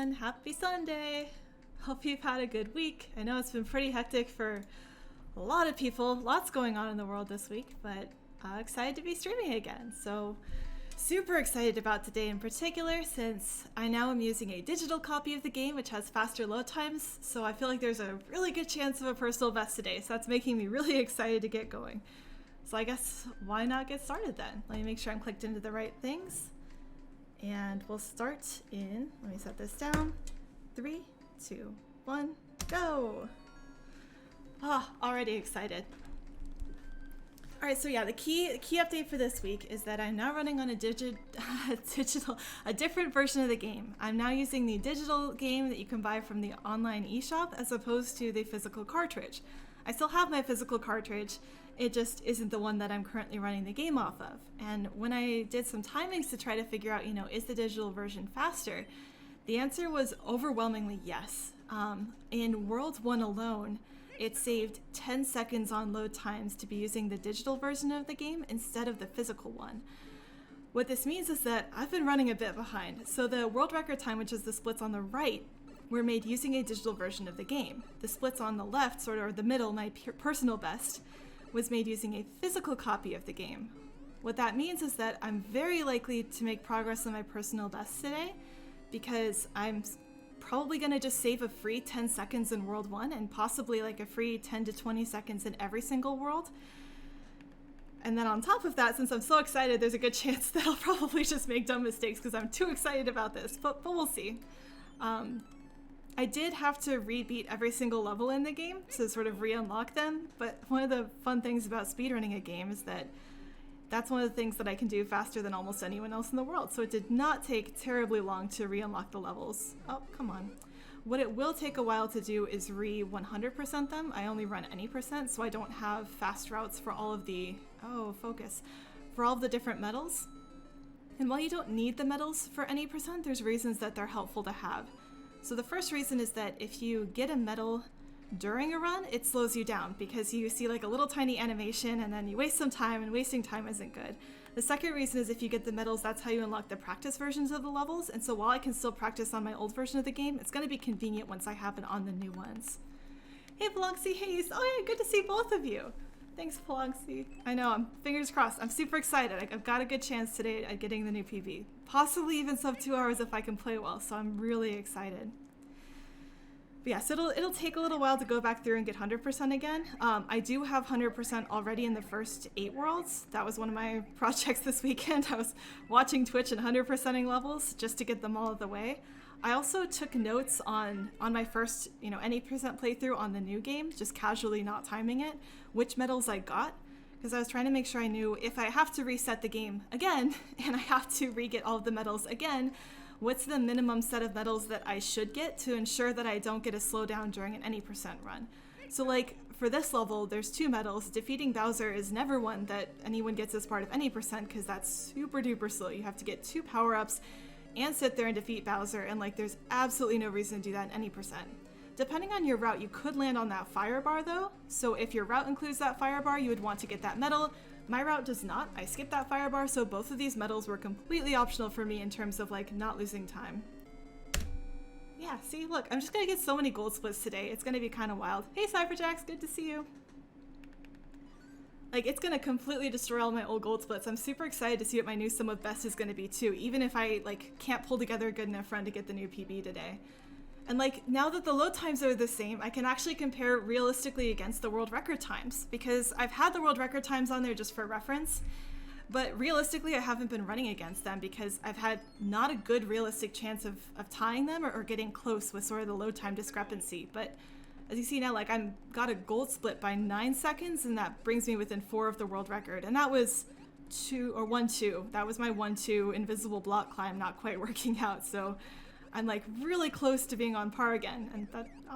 everyone, happy Sunday. Hope you've had a good week. I know it's been pretty hectic for a lot of people, lots going on in the world this week, but excited to be streaming again. So super excited about today in particular, since I now am using a digital copy of the game which has faster load times, so I feel like there's a really good chance of a personal best today, so that's making me really excited to get going. So I guess why not get started then? Let me make sure I'm clicked into the right things. And we'll start in, let me set this down, 3, 2, 1, go! Already excited. Alright, so yeah, the key update for this week is that I'm now running on a different version of the game. I'm now using the digital game that you can buy from the online eShop as opposed to the physical cartridge. I still have my physical cartridge, it just isn't the one that I'm currently running the game off of. And when I did some timings to try to figure out, is the digital version faster? The answer was overwhelmingly yes. In World 1 alone, it saved 10 seconds on load times to be using the digital version of the game instead of the physical one. What this means is that I've been running a bit behind. So the world record time, which is the splits on the right, were made using a digital version of the game. The splits on the left, or the middle, my personal best, was made using a physical copy of the game. What that means is that I'm very likely to make progress on my personal best today, because I'm probably going to just save a free 10 seconds in World 1 and possibly like a free 10 to 20 seconds in every single world. And then on top of that, since I'm so excited, there's a good chance that I'll probably just make dumb mistakes because I'm too excited about this, but we'll see. I did have to rebeat every single level in the game to sort of re-unlock them, but one of the fun things about speedrunning a game is that that's one of the things that I can do faster than almost anyone else in the world, so it did not take terribly long to re-unlock the levels. Oh, come on. What it will take a while to do is re-100% them. I only run any percent, so I don't have fast routes for all of the, for all of the different medals. And while you don't need the medals for any percent, there's reasons that they're helpful to have. So the first reason is that if you get a medal during a run, it slows you down because you see like a little tiny animation and then you waste some time, and wasting time isn't good. The second reason is if you get the medals, that's how you unlock the practice versions of the levels, and so while I can still practice on my old version of the game, it's going to be convenient once I have it on the new ones. Hey Phalanxy, hey, oh yeah, good to see both of you. Thanks Phalanxy. I know, I'm fingers crossed. I'm super excited. I've got a good chance today at getting the new PB. Possibly even sub 2 hours if I can play well, so I'm really excited. But yeah, so it'll take a little while to go back through and get 100% again. I do have 100% already in the first 8 worlds. That was one of my projects this weekend. I was watching Twitch and 100%ing levels just to get them all out of the way. I also took notes on my first, any percent playthrough on the new game, just casually not timing it, which medals I got, because I was trying to make sure I knew if I have to reset the game again, and I have to re-get all of the medals again, what's the minimum set of medals that I should get to ensure that I don't get a slowdown during an any percent run. So like, for this level, there's 2 medals. Defeating Bowser is never one that anyone gets as part of any percent, because that's super duper slow. You have to get 2 power-ups and sit there and defeat Bowser, and like there's absolutely no reason to do that in any percent. Depending on your route, you could land on that fire bar though, so if your route includes that fire bar, you would want to get that medal. My route does not. I skipped that fire bar, so both of these medals were completely optional for me in terms of like not losing time. Yeah, see, look, I'm just gonna get so many gold splits today, it's gonna be kind of wild. Hey Cypherjax, good to see you. Like, it's gonna completely destroy all my old gold splits. I'm super excited to see what my new sum of best is gonna be too, even if I like can't pull together a good enough run to get the new PB today. And like, now that the load times are the same, I can actually compare realistically against the world record times, because I've had the world record times on there just for reference, but realistically I haven't been running against them because I've had not a good realistic chance of tying them or getting close with sort of the load time discrepancy. But as you see now, like, I'm got a gold split by 9 seconds, and that brings me within 4 of the world record, and that was 1-2. That was my 1-2 invisible block climb not quite working out, so I'm like really close to being on par again, and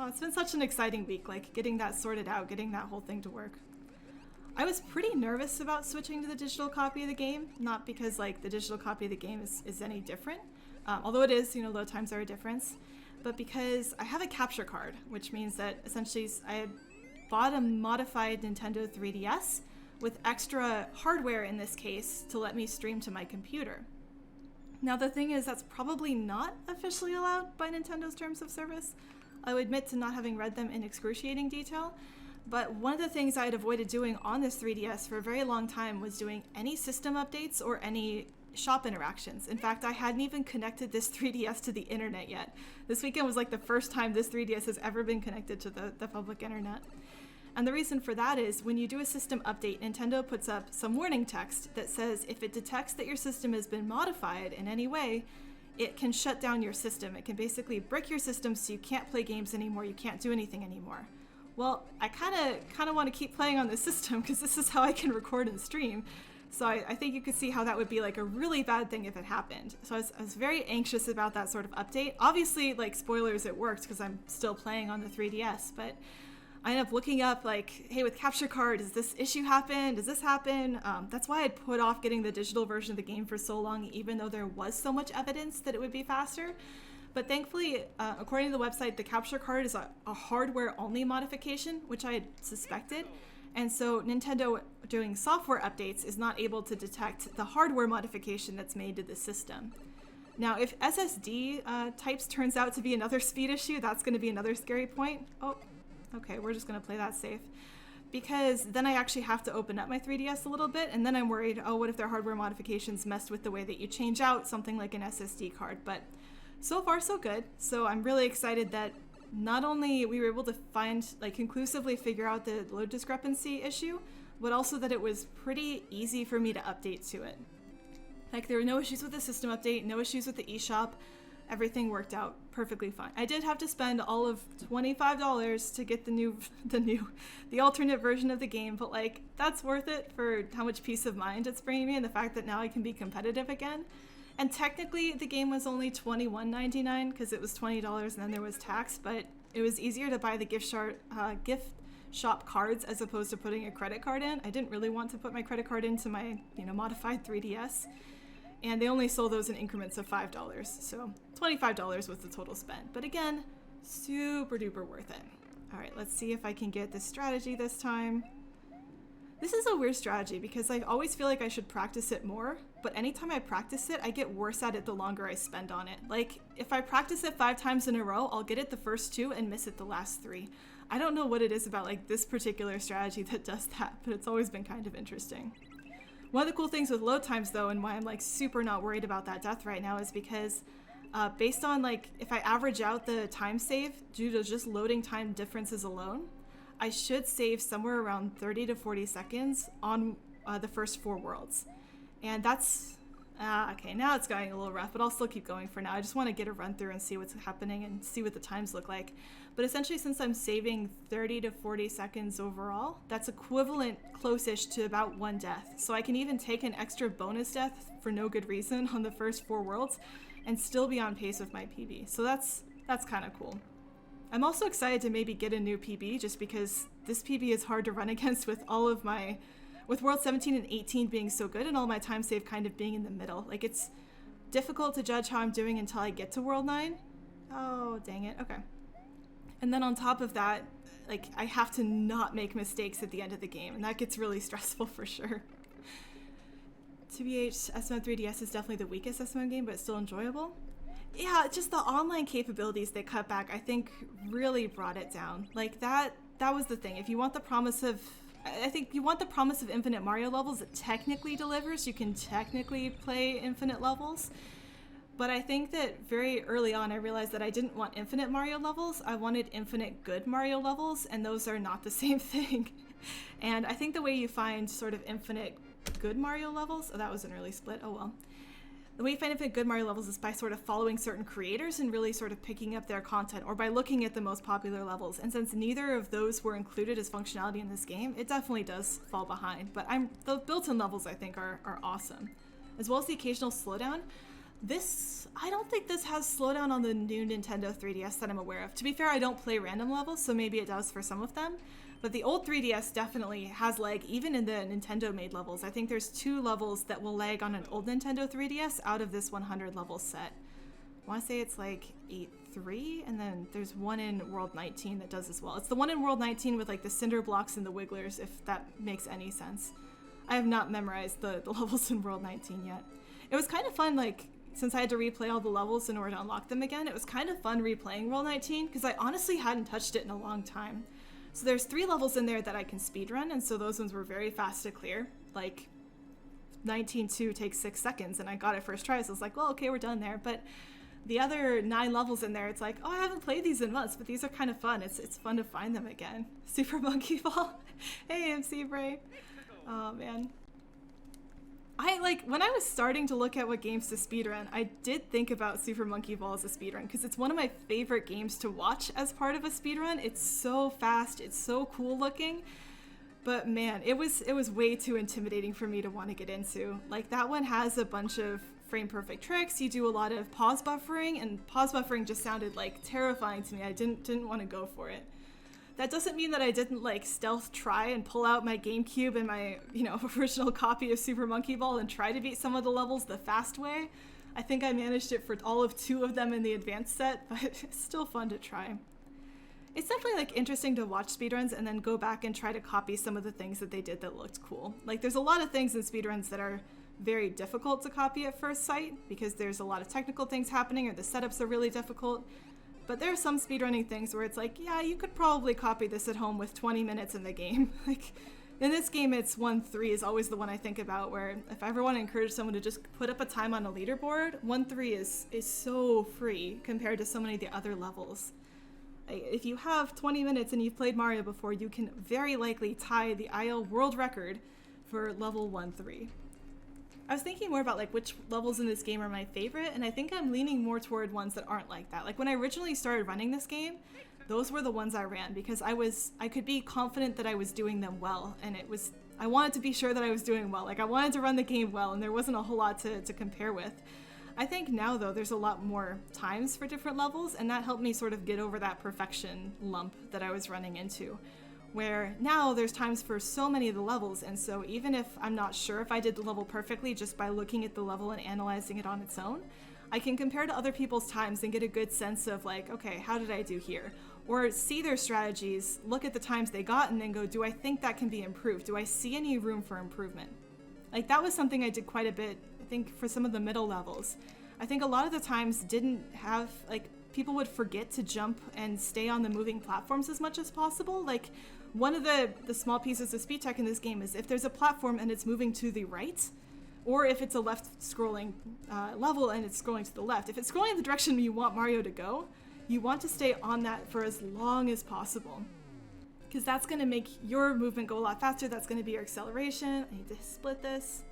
it's been such an exciting week, like getting that sorted out, getting that whole thing to work. I was pretty nervous about switching to the digital copy of the game, not because like the digital copy of the game is any different, although it is, load times are a difference, but because I have a capture card, which means that essentially I had bought a modified Nintendo 3DS with extra hardware in this case to let me stream to my computer. Now the thing is, that's probably not officially allowed by Nintendo's terms of service. I would admit to not having read them in excruciating detail, but one of the things I had avoided doing on this 3DS for a very long time was doing any system updates or any shop interactions. In fact, I hadn't even connected this 3DS to the internet yet. This weekend was like the first time this 3DS has ever been connected to the public internet. And the reason for that is when you do a system update, Nintendo puts up some warning text that says if it detects that your system has been modified in any way, it can shut down your system. It can basically brick your system so you can't play games anymore, you can't do anything anymore. Well, I kind of want to keep playing on this system because this is how I can record and stream. So I think you could see how that would be like a really bad thing if it happened. So I was very anxious about that sort of update. Obviously, like spoilers, it worked because I'm still playing on the 3DS, but I ended up looking up like, hey, with Capture Card, does this issue happen? Does this happen? That's why I'd put off getting the digital version of the game for so long, even though there was so much evidence that it would be faster. But thankfully, according to the website, the Capture Card is a hardware-only modification, which I had suspected. And so Nintendo doing software updates is not able to detect the hardware modification that's made to the system. Now, if SSD types turns out to be another speed issue, that's going to be another scary point. Oh, okay, we're just going to play that safe. Because then I actually have to open up my 3DS a little bit, and then I'm worried, oh, what if their hardware modifications messed with the way that you change out something like an SSD card? But so far, so good. So I'm really excited that not only we were able to find, like, conclusively figure out the load discrepancy issue, but also that it was pretty easy for me to update to it. Like, there were no issues with the system update, no issues with the eShop. Everything worked out perfectly fine. I did have to spend all of $25 to get the alternate version of the game, but like, that's worth it for how much peace of mind it's bringing me and the fact that now I can be competitive again. And technically the game was only $21.99 because it was $20 and then there was tax, but it was easier to buy the gift shop cards as opposed to putting a credit card in. I didn't really want to put my credit card into my, modified 3DS. And they only sold those in increments of $5, so $25 was the total spend. But again, super duper worth it. All right, let's see if I can get this strategy this time. This is a weird strategy because I always feel like I should practice it more, but anytime I practice it, I get worse at it the longer I spend on it. Like, if I practice it 5 times in a row, I'll get it the first 2 and miss it the last 3. I don't know what it is about like this particular strategy that does that, but it's always been kind of interesting. One of the cool things with load times though, and why I'm like super not worried about that death right now, is because based on like, if I average out the time save due to just loading time differences alone, I should save somewhere around 30 to 40 seconds on the first 4 worlds. And that's, okay, now it's getting a little rough, but I'll still keep going for now. I just want to get a run through and see what's happening and see what the times look like. But essentially, since I'm saving 30 to 40 seconds overall, that's equivalent close-ish to about 1 death. So I can even take an extra bonus death for no good reason on the first 4 worlds and still be on pace with my PB. So that's kind of cool. I'm also excited to maybe get a new PB just because this PB is hard to run against with with World 17 and 18 being so good and all my time save kind of being in the middle. Like, it's difficult to judge how I'm doing until I get to World 9. Oh, dang it. Okay. And then on top of that, like, I have to not make mistakes at the end of the game, and that gets really stressful for sure. TBH, SMM3DS is definitely the weakest SMM game, but it's still enjoyable. Yeah, just the online capabilities they cut back, I think, really brought it down. Like, that was the thing. If you want the promise of, I think you want the promise of infinite Mario levels, it technically delivers. You can technically play infinite levels. But I think that very early on, I realized that I didn't want infinite Mario levels. I wanted infinite good Mario levels, and those are not the same thing. And I think the way you find sort of infinite good Mario levels, oh, that wasn't really split, oh well. The way you find infinite good Mario levels is by sort of following certain creators and really sort of picking up their content, or by looking at the most popular levels. And since neither of those were included as functionality in this game, it definitely does fall behind. But the built-in levels, I think, are awesome. As well as the occasional slowdown. I don't think this has slowdown on the new Nintendo 3DS that I'm aware of. To be fair, I don't play random levels, so maybe it does for some of them. But the old 3DS definitely has lag, even in the Nintendo-made levels. I think there's 2 levels that will lag on an old Nintendo 3DS out of this 100 level set. I want to say it's like 8-3, and then there's one in World 19 that does as well. It's the one in World 19 with like the cinder blocks and the wigglers, if that makes any sense. I have not memorized the levels in World 19 yet. It was kind of fun, like, since I had to replay all the levels in order to unlock them again, it was kind of fun replaying World 19 because I honestly hadn't touched it in a long time. So there's 3 levels in there that I can speedrun, and so those ones were very fast to clear. Like 19.2 takes 6 seconds, and I got it first try, so I was like, well, okay, we're done there. But the other 9 levels in there, it's like, oh, I haven't played these in months, but these are kind of fun. It's fun to find them again. Super Monkey Ball. Hey, MC Bray. Oh, man. When I was starting to look at what games to speedrun, I did think about Super Monkey Ball as a speedrun because it's one of my favorite games to watch as part of a speedrun. It's so fast, it's so cool looking, but man, it was way too intimidating for me to want to get into. Like, that one has a bunch of frame perfect tricks. You do a lot of pause buffering, and pause buffering just sounded like terrifying to me. I didn't want to go for it. That doesn't mean that I didn't like stealth try and pull out my GameCube and my, original copy of Super Monkey Ball and try to beat some of the levels the fast way. I think I managed it for all of 2 of them in the advanced set, but it's still fun to try. It's definitely like interesting to watch speedruns and then go back and try to copy some of the things that they did that looked cool. Like, there's a lot of things in speedruns that are very difficult to copy at first sight because there's a lot of technical things happening or the setups are really difficult. But there are some speedrunning things where it's like, yeah, you could probably copy this at home with 20 minutes in the game. Like, in this game, it's 1-3 is always the one I think about, where if I ever want to encourage someone to just put up a time on a leaderboard, 1-3 is so free compared to so many of the other levels. If you have 20 minutes and you've played Mario before, you can very likely tie the IL world record for level 1-3. I was thinking more about like which levels in this game are my favorite, and I think I'm leaning more toward ones that aren't like that. Like, when I originally started running this game, those were the ones I ran because I could be confident that I was doing them well, and I wanted to be sure that I was doing well. Like, I wanted to run the game well, and there wasn't a whole lot to compare with. I think now, though, there's a lot more times for different levels, and that helped me sort of get over that perfection lump that I was running into. Where now there's times for so many of the levels, and so even if I'm not sure if I did the level perfectly just by looking at the level and analyzing it on its own, I can compare to other people's times and get a good sense of like, okay, how did I do here? Or see their strategies, look at the times they got, and then go, do I think that can be improved? Do I see any room for improvement? Like, that was something I did quite a bit, I think, for some of the middle levels. I think a lot of the times didn't have, like, people would forget to jump and stay on the moving platforms as much as possible. Like, one of the small pieces of speed tech in this game is if there's a platform and it's moving to the right, or if it's a left scrolling level and it's scrolling to the left. If it's scrolling in the direction you want Mario to go, you want to stay on that for as long as possible, because that's going to make your movement go a lot faster. That's going to be your acceleration. I need to split this.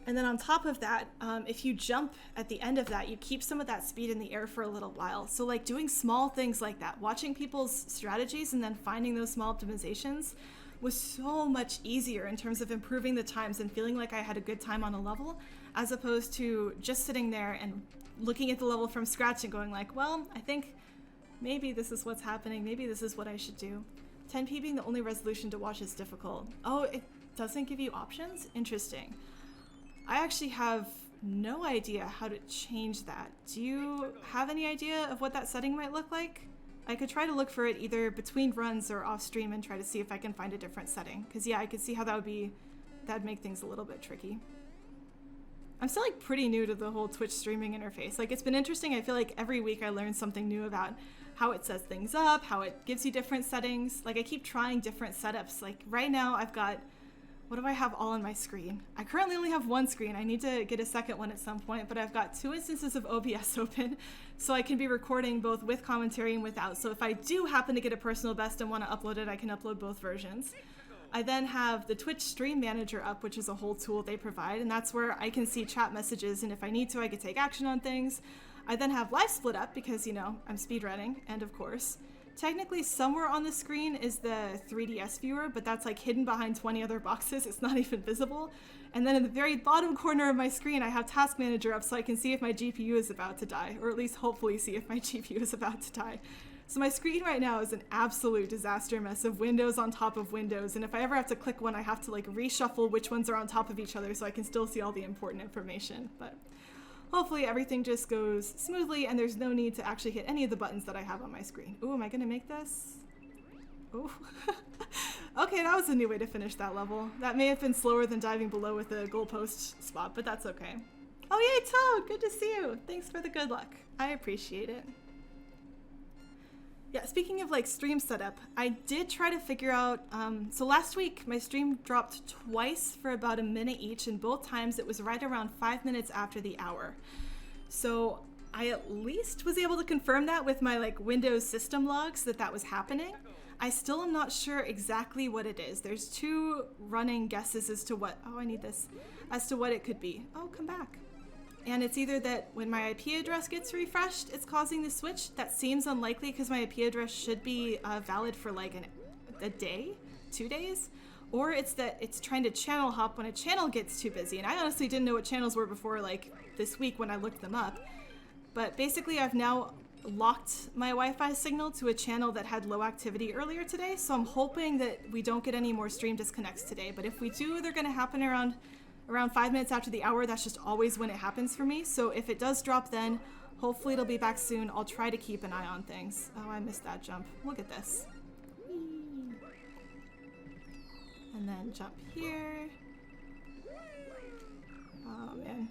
And then on top of that, if you jump at the end of that, you keep some of that speed in the air for a little while. So like doing small things like that, watching people's strategies and then finding those small optimizations was so much easier in terms of improving the times and feeling like I had a good time on a level, as opposed to just sitting there and looking at the level from scratch and going like, well, I think maybe this is what's happening. Maybe this is what I should do. 10p being the only resolution to watch is difficult. Oh, it doesn't give you options? Interesting. I actually have no idea how to change that. Do you have any idea of what that setting might look like? I could try to look for it either between runs or off stream and try to see if I can find a different setting. Because yeah, I could see how that'd make things a little bit tricky. I'm still like pretty new to the whole Twitch streaming interface. Like, it's been interesting. I feel like every week I learn something new about how it sets things up, how it gives you different settings. Like, I keep trying different setups. Like right now I've got, what do I have all on my screen? I currently only have one screen. I need to get a second one at some point, but I've got 2 instances of OBS open, so I can be recording both with commentary and without. So if I do happen to get a personal best and want to upload it, I can upload both versions. I then have the Twitch Stream Manager up, which is a whole tool they provide, and that's where I can see chat messages, and if I need to, I can take action on things. I then have Live Split up because, you know, I'm speedrunning, and of course, technically somewhere on the screen is the 3DS viewer, but that's like hidden behind 20 other boxes. It's not even visible. And then in the very bottom corner of my screen, I have Task Manager up so I can see if my GPU is about to die, or at least hopefully see if my GPU is about to die. So my screen right now is an absolute disaster mess of windows on top of windows, and if I ever have to click one, I have to like reshuffle which ones are on top of each other so I can still see all the important information. But hopefully everything just goes smoothly and there's no need to actually hit any of the buttons that I have on my screen. Ooh, am I gonna make this? Ooh. Okay, that was a new way to finish that level. That may have been slower than diving below with the goalpost spot, but that's okay. Oh, yay, Toad! Good to see you. Thanks for the good luck. I appreciate it. Yeah, speaking of like stream setup, I did try to figure out, so last week my stream dropped twice for about a minute each, and both times it was right around 5 minutes after the hour. So I at least was able to confirm that with my like Windows system logs that was happening. I still am not sure exactly what it is. There's two running guesses as to what, oh, I need this, as to what it could be. Oh, come back. And it's either that when my IP address gets refreshed, it's causing the switch. That seems unlikely because my IP address should be valid for like a day, 2 days. Or it's that it's trying to channel hop when a channel gets too busy. And I honestly didn't know what channels were before like this week when I looked them up. But basically I've now locked my Wi-Fi signal to a channel that had low activity earlier today. So I'm hoping that we don't get any more stream disconnects today. But if we do, they're gonna happen around 5 minutes after the hour. That's just always when it happens for me. So if it does drop then, hopefully it'll be back soon. I'll try to keep an eye on things. Oh, I missed that jump. Look at this. Whee. And then jump here. Oh, man.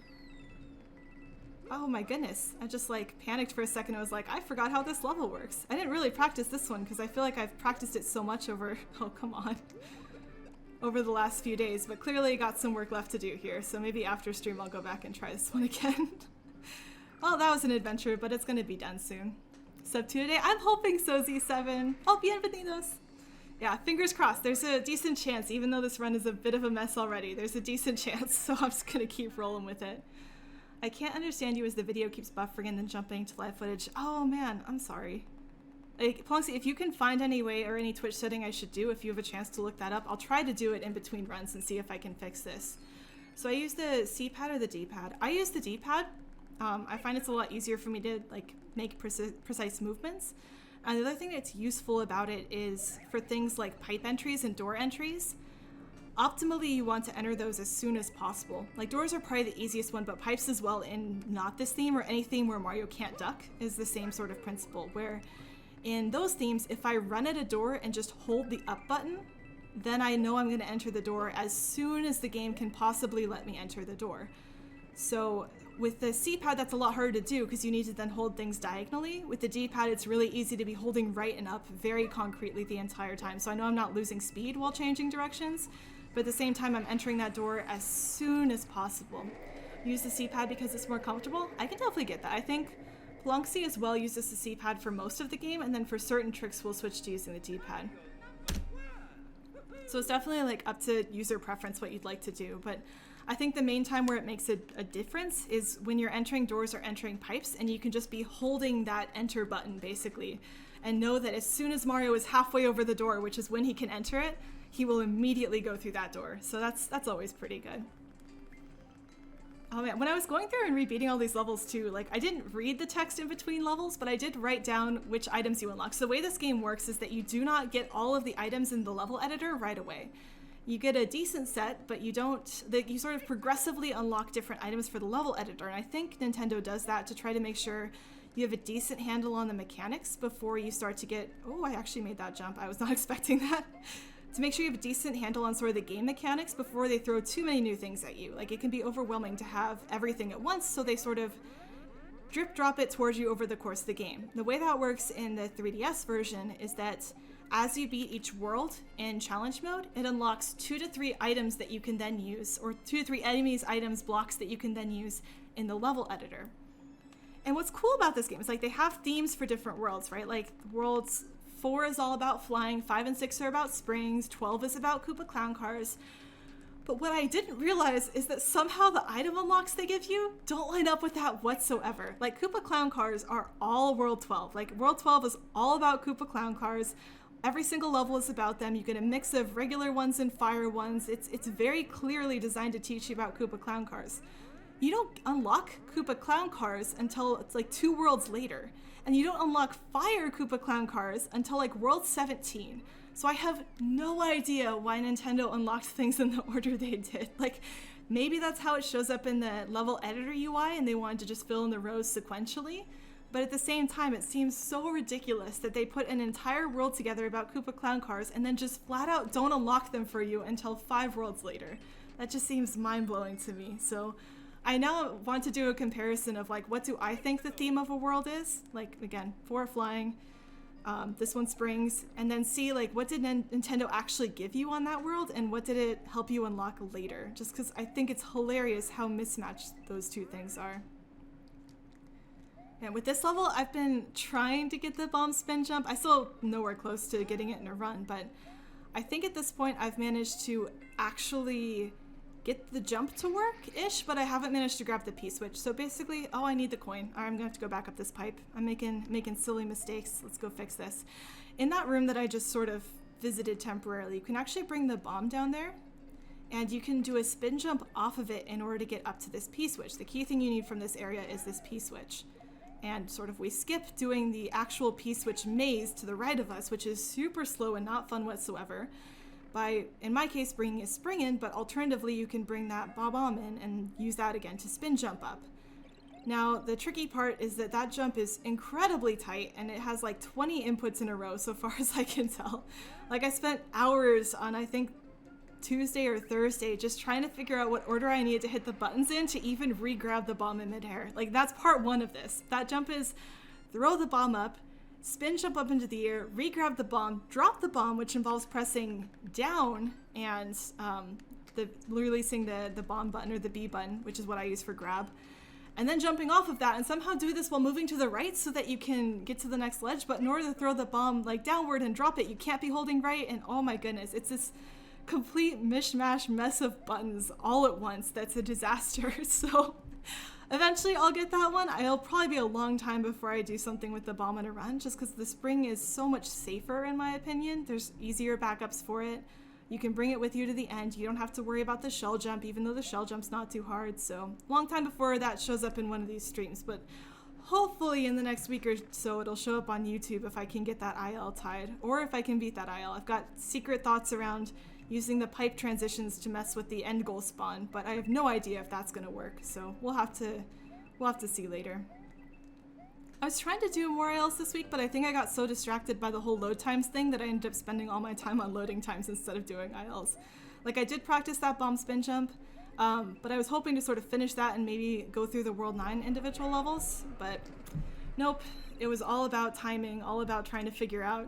Oh my goodness. I just like panicked for a second. I was like, I forgot how this level works. I didn't really practice this one because I feel like I've practiced it so much over, oh, come on. Over the last few days, but clearly got some work left to do here, so maybe after stream I'll go back and try this one again. Well, that was an adventure, but it's gonna be done soon. Sub 2 today? I'm hoping so, Z7. Oh, bienvenidos! Yeah, fingers crossed. There's a decent chance, even though this run is a bit of a mess already, there's a decent chance, so I'm just gonna keep rolling with it. I can't understand you as the video keeps buffering and then jumping to live footage. Oh man, I'm sorry. Like, Plonksy, if you can find any way or any Twitch setting I should do, if you have a chance to look that up, I'll try to do it in between runs and see if I can fix this. So I use the C-pad or the D-pad. I use the D-pad. I find it's a lot easier for me to like make precise movements. And the other thing that's useful about it is for things like pipe entries and door entries. Optimally, you want to enter those as soon as possible. Like doors are probably the easiest one, but pipes as well in not this theme or any theme where Mario can't duck is the same sort of principle where in those themes, if I run at a door and just hold the up button, then I know I'm going to enter the door as soon as the game can possibly let me enter the door. So with the C-pad, that's a lot harder to do because you need to then hold things diagonally. With the D-pad, it's really easy to be holding right and up very concretely the entire time. So I know I'm not losing speed while changing directions, but at the same time, I'm entering that door as soon as possible. Use the C-pad because it's more comfortable. I can definitely get that. I think Plonksy as well uses the C-pad for most of the game, and then for certain tricks we'll switch to using the D-pad. So it's definitely like up to user preference what you'd like to do, but I think the main time where it makes a difference is when you're entering doors or entering pipes, and you can just be holding that enter button basically, and know that as soon as Mario is halfway over the door, which is when he can enter it, he will immediately go through that door. So that's always pretty good. Oh man, when I was going through and rebeating all these levels too, like I didn't read the text in between levels, but I did write down which items you unlock. So the way this game works is that you do not get all of the items in the level editor right away. You get a decent set, but you don't, you sort of progressively unlock different items for the level editor. And I think Nintendo does that to try to make sure you have a decent handle on the mechanics before you start to get, oh, I actually made that jump. I was not expecting that. To make sure you have a decent handle on sort of the game mechanics before they throw too many new things at you. Like it can be overwhelming to have everything at once, so they sort of drip drop it towards you over the course of the game. The way that works in the 3DS version is that as you beat each world in challenge mode, it unlocks 2 to 3 items that you can then use, or 2 to 3 enemies, items, blocks that you can then use in the level editor. And what's cool about this game is like they have themes for different worlds, right? Like worlds 4 is all about flying, 5 and 6 are about springs, 12 is about Koopa Clown Cars. But what I didn't realize is that somehow the item unlocks they give you don't line up with that whatsoever. Like Koopa Clown Cars are all World 12. Like World 12 is all about Koopa Clown Cars. Every single level is about them. You get a mix of regular ones and fire ones. It's very clearly designed to teach you about Koopa Clown Cars. You don't unlock Koopa Clown Cars until it's like 2 worlds later. And you don't unlock Fire Koopa Clown Cars until like World 17. So I have no idea why Nintendo unlocked things in the order they did. Like, maybe that's how it shows up in the level editor UI and they wanted to just fill in the rows sequentially. But at the same time, it seems so ridiculous that they put an entire world together about Koopa Clown Cars and then just flat out don't unlock them for you until 5 worlds later. That just seems mind-blowing to me. So I now want to do a comparison of like, what do I think the theme of a world is? Like, again, 4 flying, this one springs, and then see like, what did Nintendo actually give you on that world, and what did it help you unlock later? Just because I think it's hilarious how mismatched those two things are. And with this level, I've been trying to get the bomb spin jump. I still nowhere close to getting it in a run, but I think at this point I've managed to actually get the jump to work-ish, but I haven't managed to grab the P-switch. So basically, oh, I need the coin. I'm gonna have to go back up this pipe. I'm making silly mistakes. Let's go fix this. In that room that I just sort of visited temporarily, you can actually bring the bomb down there, and you can do a spin jump off of it in order to get up to this P-switch. The key thing you need from this area is this P-switch. And sort of we skip doing the actual P-switch maze to the right of us, which is super slow and not fun whatsoever, by, in my case, bringing a spring in, but alternatively you can bring that bomb in and use that again to spin jump up. Now, the tricky part is that that jump is incredibly tight, and it has like 20 inputs in a row so far as I can tell. Like, I spent hours on, I think, Tuesday or Thursday just trying to figure out what order I needed to hit the buttons in to even re-grab the bomb in midair. Like, that's part 1 of this. That jump is throw the bomb up, spin jump up into the air, re-grab the bomb, drop the bomb, which involves pressing down and releasing the bomb button, or the B button, which is what I use for grab, and then jumping off of that, and somehow do this while moving to the right so that you can get to the next ledge. But in order to throw the bomb like downward and drop it, you can't be holding right, and oh my goodness, it's this complete mishmash mess of buttons all at once that's a disaster. So eventually I'll get that one. It'll probably be a long time before I do something with the bomb on a run, just because the spring is so much safer in my opinion. There's easier backups for it. You can bring it with you to the end. You don't have to worry about the shell jump, even though the shell jump's not too hard. So long time before that shows up in one of these streams, but hopefully in the next week or so it'll show up on YouTube if I can get that IL tied, or if I can beat that IL. I've got secret thoughts around using the pipe transitions to mess with the end goal spawn, but I have no idea if that's gonna work, so we'll have to see later. I was trying to do more ILs this week, but I think I got so distracted by the whole load times thing that I ended up spending all my time on loading times instead of doing ILs. Like, I did practice that bomb spin jump, but I was hoping to sort of finish that and maybe go through the World 9 individual levels, but nope. It was all about timing, all about trying to figure out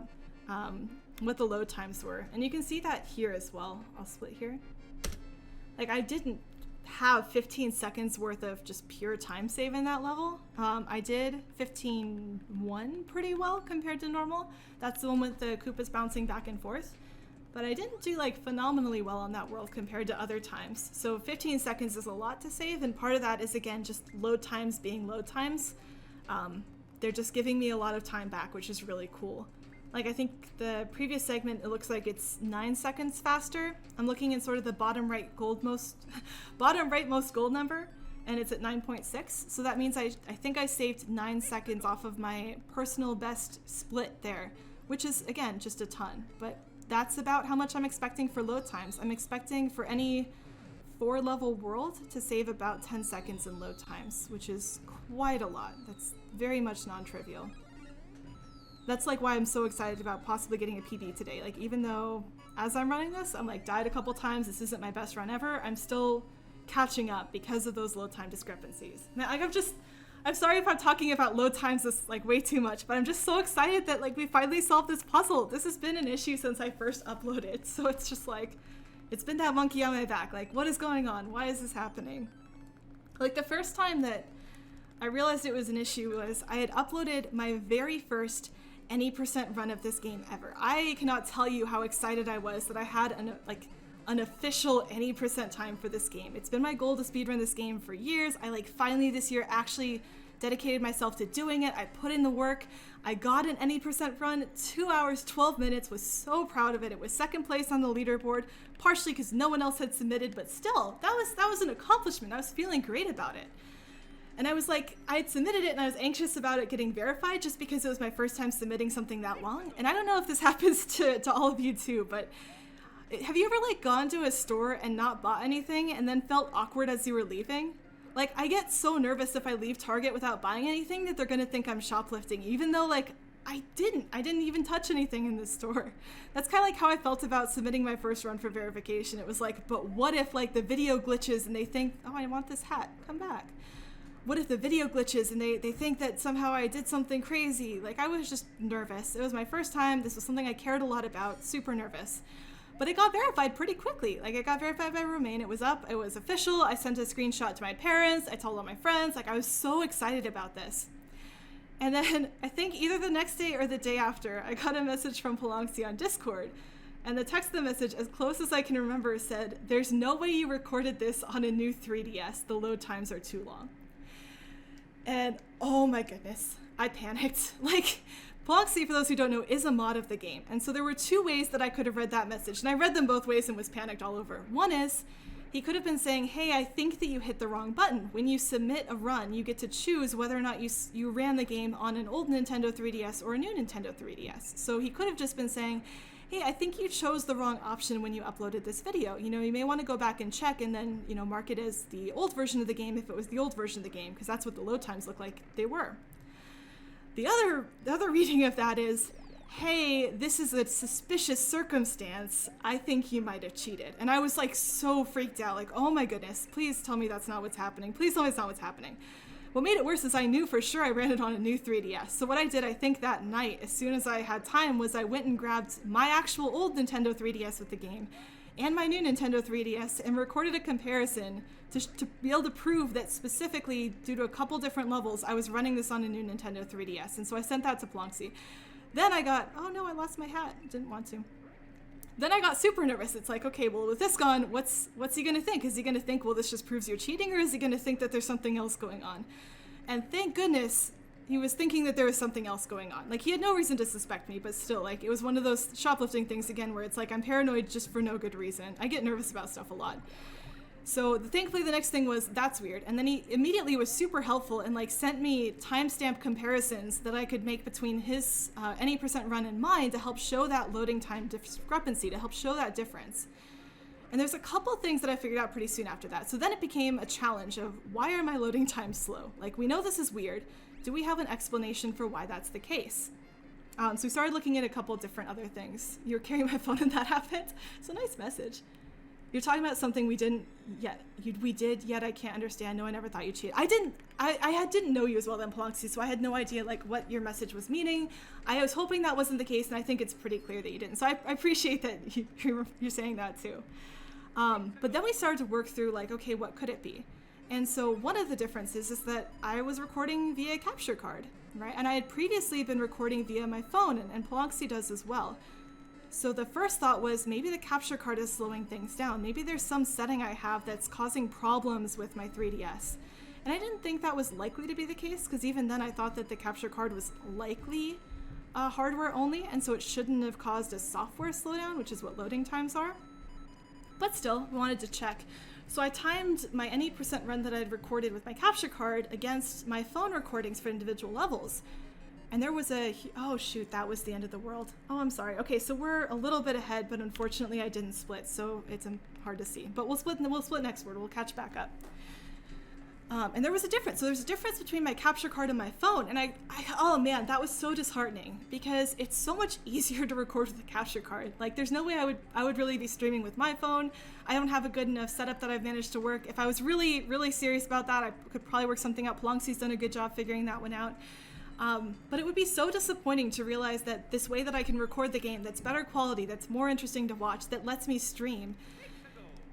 what the load times were. And you can see that here as well. I'll split here. Like, I didn't have 15 seconds worth of just pure time save in that level. I did 15.1 pretty well compared to normal. That's the one with the Koopas bouncing back and forth. But I didn't do like phenomenally well on that world compared to other times. So 15 seconds is a lot to save, and part of that is, again, just load times being load times. They're just giving me a lot of time back, which is really cool. Like, I think the previous segment, it looks like it's 9 seconds faster. I'm looking at sort of the bottom right most gold number, and it's at 9.6. So that means I think I saved 9 seconds off of my personal best split there, which is, again, just a ton. But that's about how much I'm expecting for load times. I'm expecting for any 4-level world to save about 10 seconds in load times, which is quite a lot. That's very much non-trivial. That's like why I'm so excited about possibly getting a PB today. Like, even though as I'm running this, I'm like died a couple times, this isn't my best run ever, I'm still catching up because of those load time discrepancies. Now, like, I'm sorry if I'm talking about load times this like way too much, but I'm just so excited that like we finally solved this puzzle. This has been an issue since I first uploaded, so it's just like, it's been that monkey on my back. Like, what is going on? Why is this happening? Like, the first time that I realized it was an issue was I had uploaded my very first any percent run of this game ever. I cannot tell you how excited I was that I had an official any percent time for this game. It's been my goal to speedrun this game for years. I like finally this year actually dedicated myself to doing it. I put in the work. I got an any percent run, 2 hours, 12 minutes, was so proud of it. It was second place on the leaderboard, partially because no one else had submitted, but still, that was an accomplishment. I was feeling great about it. And I was like, I had submitted it and I was anxious about it getting verified just because it was my first time submitting something that long. And I don't know if this happens to all of you too, but have you ever like gone to a store and not bought anything and then felt awkward as you were leaving? Like, I get so nervous if I leave Target without buying anything that they're gonna think I'm shoplifting, even though like I didn't even touch anything in this store. That's kind of like how I felt about submitting my first run for verification. It was like, but what if like the video glitches and they think, oh, I want this hat, come back. What if the video glitches and they think that somehow I did something crazy? Like, I was just nervous. It was my first time. This was something I cared a lot about, super nervous. But it got verified pretty quickly. Like, it got verified by Romaine. It was up, it was official. I sent a screenshot to my parents. I told all my friends. Like, I was so excited about this. And then I think either the next day or the day after, I got a message from Polonxi on Discord. And the text of the message, as close as I can remember, said, "There's no way you recorded this on a new 3DS. The load times are too long." And oh my goodness, I panicked. Like, Polonxi, for those who don't know, is a mod of the game. And so there were two ways that I could have read that message. And I read them both ways and was panicked all over. One is, he could have been saying, hey, I think that you hit the wrong button. When you submit a run, you get to choose whether or not you ran the game on an old Nintendo 3DS or a new Nintendo 3DS. So he could have just been saying, hey, I think you chose the wrong option when you uploaded this video. You know, you may want to go back and check and then, you know, mark it as the old version of the game if it was the old version of the game, because that's what the load times look like they were. The other reading of that is, hey, this is a suspicious circumstance. I think you might have cheated. And I was like so freaked out, like, oh my goodness, please tell me that's not what's happening. Please tell me it's not what's happening. What made it worse is I knew for sure I ran it on a new 3DS. So what I did, I think that night, as soon as I had time, was I went and grabbed my actual old Nintendo 3DS with the game and my new Nintendo 3DS and recorded a comparison to be able to prove that specifically, due to a couple different levels, I was running this on a new Nintendo 3DS. And so I sent that to Polonxi. Then I got, oh no, I lost my hat. Didn't want to. Then I got super nervous. It's like, okay, well, with this gone, what's he gonna think? Is he gonna think, well, this just proves you're cheating, or is he gonna think that there's something else going on? And thank goodness he was thinking that there was something else going on. Like, he had no reason to suspect me, but still, like, it was one of those shoplifting things again where it's like, I'm paranoid just for no good reason. I get nervous about stuff a lot. So thankfully the next thing was, that's weird. And then he immediately was super helpful and like sent me timestamp comparisons that I could make between his any percent run and mine to help show that loading time discrepancy, to help show that difference. And there's a couple things that I figured out pretty soon after that. So then it became a challenge of, why are my loading times slow? Like, we know this is weird. Do we have an explanation for why that's the case? So we started looking at a couple different other things. You were carrying my phone and that happened. It's a nice message. You're talking about something we didn't yet. We did, yet I can't understand. No, I never thought you cheated. I didn't know you as well then, Polonxi, so I had no idea like what your message was meaning. I was hoping that wasn't the case, and I think it's pretty clear that you didn't. So I appreciate that you're saying that too. But then we started to work through like, okay, what could it be? And so one of the differences is that I was recording via capture card, right? And I had previously been recording via my phone, and Polonxi does as well. So the first thought was, maybe the capture card is slowing things down. Maybe there's some setting I have that's causing problems with my 3DS. And I didn't think that was likely to be the case, because even then I thought that the capture card was likely hardware only, and so it shouldn't have caused a software slowdown, which is what loading times are. But still, we wanted to check. So I timed my any percent run that I'd recorded with my capture card against my phone recordings for individual levels. And there was oh shoot, that was the end of the world. Oh, I'm sorry. Okay, so we're a little bit ahead, but unfortunately I didn't split, so it's hard to see. But we'll split next word. We'll catch back up. And there was a difference. So there's a difference between my capture card and my phone. And oh man, that was so disheartening, because it's so much easier to record with a capture card. Like, there's no way I would really be streaming with my phone. I don't have a good enough setup that I've managed to work. If I was really, really serious about that, I could probably work something out. Polonxi's done a good job figuring that one out. But it would be so disappointing to realize that this way that I can record the game that's better quality, that's more interesting to watch, that lets me stream,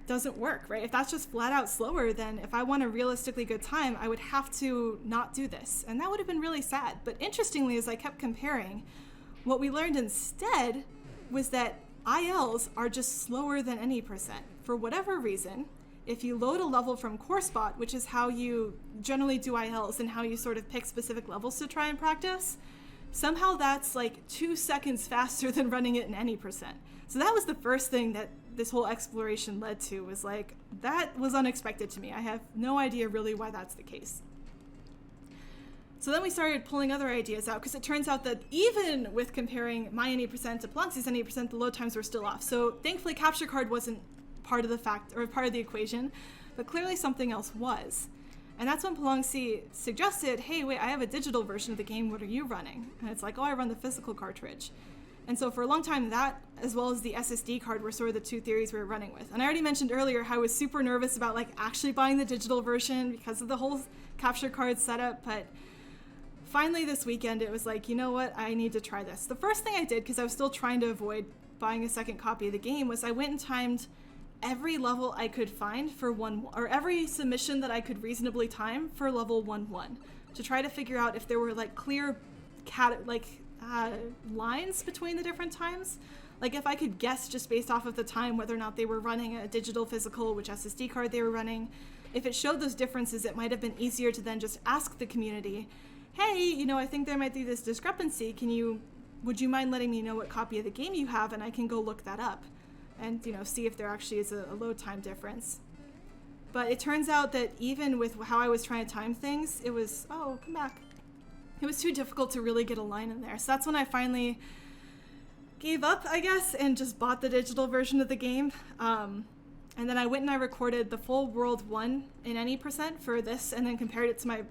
doesn't work, right? If that's just flat out slower, then if I want a realistically good time, I would have to not do this. And that would have been really sad. But interestingly, as I kept comparing, what we learned instead was that ILs are just slower than any percent. For whatever reason, if you load a level from CoreSpot, which is how you generally do ILs and how you sort of pick specific levels to try and practice, somehow that's like 2 seconds faster than running it in any percent. So that was the first thing that this whole exploration led to, was like, that was unexpected to me. I have no idea really why that's the case. So then we started pulling other ideas out, because it turns out that even with comparing my any percent to Polonxi's any percent, the load times were still off. So thankfully capture card wasn't part of the fact or part of the equation, but clearly something else was. And that's when Palongsi suggested, hey, wait, I have a digital version of the game. What are you running? And it's like, oh, I run the physical cartridge. And so for a long time, that, as well as the SSD card, were sort of the two theories we were running with. And I already mentioned earlier how I was super nervous about like actually buying the digital version because of the whole capture card setup. But finally this weekend, it was like, you know what? I need to try this. The first thing I did, because I was still trying to avoid buying a second copy of the game, was I went and timed every level I could find for every submission that I could reasonably time for level 1-1 to try to figure out if there were like clear lines between the different times. Like if I could guess just based off of the time whether or not they were running a digital, physical, which SSD card they were running. If it showed those differences, it might have been easier to then just ask the community, hey, you know, I think there might be this discrepancy. Would you mind letting me know what copy of the game you have, and I can go look that up and, you know, see if there actually is a load time difference. But it turns out that even with how I was trying to time things, it was, oh, come back. It was too difficult to really get a line in there. So that's when I finally gave up, I guess, and just bought the digital version of the game. And then I went and I recorded the full World 1 in any percent for this, and then compared it to my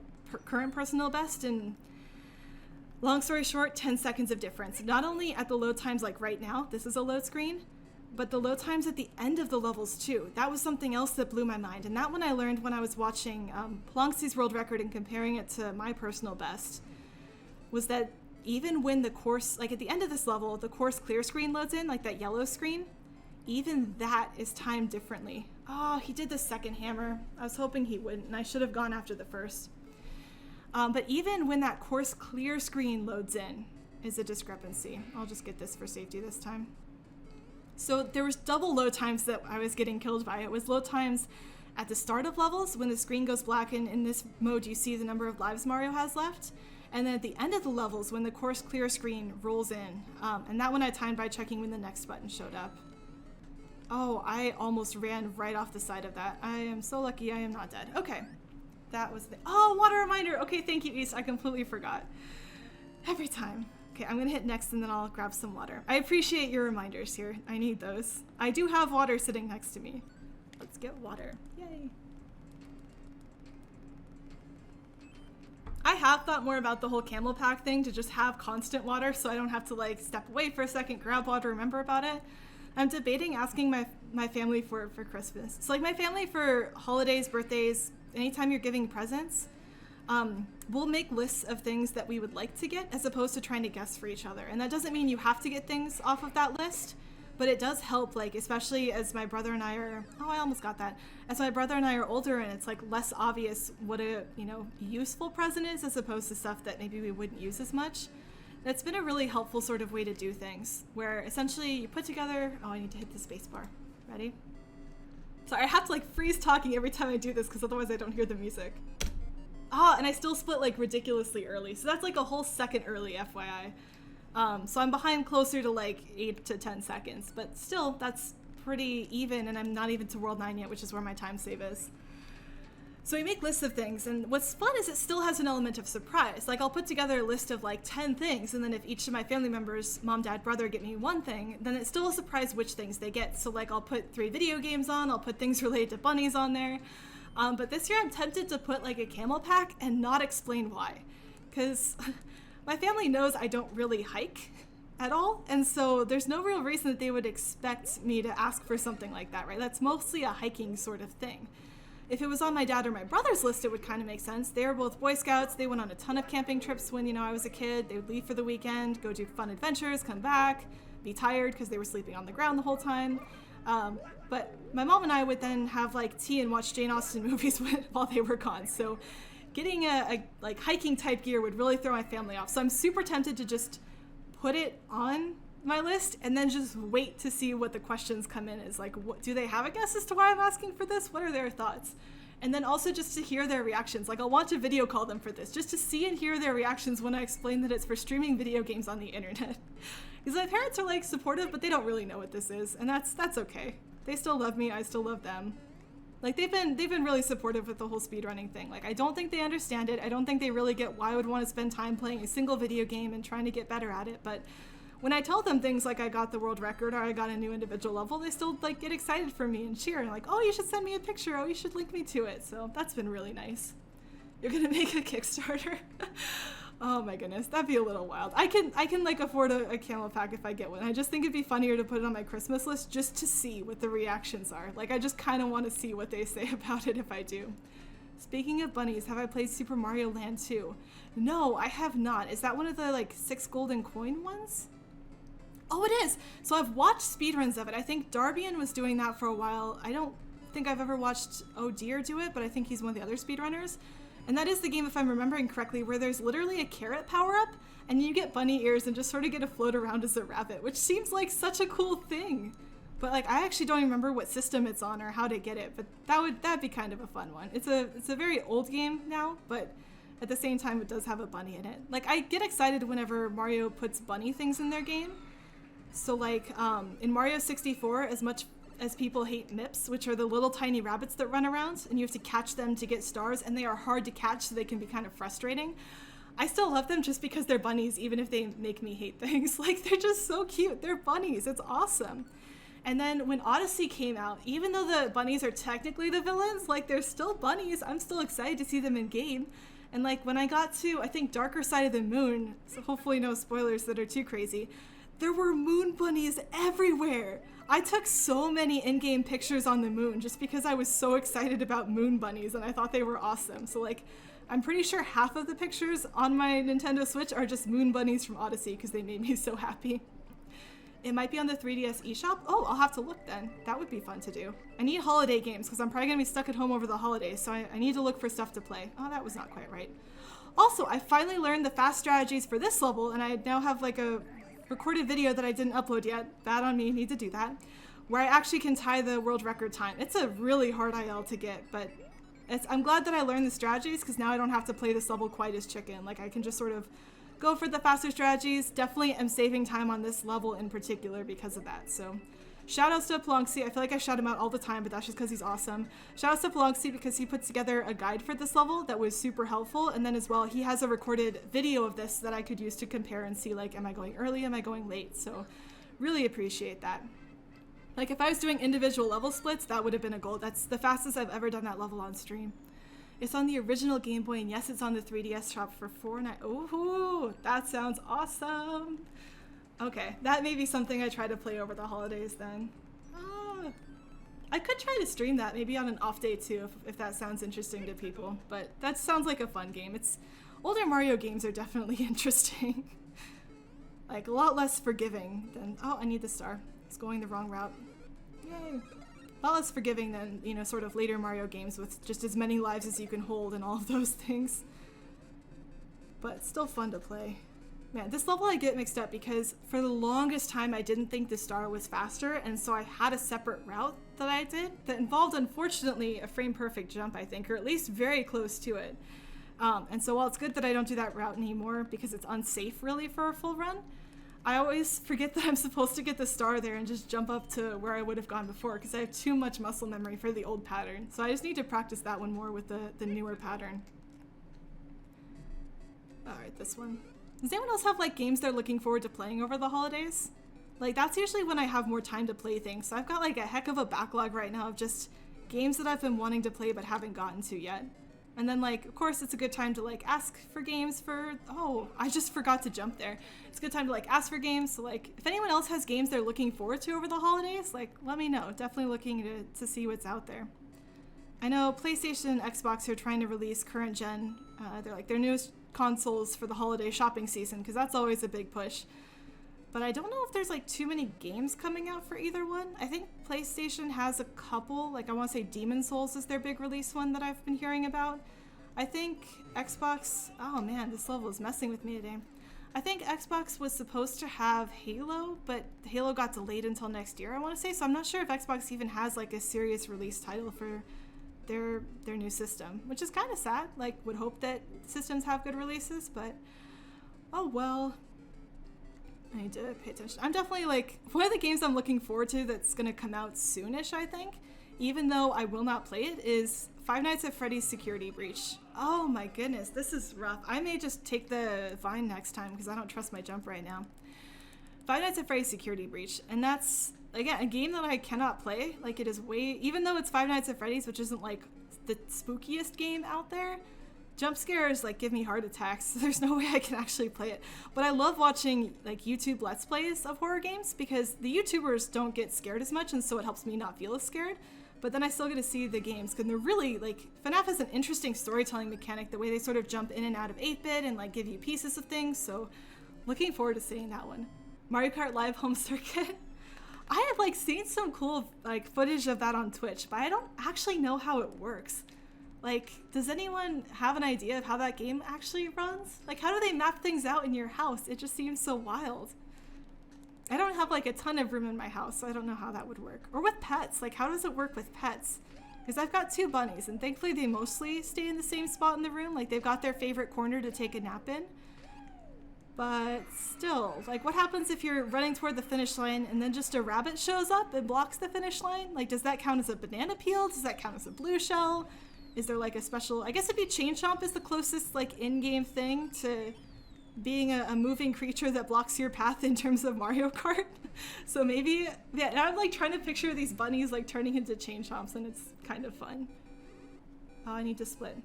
current personal best. And long story short, 10 seconds of difference. Not only at the load times like right now, this is a load screen, but the load times at the end of the levels too. That was something else that blew my mind. And that one I learned when I was watching Palongsi's world record and comparing it to my personal best, was that even when the course, like at the end of this level, the course clear screen loads in, like that yellow screen, even that is timed differently. Oh, he did the second hammer. I was hoping he wouldn't, and I should have gone after the first. But even when that course clear screen loads in is a discrepancy. I'll just get this for safety this time. So there was double load times that I was getting killed by. It was load times at the start of levels when the screen goes black, and in this mode you see the number of lives Mario has left. And then at the end of the levels when the course clear screen rolls in. And that one I timed by checking when the next button showed up. Oh, I almost ran right off the side of that. I am so lucky I am not dead. Okay. That was oh, water reminder. Okay, thank you, East. I completely forgot. Every time. Okay, I'm gonna hit next and then I'll grab some water. I appreciate your reminders here. I need those. I do have water sitting next to me. Let's get water. Yay. I have thought more about the whole camel pack thing to just have constant water so I don't have to like step away for a second, grab water, remember about it. I'm debating asking my family for Christmas. So like my family for holidays, birthdays, anytime you're giving presents, we'll make lists of things that we would like to get as opposed to trying to guess for each other. And that doesn't mean you have to get things off of that list, but it does help, like, especially as my brother and I are, oh, I almost got that. As my brother and I are older and it's like less obvious what a, you know, useful present is as opposed to stuff that maybe we wouldn't use as much. That's been a really helpful sort of way to do things where essentially you put together, oh, I need to hit the space bar. Ready? Sorry, I have to like freeze talking every time I do this because otherwise I don't hear the music. Ah, and I still split like ridiculously early. So that's like a whole second early, FYI. So I'm behind closer to like 8 to 10 seconds, but still that's pretty even, and I'm not even to World 9 yet, which is where my time save is. So we make lists of things, and what's fun is it still has an element of surprise. Like I'll put together a list of like 10 things, and then if each of my family members, mom, dad, brother, get me one thing, then it's still a surprise which things they get. So like I'll put 3 video games on, I'll put things related to bunnies on there. But this year I'm tempted to put like a camel pack and not explain why. Because my family knows I don't really hike at all, and so there's no real reason that they would expect me to ask for something like that, right? That's mostly a hiking sort of thing. If it was on my dad or my brother's list, it would kind of make sense. They were both Boy Scouts. They went on a ton of camping trips when, you know, I was a kid. They would leave for the weekend, go do fun adventures, come back, be tired because they were sleeping on the ground the whole time. But my mom and I would then have like tea and watch Jane Austen movies while they were gone. So getting a like hiking type gear would really throw my family off. So I'm super tempted to just put it on my list and then just wait to see what the questions come in is like, what, do they have a guess as to why I'm asking for this? What are their thoughts? And then also just to hear their reactions. Like I'll want to video call them for this, just to see and hear their reactions when I explain that it's for streaming video games on the internet. Because my parents are like supportive, but they don't really know what this is, and that's okay. They still love me, I still love them. Like they've been really supportive with the whole speedrunning thing. Like I don't think they understand it. I don't think they really get why I would want to spend time playing a single video game and trying to get better at it, but when I tell them things like I got the world record or I got a new individual level, they still like get excited for me and cheer and like, oh, you should send me a picture. Oh, you should link me to it. So that's been really nice. You're gonna make a Kickstarter? Oh my goodness, that'd be a little wild. I can like afford a camel pack if I get one. I just think it'd be funnier to put it on my Christmas list just to see what the reactions are. Like, I just kind of want to see what they say about it if I do. Speaking of bunnies, have I played Super Mario Land 2? No, I have not. Is that one of the like 6 golden coin ones? Oh, it is. So I've watched speedruns of it. I think Darbian was doing that for a while. I don't think I've ever watched Oh Dear do it, but I think he's one of the other speedrunners. And that is the game, if I'm remembering correctly, where there's literally a carrot power-up, and you get bunny ears and just sort of get to float around as a rabbit, which seems like such a cool thing. But like, I actually don't even remember what system it's on or how to get it, but that'd be kind of a fun one. It's a very old game now, but at the same time, it does have a bunny in it. Like, I get excited whenever Mario puts bunny things in their game. So like, in Mario 64, as much as people hate MIPS, which are the little tiny rabbits that run around, and you have to catch them to get stars, and they are hard to catch, so they can be kind of frustrating. I still love them just because they're bunnies, even if they make me hate things. Like, they're just so cute. They're bunnies. It's awesome. And then when Odyssey came out, even though the bunnies are technically the villains, like, they're still bunnies. I'm still excited to see them in game. And like, when I got to, I think, Darker Side of the Moon, so hopefully no spoilers that are too crazy, there were moon bunnies everywhere. I took so many in-game pictures on the moon just because I was so excited about moon bunnies and I thought they were awesome. So like, I'm pretty sure half of the pictures on my Nintendo Switch are just moon bunnies from Odyssey because they made me so happy. It might be on the 3DS eShop. Oh, I'll have to look then. That would be fun to do. I need holiday games because I'm probably going to be stuck at home over the holidays, so I need to look for stuff to play. Oh, that was not quite right. Also, I finally learned the fast strategies for this level, and I now have like a recorded video that I didn't upload yet. Bad on me, need to do that. Where I actually can tie the world record time. It's a really hard IL to get, but I'm glad that I learned the strategies because now I don't have to play this level quite as chicken. Like, I can just sort of go for the faster strategies. Definitely am saving time on this level in particular because of that. So shout outs to Pelonxy. I feel like I shout him out all the time, but that's just because he's awesome. Shout outs to Pelonxy because he put together a guide for this level that was super helpful. And then as well, he has a recorded video of this that I could use to compare and see, like, am I going early, am I going late? So really appreciate that. Like, if I was doing individual level splits, that would have been a goal. That's the fastest I've ever done that level on stream. It's on the original Game Boy, and yes, it's on the 3DS shop for $4.99. Ooh, that sounds awesome. Okay, that may be something I try to play over the holidays then. I could try to stream that, maybe on an off day too, if that sounds interesting to people. But that sounds like a fun game. Older Mario games are definitely interesting. Like, a lot less forgiving than, oh, I need the star. It's going the wrong route. Yay. A lot less forgiving than, you know, sort of later Mario games with just as many lives as you can hold and all of those things. But it's still fun to play. Man, this level I get mixed up because for the longest time I didn't think the star was faster, and so I had a separate route that I did that involved, unfortunately, a frame-perfect jump, I think, or at least very close to it. And so while it's good that I don't do that route anymore because it's unsafe, really, for a full run, I always forget that I'm supposed to get the star there and just jump up to where I would have gone before because I have too much muscle memory for the old pattern. So I just need to practice that one more with the newer pattern. Alright, this one. Does anyone else have like games they're looking forward to playing over the holidays? Like, that's usually when I have more time to play things. So I've got like a heck of a backlog right now of just games that I've been wanting to play but haven't gotten to yet. And then, like, of course, it's a good time to, like, ask for games for, oh, I just forgot to jump there. It's a good time to, like, ask for games. So, like, if anyone else has games they're looking forward to over the holidays, like, let me know. Definitely looking to see what's out there. I know PlayStation and Xbox are trying to release current gen, they're like their newest consoles for the holiday shopping season, because that's always a big push. But I don't know if there's, like, too many games coming out for either one. I think PlayStation has a couple, like, I want to say Demon's Souls is their big release one that I've been hearing about. I think Xbox, oh man, this level is messing with me today. I think Xbox was supposed to have Halo, but Halo got delayed until next year, I want to say, so I'm not sure if Xbox even has, like, a serious release title for their new system, which is kind of sad. Like, would hope that systems have good releases, but oh well. I need to pay attention. I'm definitely, like, one of the games I'm looking forward to that's going to come out soonish, I think, even though I will not play it, is Five Nights at Freddy's Security Breach. Oh my goodness, this is rough. I may just take the vine next time because I don't trust my jump right now. Five Nights at Freddy's Security Breach, and that's, again, a game that I cannot play. Like, it is way, even though it's Five Nights at Freddy's, which isn't, like, the spookiest game out there, jump scares like give me heart attacks. There's no way I can actually play it. But I love watching like YouTube Let's Plays of horror games because the YouTubers don't get scared as much, and so it helps me not feel as scared. But then I still get to see the games because they're really like, FNAF has an interesting storytelling mechanic, the way they sort of jump in and out of 8-bit and like give you pieces of things. So looking forward to seeing that one. Mario Kart Live Home Circuit. I have like seen some cool like footage of that on Twitch, but I don't actually know how it works. Like, does anyone have an idea of how that game actually runs? Like, how do they map things out in your house? It just seems so wild. I don't have like a ton of room in my house, so I don't know how that would work. Or with pets, like how does it work with pets? Because I've got 2 bunnies and thankfully they mostly stay in the same spot in the room. Like they've got their favorite corner to take a nap in. But still, like what happens if you're running toward the finish line and then just a rabbit shows up and blocks the finish line? Like does that count as a banana peel? Does that count as a blue shell? Is there like a special, I guess it'd be Chain Chomp is the closest like in-game thing to being a moving creature that blocks your path in terms of Mario Kart. So maybe, yeah, and I'm like trying to picture these bunnies like turning into Chain Chomps and it's kind of fun. Oh, I need to split.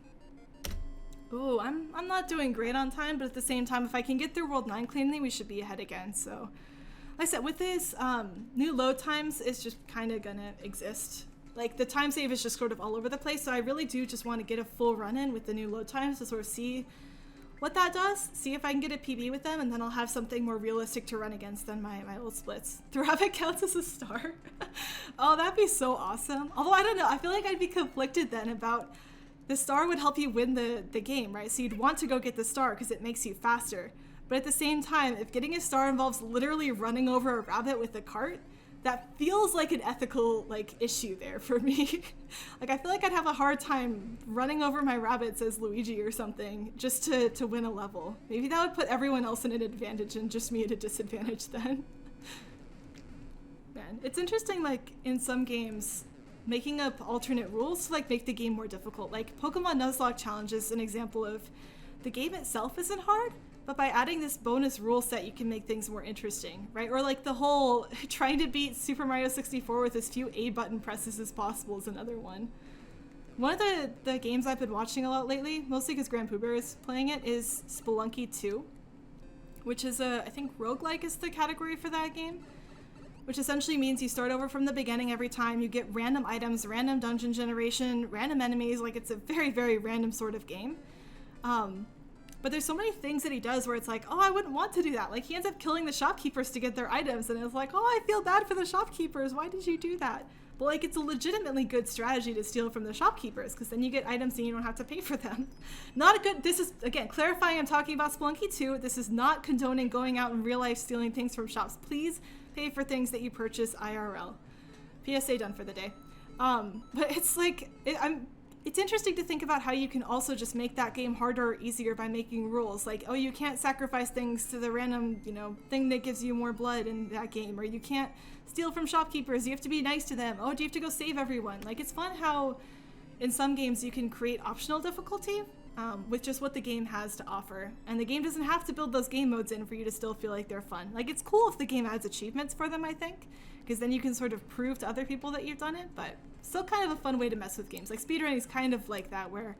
Ooh, I'm not doing great on time, but at the same time, if I can get through World 9 cleanly, we should be ahead again. So like I said, with this, new load times is just kind of gonna exist. Like the time save is just sort of all over the place. So I really do just want to get a full run in with the new load times to sort of see what that does, see if I can get a PB with them, and then I'll have something more realistic to run against than my old splits. The rabbit counts as a star. Oh, that'd be so awesome. Although I don't know, I feel like I'd be conflicted then about the star would help you win the game, right? So you'd want to go get the star because it makes you faster. But at the same time, if getting a star involves literally running over a rabbit with a cart, that feels like an ethical like issue there for me. Like I feel like I'd have a hard time running over my rabbits as Luigi or something just to win a level. Maybe that would put everyone else in an advantage and just me at a disadvantage then. Man, it's interesting like in some games making up alternate rules to like make the game more difficult. Like Pokemon Nuzlocke Challenge is an example of the game itself isn't hard, but by adding this bonus rule set, you can make things more interesting, right? Or like the whole trying to beat Super Mario 64 with as few A button presses as possible is another one. One of the games I've been watching a lot lately, mostly because Grand Pooh Bear is playing it, is Spelunky 2, which is I think roguelike is the category for that game, which essentially means you start over from the beginning every time. You get random items, random dungeon generation, random enemies. Like it's a very, very random sort of game. But there's so many things that he does where it's like, oh, I wouldn't want to do that. Like he ends up killing the shopkeepers to get their items, and it's like, oh, I feel bad for the shopkeepers. Why did you do that? But like it's a legitimately good strategy to steal from the shopkeepers because then you get items and you don't have to pay for them. Not a good, this is, again, clarifying I'm talking about Spelunky 2. This is not condoning going out in real life stealing things from shops. Please pay for things that you purchase IRL. PSA done for the day. But it's like, it's interesting to think about how you can also just make that game harder or easier by making rules. Like, oh, you can't sacrifice things to the random, thing that gives you more blood in that game. Or you can't steal from shopkeepers. You have to be nice to them. Oh, do you have to go save everyone? Like, it's fun how in some games you can create optional difficulty with just what the game has to offer. And the game doesn't have to build those game modes in for you to still feel like they're fun. Like, it's cool if the game adds achievements for them, I think, because then you can sort of prove to other people that you've done it, but still kind of a fun way to mess with games. Like speedrunning is kind of like that, where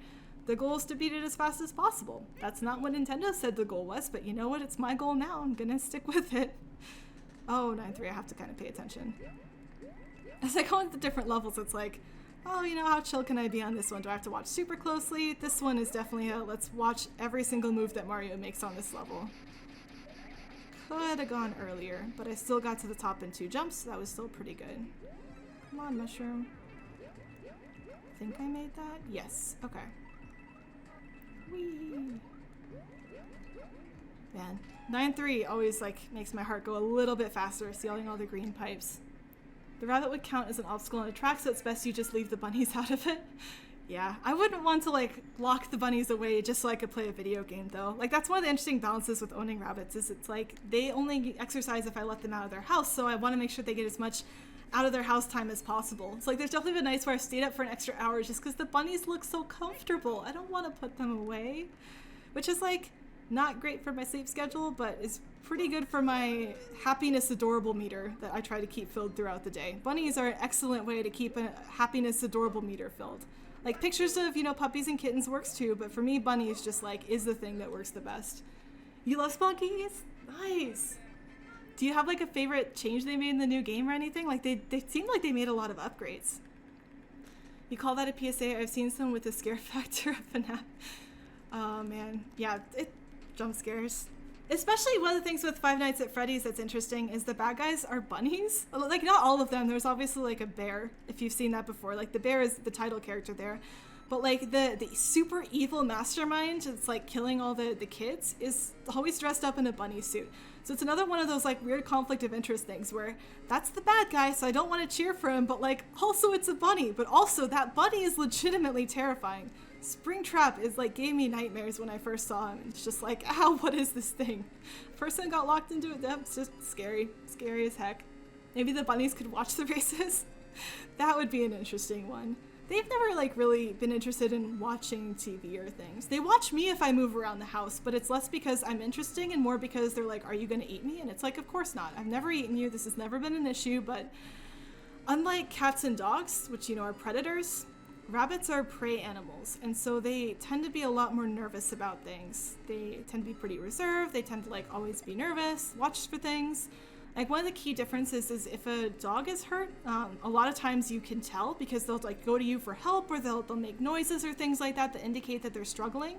the goal is to beat it as fast as possible. That's not what Nintendo said the goal was, but you know what? It's my goal now. I'm gonna stick with it. Oh, 9-3, I have to kind of pay attention. As I go into different levels, it's like, oh, how chill can I be on this one? Do I have to watch super closely? This one is definitely a let's watch every single move that Mario makes on this level. Could have gone earlier, but I still got to the top in 2 jumps, so that was still pretty good. Come on, mushroom. I think I made that? Yes. Okay. Whee! Man, 9-3 always makes my heart go a little bit faster, sealing all the green pipes. The rabbit would count as an obstacle on a track, so it's best you just leave the bunnies out of it. Yeah, I wouldn't want to lock the bunnies away just so I could play a video game though. That's one of the interesting balances with owning rabbits is it's like they only exercise if I let them out of their house, so I want to make sure they get as much out of their house time as possible. It's there's definitely been nights where I've stayed up for an extra hour just because the bunnies look so comfortable. I don't want to put them away, which is not great for my sleep schedule, but is pretty good for my happiness adorable meter that I try to keep filled throughout the day. Bunnies are an excellent way to keep a happiness adorable meter filled. Like pictures of, puppies and kittens works too, but for me, bunnies just like is the thing that works the best. You love spunkies? Nice. Do you have like a favorite change they made in the new game or anything? Like they seemed like they made a lot of upgrades. You call that a PSA? I've seen some with the scare factor of FNAF. Oh man, yeah, jump scares. Especially one of the things with Five Nights at Freddy's that's interesting is the bad guys are bunnies. Like not all of them. There's obviously like a bear, if you've seen that before. Like the bear is the title character there. But like the super evil mastermind that's like killing all the kids is always dressed up in a bunny suit. So it's another one of those like weird conflict of interest things where that's the bad guy, so I don't want to cheer for him, but like also it's a bunny, but also that bunny is legitimately terrifying. Springtrap is like gave me nightmares when I first saw him. It's just like, ow, what is this thing? Person got locked into it. That's just scary as heck. Maybe the bunnies could watch the races. That would be an interesting one. They've never like really been interested in watching TV or things. They watch me if I move around the house, but it's less because I'm interesting and more because they're like, are you gonna eat me? And it's like, of course not. I've never eaten you. This has never been an issue, but unlike cats and dogs, which are predators, rabbits are prey animals, and so they tend to be a lot more nervous about things. They tend to be pretty reserved. They tend to like always be nervous, watch for things. Like one of the key differences is if a dog is hurt, a lot of times you can tell because they'll like go to you for help or they'll make noises or things like that indicate that they're struggling.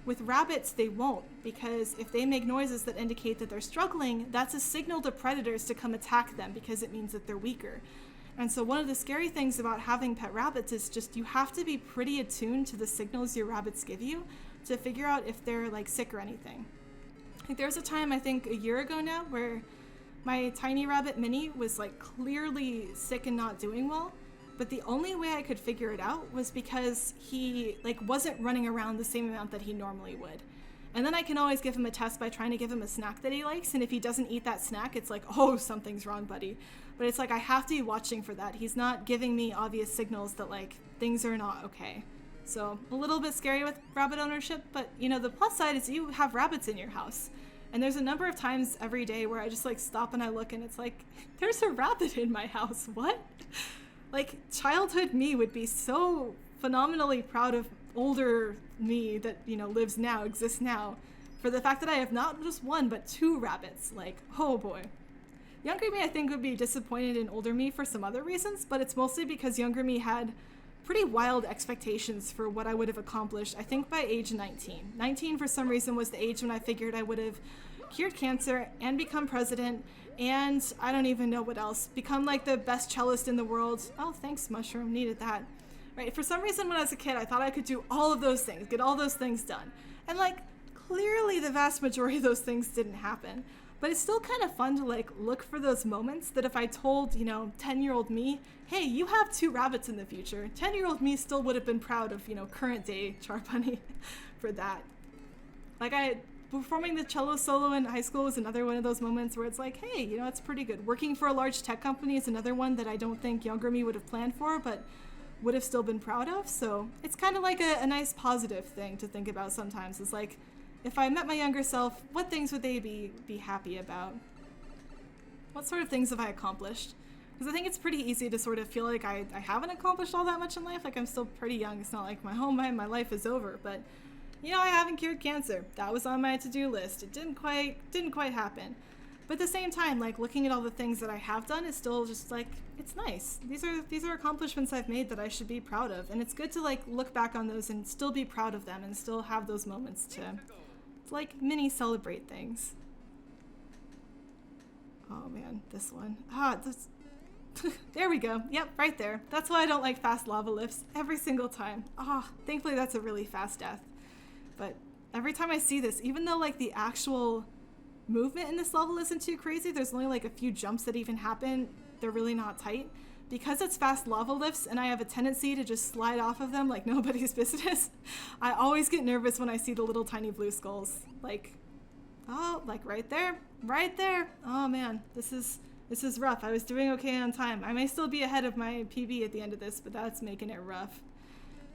With rabbits, they won't, because if they make noises that indicate that they're struggling, that's a signal to predators to come attack them because it means that they're weaker. And so one of the scary things about having pet rabbits is just you have to be pretty attuned to the signals your rabbits give you to figure out if they're like sick or anything. Like there was a time, I think a year ago now, where my tiny rabbit Minnie was like clearly sick and not doing well, but the only way I could figure it out was because he like wasn't running around the same amount that he normally would. And then I can always give him a test by trying to give him a snack that he likes, and if he doesn't eat that snack, it's like, oh, something's wrong, buddy. But it's like I have to be watching for that. He's not giving me obvious signals that like things are not okay. So a little bit scary with rabbit ownership, but the plus side is you have rabbits in your house. And there's a number of times every day where I just like stop and I look and it's like, there's a rabbit in my house. What? Like childhood me would be so phenomenally proud of older me that, lives now, exists now, for the fact that I have not just one, but two rabbits. Like, oh boy. Younger me, I think, would be disappointed in older me for some other reasons, but it's mostly because younger me had pretty wild expectations for what I would have accomplished, I think by age 19. 19 for some reason was the age when I figured I would have cured cancer and become president and I don't even know what else, become like the best cellist in the world. Oh, thanks, Mushroom, needed that. Right, for some reason when I was a kid, I thought I could do all of those things, get all those things done. And like, clearly the vast majority of those things didn't happen. But it's still kind of fun to like look for those moments that if I told, 10-year-old me, hey, you have two rabbits in the future, 10-year-old me still would have been proud of, current day Char Bunny for that. Like performing the cello solo in high school was another one of those moments where it's like, hey, it's pretty good. Working for a large tech company is another one that I don't think younger me would have planned for, but would have still been proud of. So it's kind of like a nice positive thing to think about sometimes. It's like, if I met my younger self, what things would they be happy about? What sort of things have I accomplished? Because I think it's pretty easy to sort of feel like I haven't accomplished all that much in life. Like I'm still pretty young. It's not like my life is over, but I haven't cured cancer. That was on my to-do list. It didn't quite happen. But at the same time, like looking at all the things that I have done is still just like, it's nice. These are accomplishments I've made that I should be proud of. And it's good to like look back on those and still be proud of them and still have those moments to like mini celebrate things. Oh man, this one. There we go. Yep, right there. That's why I don't like fast lava lifts every single time. Thankfully that's a really fast death. But every time I see this, even though like the actual movement in this level isn't too crazy, there's only like a few jumps that even happen, they're really not tight. Because it's fast lava lifts and I have a tendency to just slide off of them like nobody's business, I always get nervous when I see the little tiny blue skulls. Like, oh, like right there. Oh man, this is rough. I was doing okay on time. I may still be ahead of my PB at the end of this, but that's making it rough.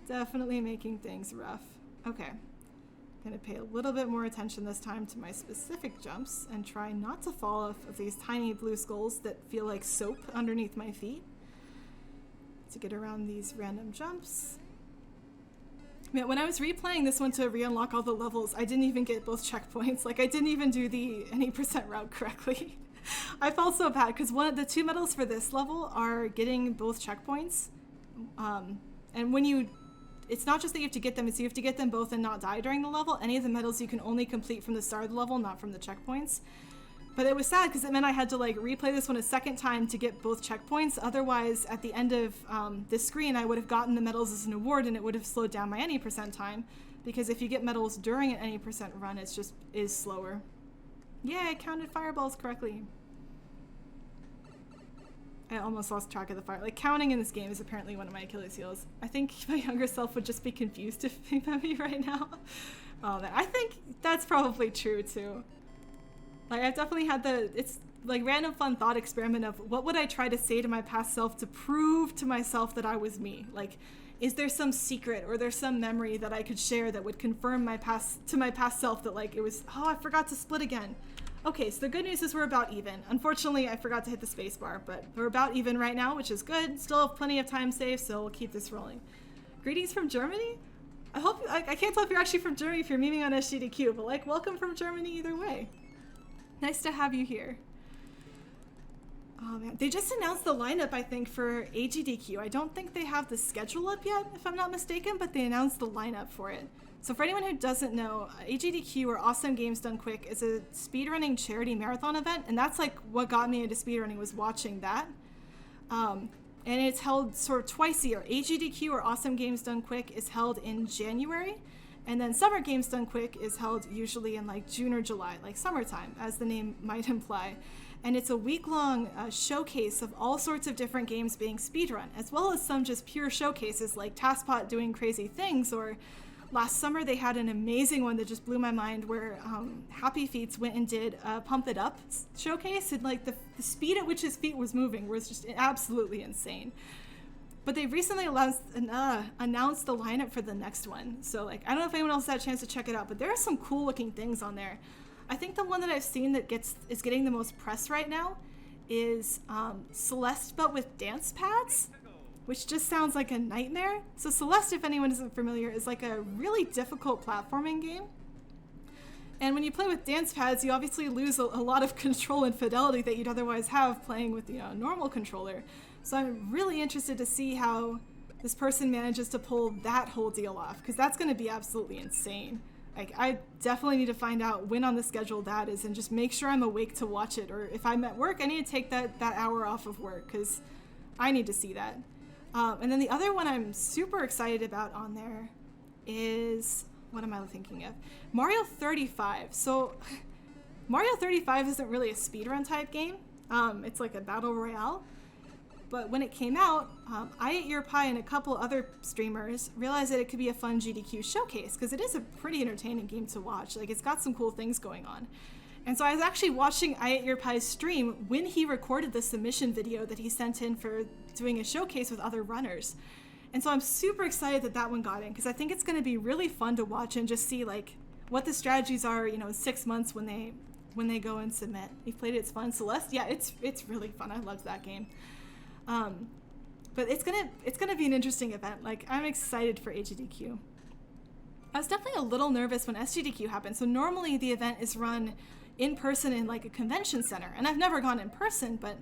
Definitely making things rough. Okay. Gonna pay a little bit more attention this time to my specific jumps and try not to fall off of these tiny blue skulls that feel like soap underneath my feet. To get around these random jumps. Man, when I was replaying this one to re-unlock all the levels, I didn't even get both checkpoints. Like, I didn't even do the any percent route correctly. I felt so bad because the two medals for this level are getting both checkpoints. And when you, it's not just that you have to get them, it's you have to get them both and not die during the level. Any of the medals you can only complete from the start of the level, not from the checkpoints. But it was sad because it meant I had to like replay this one a second time to get both checkpoints. Otherwise, at the end of this screen, I would have gotten the medals as an award and it would have slowed down my any percent time. Because if you get medals during an any percent run, it's just is slower. Yeah, I counted fireballs correctly. I almost lost track of the fire. Like, counting in this game is apparently one of my Achilles heels. I think my younger self would just be confused if they met me right now. Oh, man. I think that's probably true, too. Like, I've definitely had it's like random fun thought experiment of what would I try to say to my past self to prove to myself that I was me? Like, is there some secret or there's some memory that I could share that would confirm my past self that like it was, oh, I forgot to split again. Okay, so the good news is we're about even. Unfortunately, I forgot to hit the space bar, but we're about even right now, which is good. Still have plenty of time saved, so we'll keep this rolling. Greetings from Germany? I can't tell if you're actually from Germany if you're memeing on SGDQ, but like, welcome from Germany either way. Nice to have you here. Oh man, they just announced the lineup, I think, for AGDQ. I don't think they have the schedule up yet, if I'm not mistaken, but they announced the lineup for it. So for anyone who doesn't know, AGDQ, or Awesome Games Done Quick, is a speedrunning charity marathon event, and that's like what got me into speedrunning, was watching that. And it's held sort of twice a year. AGDQ, or Awesome Games Done Quick, is held in January, and then Summer Games Done Quick is held usually in like June or July, like summertime, as the name might imply. And it's a week-long showcase of all sorts of different games being speedrun, as well as some just pure showcases like TaskPot doing crazy things, or last summer they had an amazing one that just blew my mind where Happy Feets went and did a Pump It Up showcase, and like the speed at which his feet was moving was just absolutely insane. But they recently announced the lineup for the next one. So like, I don't know if anyone else had a chance to check it out, but there are some cool looking things on there. I think the one that I've seen that is getting the most press right now is Celeste, but with dance pads, which just sounds like a nightmare. So Celeste, if anyone isn't familiar, is like a really difficult platforming game. And when you play with dance pads, you obviously lose a lot of control and fidelity that you'd otherwise have playing with a normal controller. So I'm really interested to see how this person manages to pull that whole deal off, because that's going to be absolutely insane. Like, I definitely need to find out when on the schedule that is and just make sure I'm awake to watch it. Or if I'm at work, I need to take that hour off of work because I need to see that. And then the other one I'm super excited about on there is, what am I thinking of? Mario 35. So Mario 35 isn't really a speedrun type game. It's like a battle royale. But when it came out, I Ate Your Pie and a couple other streamers realized that it could be a fun GDQ showcase because it is a pretty entertaining game to watch. Like, it's got some cool things going on. And so I was actually watching I Ate Your Pie's stream when he recorded the submission video that he sent in for doing a showcase with other runners. And so I'm super excited that that one got in because I think it's going to be really fun to watch and just see like what the strategies are, in 6 months when they go and submit. You've played it, it's fun. Celeste, yeah, it's really fun. I loved that game. But it's gonna be an interesting event. Like, I'm excited for AGDQ. I was definitely a little nervous when SGDQ happened. So normally the event is run in person in like a convention center, and I've never gone in person, but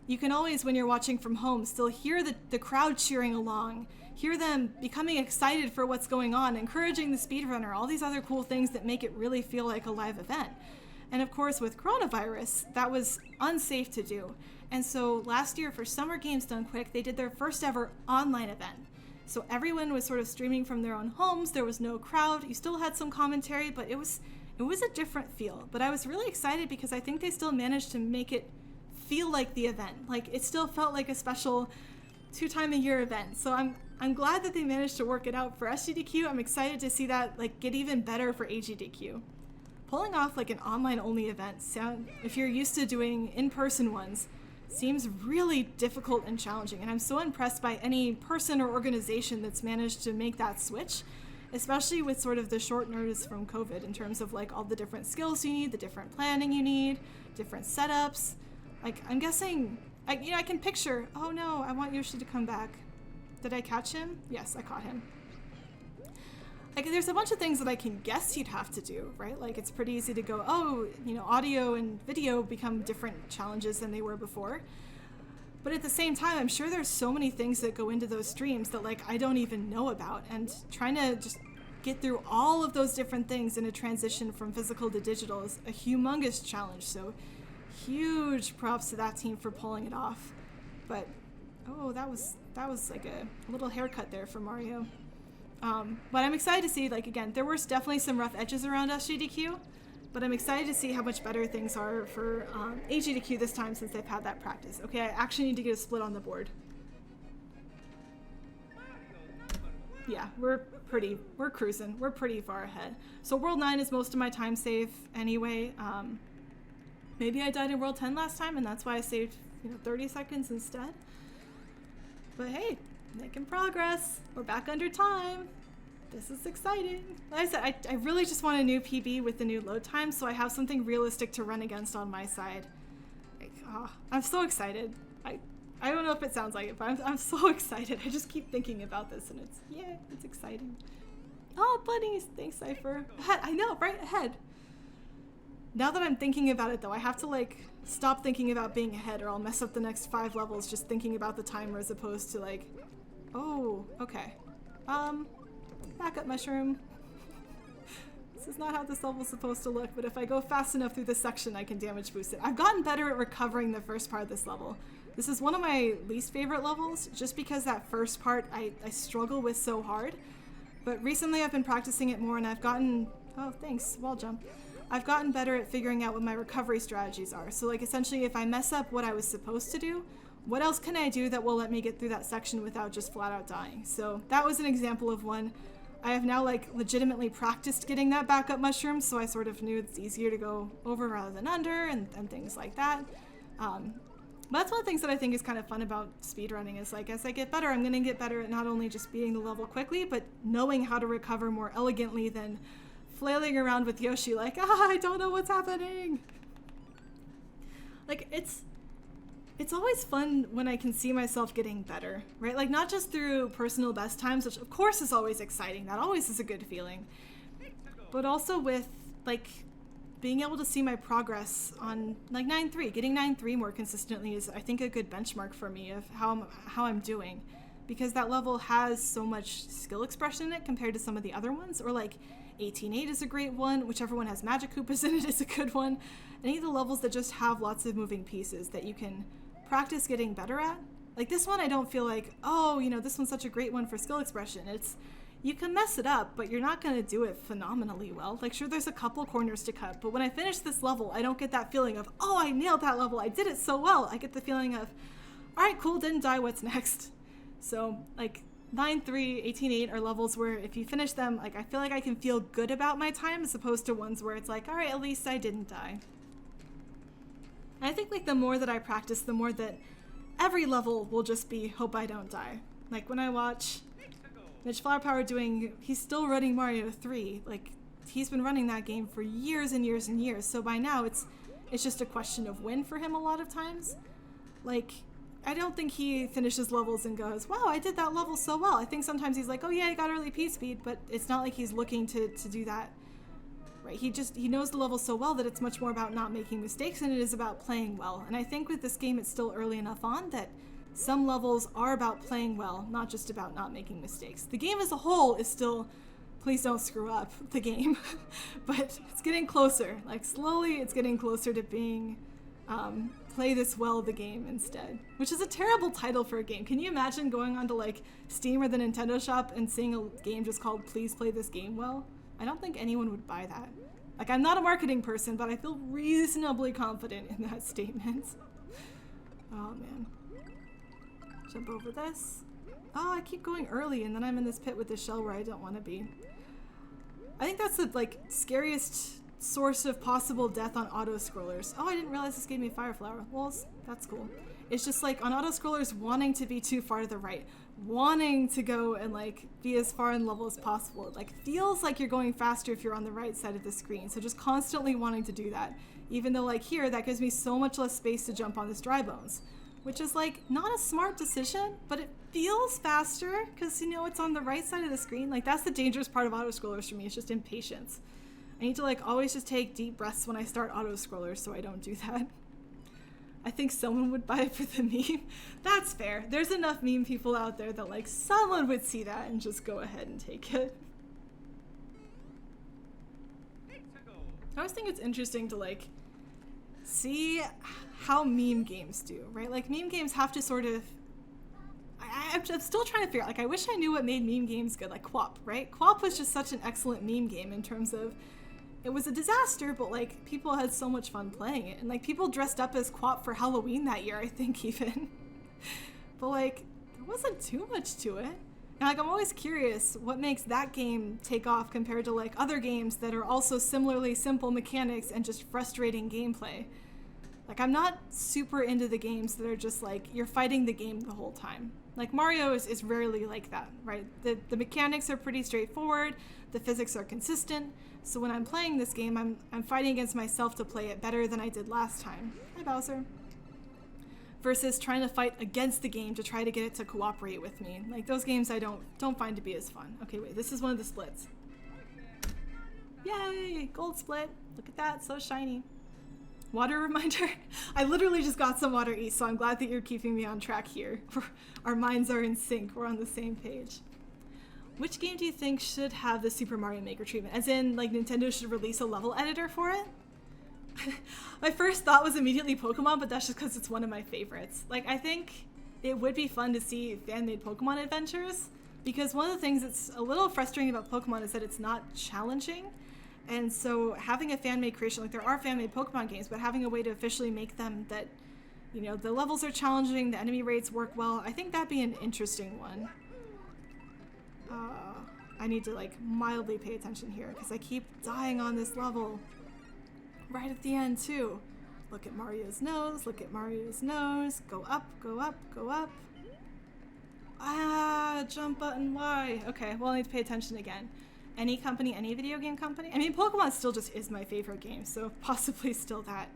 you can always, when you're watching from home, still hear the crowd cheering along, hear them becoming excited for what's going on, encouraging the speedrunner, all these other cool things that make it really feel like a live event. And of course, with coronavirus, that was unsafe to do. And so last year for Summer Games Done Quick, they did their first ever online event. So everyone was sort of streaming from their own homes. There was no crowd. You still had some commentary, but it was a different feel. But I was really excited because I think they still managed to make it feel like the event. Like, it still felt like a special 2-time-a-year event. So I'm glad that they managed to work it out for SGDQ. I'm excited to see that like get even better for AGDQ. Pulling off like an online-only event, if you're used to doing in-person ones, seems really difficult and challenging. And I'm so impressed by any person or organization that's managed to make that switch, especially with sort of the short notice from COVID in terms of like all the different skills you need, the different planning you need, different setups. Like, I'm guessing, I can picture, oh no, I want Yoshi to come back. Did I catch him? Yes, I caught him. like there's a bunch of things that I can guess you'd have to do, right? Like it's pretty easy to go, oh, you know, audio and video become different challenges than they were before. But at the same time, I'm sure there's so many things that go into those streams that like I don't even know about, and trying to just get through all of those different things in a transition from physical to digital is a humongous challenge. So huge props to that team for pulling it off. But oh, that was like a little haircut there for Mario. But I'm excited to see, like, again, there were definitely some rough edges around SGDQ, but I'm excited to see how much better things are for AGDQ this time since they've had that practice. Okay, I actually need to get a split on the board. Yeah, we're cruising. We're pretty far ahead. So World 9 is most of my time save anyway. Maybe I died in World 10 last time and that's why I saved, you know, 30 seconds instead. But hey, making progress. We're back under time. This is exciting. Like I said, I really just want a new PB with the new load time so I have something realistic to run against on my side. Like, oh, I'm so excited. I don't know if it sounds like it, but I'm so excited. I just keep thinking about this and it's exciting. Oh, bunnies. Thanks, Cypher. Ahead. I know, right ahead. Now that I'm thinking about it though, I have to like stop thinking about being ahead or I'll mess up the next 5 levels just thinking about the timer as opposed to like, oh, okay. Backup mushroom. This is not how this level's supposed to look, but if I go fast enough through this section, I can damage boost it. I've gotten better at recovering the first part of this level. This is one of my least favorite levels, just because that first part I struggle with so hard. But recently I've been practicing it more and I've gotten, oh thanks, wall jump. I've gotten better at figuring out what my recovery strategies are. So like essentially if I mess up what I was supposed to do, what else can I do that will let me get through that section without just flat out dying? So that was an example of one. I have now like legitimately practiced getting that backup mushroom, so I sort of knew it's easier to go over rather than under and things like that. But that's one of the things that I think is kind of fun about speedrunning is like as I get better, I'm going to get better at not only just beating the level quickly, but knowing how to recover more elegantly than flailing around with Yoshi like, I don't know what's happening. Like it's always fun when I can see myself getting better, right? Like not just through personal best times, which of course is always exciting. That always is a good feeling. But also with like being able to see my progress on like 9-3. Getting 9-3 more consistently is I think a good benchmark for me of how I'm doing. Because that level has so much skill expression in it compared to some of the other ones. Or like 18-8 is a great one. Whichever one has Magic Koopas in it is a good one. Any of the levels that just have lots of moving pieces that you can practice getting better at. Like this one I don't feel like, oh, you know, this one's such a great one for skill expression. It's, you can mess it up, but you're not going to do it phenomenally well. Like sure, there's a couple corners to cut, but when I finish this level, I don't get that feeling of, oh, I nailed that level. I did it so well. I get the feeling of, all right, cool, didn't die, what's next? So like 9-3, 18-8 are levels where if you finish them, like I feel like I can feel good about my time as opposed to ones where it's like, all right, at least I didn't die. And I think like the more that I practice, the more that every level will just be hope I don't die. Like when I watch Mitch Flowerpower doing, he's still running Mario 3. Like he's been running that game for years and years and years. So by now it's just a question of when for him a lot of times. Like I don't think he finishes levels and goes, wow, I did that level so well. I think sometimes he's like, oh yeah, I got early P speed, but it's not like he's looking to do that. Right? He knows the level so well that it's much more about not making mistakes than it is about playing well. And I think with this game, it's still early enough on that some levels are about playing well, not just about not making mistakes. The game as a whole is still, please don't screw up the game, but it's getting closer. Like slowly it's getting closer to being play this well the game instead, which is a terrible title for a game. Can you imagine going onto like Steam or the Nintendo shop and seeing a game just called Please Play This Game Well? I don't think anyone would buy that. Like I'm not a marketing person, but I feel reasonably confident in that statement. Oh man. Jump over this. Oh, I keep going early and then I'm in this pit with this shell where I don't want to be. I think that's the like scariest source of possible death on auto-scrollers. Oh, I didn't realize this gave me Fire Flower. Well, that's cool. It's just like on auto-scrollers wanting to be too far to the right. Wanting to go and like be as far in level as possible. It like feels like you're going faster if you're on the right side of the screen. So just constantly wanting to do that. Even though like here, that gives me so much less space to jump on this dry bones. which is like not a smart decision, but it feels faster because, you know, it's on the right side of the screen. Like, that's the dangerous part of auto-scrollers for me. It's just impatience. I need to like always just take deep breaths when I start auto-scrollers so I don't do that. I think someone would buy it for the meme. That's fair. There's enough meme people out there that like someone would see that and just go ahead and take it. I always think it's interesting to like see how meme games do, right? Like meme games have to sort of, I'm still trying to figure out, like I wish I knew what made meme games good, like QWOP, right? QWOP was just such an excellent meme game in terms of, it was a disaster, but like people had so much fun playing it. And like people dressed up as QWOP for Halloween that year, I think even. But like, there wasn't too much to it. And like, I'm always curious what makes that game take off compared to like other games that are also similarly simple mechanics and just frustrating gameplay. Like, I'm not super into the games that are just like, you're fighting the game the whole time. Like Mario is rarely like that, right? The mechanics are pretty straightforward, the physics are consistent, so when I'm playing this game, I'm fighting against myself to play it better than I did last time. Hi, Bowser. Versus trying to fight against the game to try to get it to cooperate with me. Like, those games I don't find to be as fun. Okay, wait, this is one of the splits. Yay! Gold split. Look at that, so shiny. Water reminder. I literally just got some water east, so I'm glad that you're keeping me on track here. Our minds are in sync. We're on the same page. Which game do you think should have the Super Mario Maker treatment? As in, like, Nintendo should release a level editor for it? My first thought was immediately Pokemon, but that's just because it's one of my favorites. Like, I think it would be fun to see fan-made Pokemon adventures, because one of the things that's a little frustrating about Pokemon is that it's not challenging. And so having a fan-made creation, like there are fan-made Pokemon games, but having a way to officially make them that, you know, the levels are challenging, the enemy rates work well, I think that'd be an interesting one. I need to like mildly pay attention here because I keep dying on this level. Right at the end too. Look at Mario's nose, look at Mario's nose. Go up, go up, go up. Ah, jump button Y. Okay, well I need to pay attention again. Any company, any video game company? I mean, Pokemon still just is my favorite game, so possibly still that.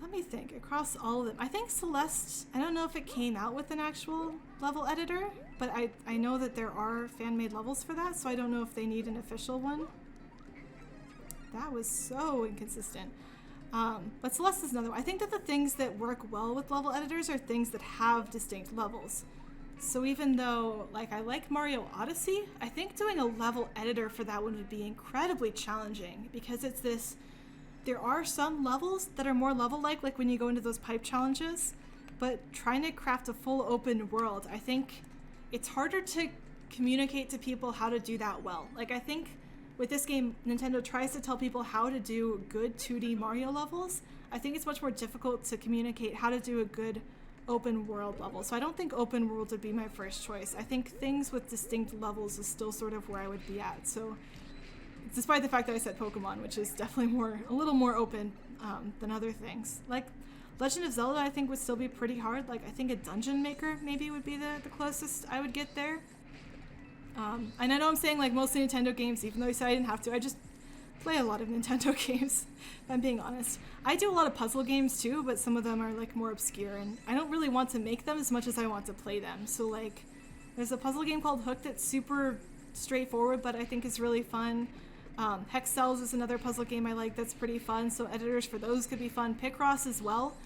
Let me think. Across all of them, I think Celeste, I don't know if it came out with an actual level editor, but I know that there are fan-made levels for that, so I don't know if they need an official one. That was so inconsistent. But Celeste is another one. I think that the things that work well with level editors are things that have distinct levels. So even though, like, I like Mario Odyssey, I think doing a level editor for that one would be incredibly challenging because it's this, there are some levels that are more level-like when you go into those pipe challenges, but trying to craft a full open world, I think it's harder to communicate to people how to do that well. Like, I think with this game, Nintendo tries to tell people how to do good 2D Mario levels. I think it's much more difficult to communicate how to do a good open world level. So I don't think open world would be my first choice. I think things with distinct levels is still sort of where I would be at. So despite the fact that I said Pokemon, which is definitely a little more open than other things. Like Legend of Zelda, I think would still be pretty hard. Like I think a dungeon maker maybe would be the closest I would get there. And I know I'm saying like mostly Nintendo games, even though I said I didn't have to. I just play a lot of Nintendo games, if I'm being honest. I do a lot of puzzle games too, but some of them are like more obscure, and I don't really want to make them as much as I want to play them. So like, there's a puzzle game called Hook that's super straightforward, but I think is really fun. Hex Cells is another puzzle game I like that's pretty fun, so editors for those could be fun. Picross as well.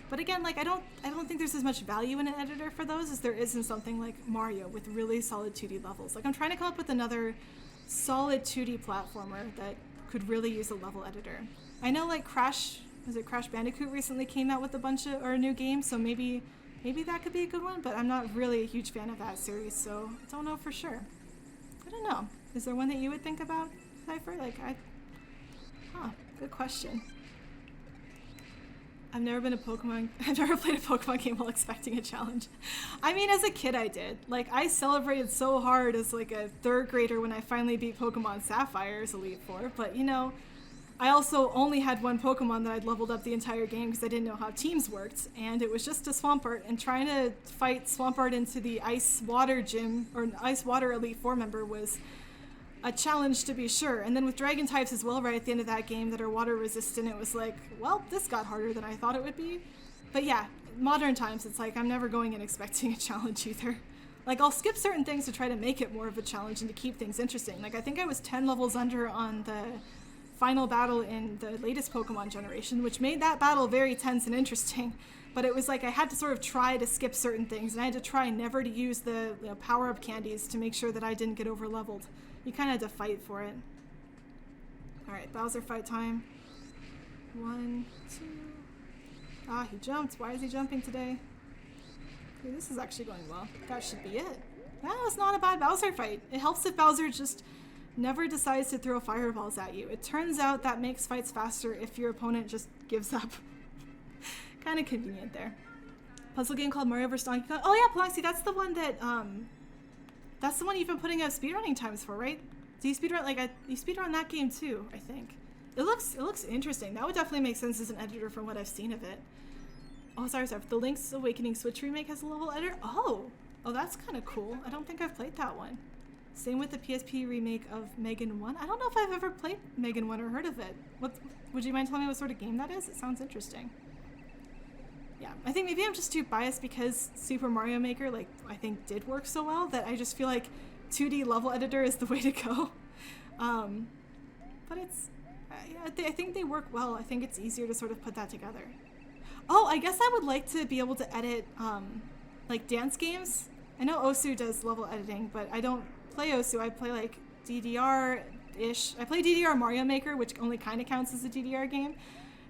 But again, like I don't think there's as much value in an editor for those as there is in something like Mario with really solid 2D levels. Like I'm trying to come up with another solid 2D platformer that could really use a level editor. I know like Crash Bandicoot recently came out with a new game, so maybe that could be a good one, but I'm not really a huge fan of that series, so I don't know for sure. I don't know. Is there one that you would think about, Cypher? Good question. I've never played a Pokemon game while expecting a challenge. I mean, as a kid I did. Like, I celebrated so hard as like a third grader when I finally beat Pokemon Sapphire's Elite Four, but you know, I also only had one Pokemon that I'd leveled up the entire game because I didn't know how teams worked, and it was just a Swampert, and trying to fight Swampert into the Ice Water gym, or an Ice Water Elite Four member was a challenge to be sure. And then with dragon types as well, right at the end of that game that are water resistant, it was like, well, this got harder than I thought it would be. But yeah, modern times, it's like I'm never going in expecting a challenge either. Like, I'll skip certain things to try to make it more of a challenge and to keep things interesting. Like, I think I was 10 levels under on the final battle in the latest Pokemon generation, which made that battle very tense and interesting. But it was like I had to sort of try to skip certain things, and I had to try never to use the power-up candies to make sure that I didn't get over-leveled. You kind of had to fight for it. Alright, Bowser fight time. 1, 2... Ah, he jumped. Why is he jumping today? Okay, this is actually going well. That should be it. Yeah, it's not a bad Bowser fight. It helps if Bowser just never decides to throw fireballs at you. It turns out that makes fights faster if your opponent just gives up. Kind of convenient there. Puzzle game called Mario vs. Donkey Kong. Oh yeah, Paloxy, that's the one that, that's the one you've been putting out speedrunning times for, right? Do you speedrun, like, you speedrun that game too, I think. It looks interesting. That would definitely make sense as an editor from what I've seen of it. Oh, sorry. The Link's Awakening Switch remake has a level editor? Oh, that's kind of cool. I don't think I've played that one. Same with the PSP remake of Megan 1. I don't know if I've ever played Megan 1 or heard of it. Would you mind telling me what sort of game that is? It sounds interesting. Yeah, I think maybe I'm just too biased because Super Mario Maker, like, I think did work so well that I just feel like 2D level editor is the way to go. But it's... I think they work well. I think it's easier to sort of put that together. Oh, I guess I would like to be able to edit, like, dance games. I know Osu does level editing, but I don't play Osu. I play, like, DDR-ish. I play DDR Mario Maker, which only kind of counts as a DDR game.